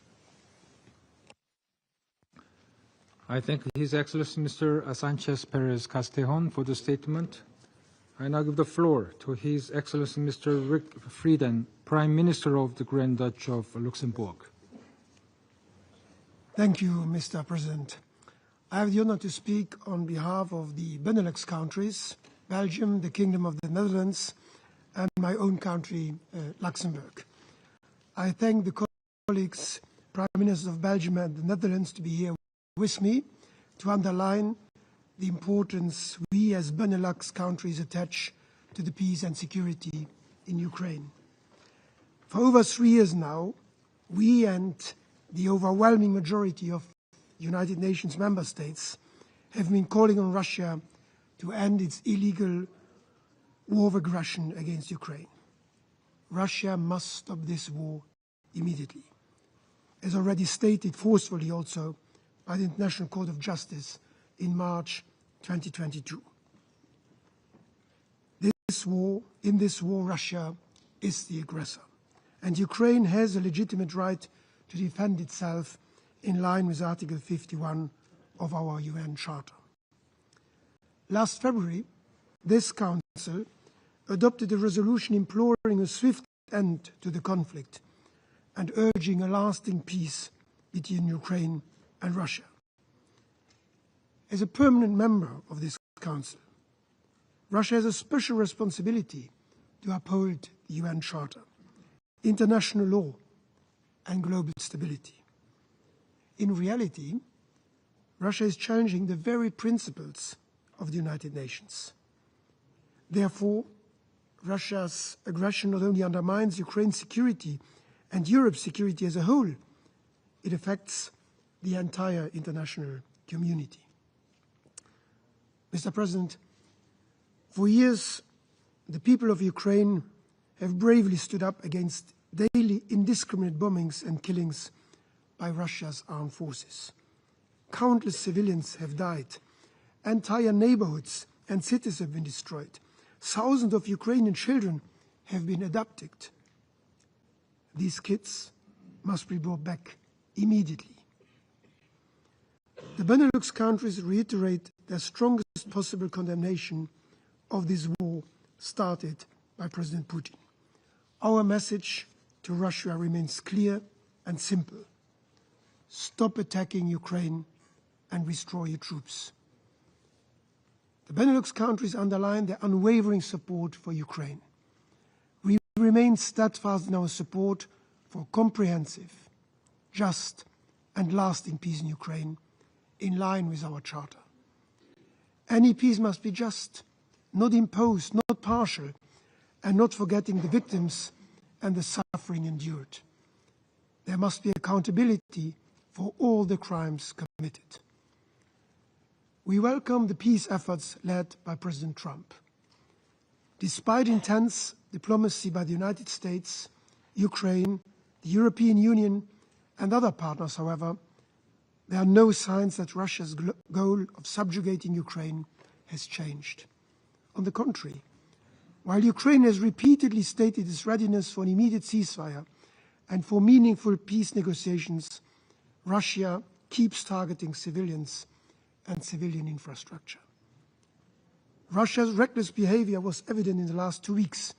I thank His Excellency Mr. Sánchez Pérez Castejón for the statement. I now give the floor to His Excellency Mr. Rick Frieden, Prime Minister of the Grand Duchy of Luxembourg. Thank you, Mr. President. I have the honor to speak on behalf of the Benelux countries, Belgium, the Kingdom of the Netherlands, and my own country, Luxembourg. I thank the colleagues, Prime Ministers of Belgium and the Netherlands, to be here with me to underline the importance we as Benelux countries attach to the peace and security in Ukraine. For over 3 years now, we and the overwhelming majority of United Nations member states have been calling on Russia to end its illegal war of aggression against Ukraine. Russia must stop this war immediately, as already stated forcefully also by the International Court of Justice in March 2022. In this war, Russia is the aggressor, and Ukraine has a legitimate right to defend itself in line with Article 51 of our UN Charter. Last February, this Council adopted a resolution imploring a swift end to the conflict and urging a lasting peace between Ukraine and Russia. As a permanent member of this Council, Russia has a special responsibility to uphold the UN Charter, international law, and global stability. In reality, Russia is challenging the very principles of the United Nations. Therefore, Russia's aggression not only undermines Ukraine's security and Europe's security as a whole, it affects the entire international community. Mr. President, for years, the people of Ukraine have bravely stood up against daily indiscriminate bombings and killings by Russia's armed forces. Countless civilians have died. Entire neighborhoods and cities have been destroyed. Thousands of Ukrainian children have been abducted. These kids must be brought back immediately. The Benelux countries reiterate their strongest possible condemnation of this war started by President Putin. Our message to Russia remains clear and simple. Stop attacking Ukraine and withdraw your troops. The Benelux countries underline their unwavering support for Ukraine. We remain steadfast in our support for comprehensive, just, and lasting peace in Ukraine, in line with our Charter. Any peace must be just, not imposed, not partial, and not forgetting the victims and the suffering endured. There must be accountability for all the crimes committed. We welcome the peace efforts led by President Trump. Despite intense diplomacy by the United States, Ukraine, the European Union, and other partners, however, there are no signs that Russia's goal of subjugating Ukraine has changed. On the contrary, while Ukraine has repeatedly stated its readiness for an immediate ceasefire and for meaningful peace negotiations, Russia keeps targeting civilians and civilian infrastructure. Russia's reckless behavior was evident in the last 2 weeks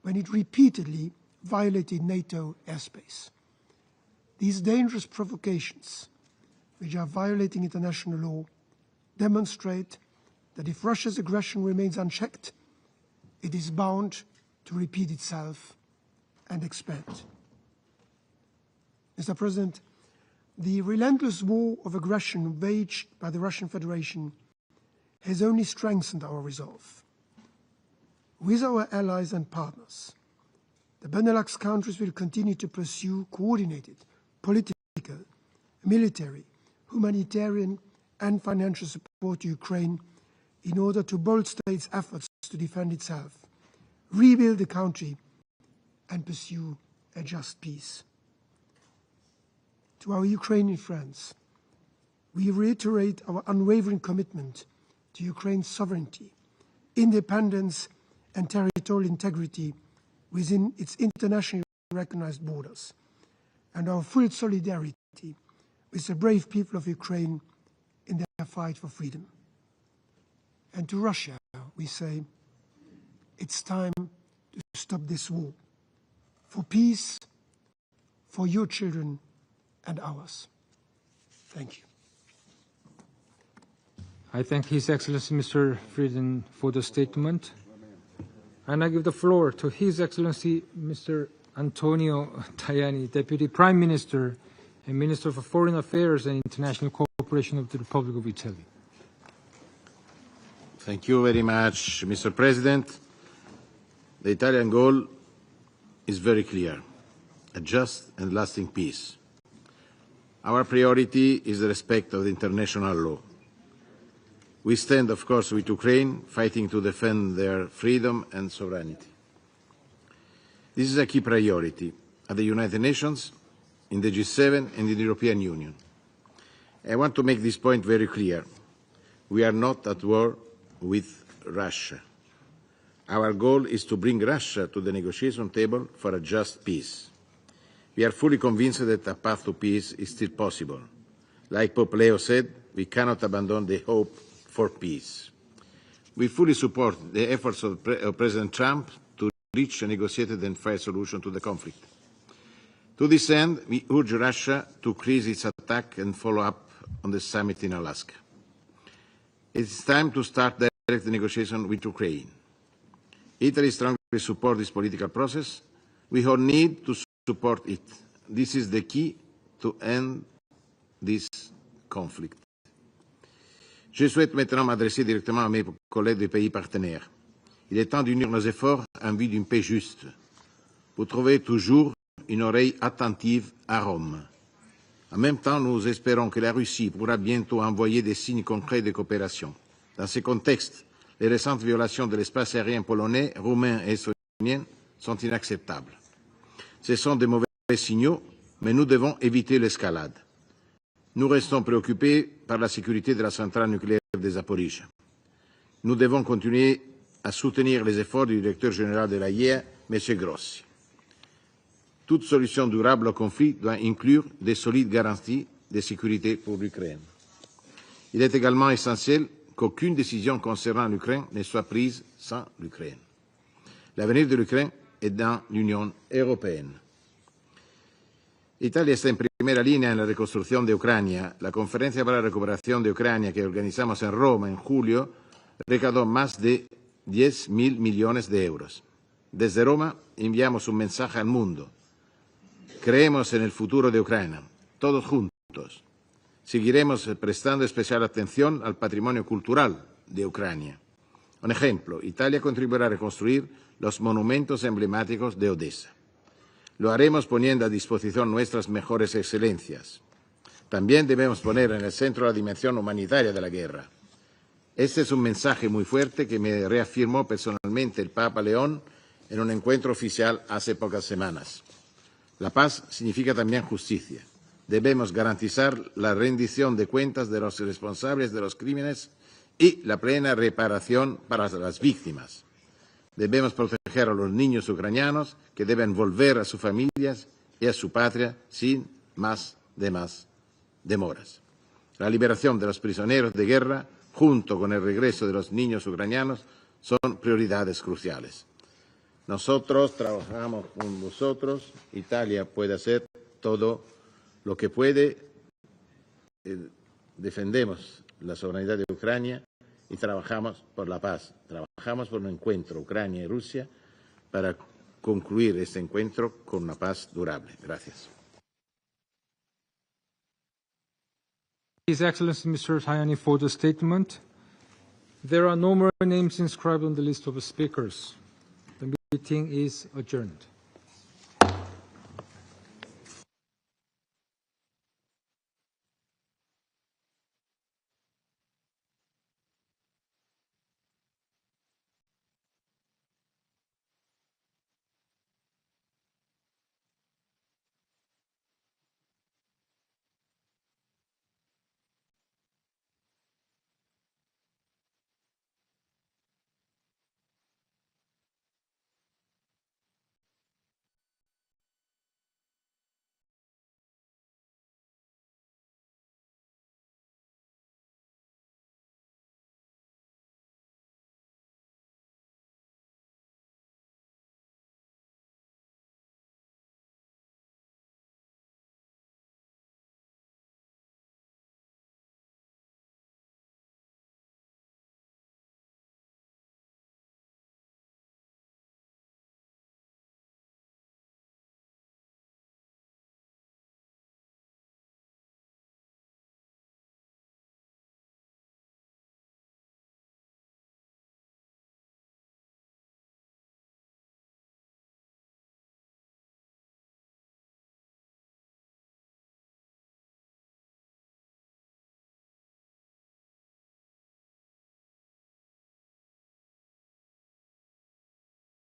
when it repeatedly violated NATO airspace. These dangerous provocations, which are violating international law, demonstrate that if Russia's aggression remains unchecked, it is bound to repeat itself and expand. Mr. President, the relentless war of aggression waged by the Russian Federation has only strengthened our resolve. With our allies and partners, the Benelux countries will continue to pursue coordinated political, military, humanitarian, and financial support to Ukraine in order to bolster its efforts to defend itself, rebuild the country, and pursue a just peace. To our Ukrainian friends, we reiterate our unwavering commitment to Ukraine's sovereignty, independence, and territorial integrity within its internationally recognized borders, and our full solidarity with the brave people of Ukraine in their fight for freedom. And to Russia, we say, it's time to stop this war, for peace, for your children and ours. Thank you. I thank His Excellency Mr. Frieden for the statement. And I give the floor to His Excellency Mr. Antonio Tajani, Deputy Prime Minister and Minister for Foreign Affairs and International Cooperation of the Republic of Italy. Thank you very much, Mr. President. The Italian goal is very clear: a just and lasting peace. Our priority is the respect of the international law. We stand, of course, with Ukraine, fighting to defend their freedom and sovereignty. This is a key priority at the United Nations, in the G7 and in the European Union. I want to make this point very clear. We are not at war with Russia. Our goal is to bring Russia to the negotiation table for a just peace. We are fully convinced that a path to peace is still possible. Like Pope Leo said, we cannot abandon the hope for peace. We fully support the efforts of President Trump to reach a negotiated and fair solution to the conflict. To this end, we urge Russia to cease its attack and follow up on the summit in Alaska. It is time to start direct negotiation with Ukraine. Italy strongly supports this political process. We all need to support it. This is the key to end this conflict. Je souhaite maintenant m'adresser directement à mes collègues des pays partenaires. Il est temps d'unir nos efforts en vue d'une paix juste. Vous trouvez toujours une oreille attentive à Rome. En même temps, nous espérons que la Russie pourra bientôt envoyer des signes concrets de coopération. Dans ce contexte, les récentes violations de l'espace aérien polonais, roumain et estonien sont inacceptables. Ce sont de mauvais signaux, mais nous devons éviter l'escalade. Nous restons préoccupés par la sécurité de la centrale nucléaire de Zaporijia. Nous devons continuer à soutenir les efforts du directeur général de l'AIEA, M. Grossi. Toute solution durable au conflit doit inclure de solides garanties de sécurité pour l'Ukraine. Il est également essentiel qu'aucune décision concernant l'Ukraine ne soit prise sans l'Ukraine. L'avenir de l'Ukraine est dans l'Unión Europea. Italia está en primera línea en la reconstrucción de Ucrania. La Conferencia para la Recuperación de Ucrania que organizamos en Roma en julio recaudó más de 10.000 millones de euros. Desde Roma enviamos un mensaje al mundo. Creemos en el futuro de Ucrania, todos juntos. Seguiremos prestando especial atención al patrimonio cultural de Ucrania. Un ejemplo, Italia contribuirá a reconstruir los monumentos emblemáticos de Odessa. Lo haremos poniendo a disposición nuestras mejores excelencias. También debemos poner en el centro la dimensión humanitaria de la guerra. Este es un mensaje muy fuerte que me reafirmó personalmente el Papa León en un encuentro oficial hace pocas semanas. La paz significa también justicia. Debemos garantizar la rendición de cuentas de los responsables de los crímenes y la plena reparación para las víctimas. Debemos proteger a los niños ucranianos que deben volver a sus familias y a su patria sin más demoras. La liberación de los prisioneros de guerra, junto con el regreso de los niños ucranianos, son prioridades cruciales. Nosotros trabajamos con vosotros. Italia puede hacer todo lo que puede. Defendemos la soberanía de Ucrania y trabajamos por la paz. Trabajamos por un encuentro Ucrania y Rusia para concluir este encuentro con una paz durable. Gracias. His Excellency Mr. Tajani for the statement. There are no more names inscribed on the list of speakers. The meeting is adjourned.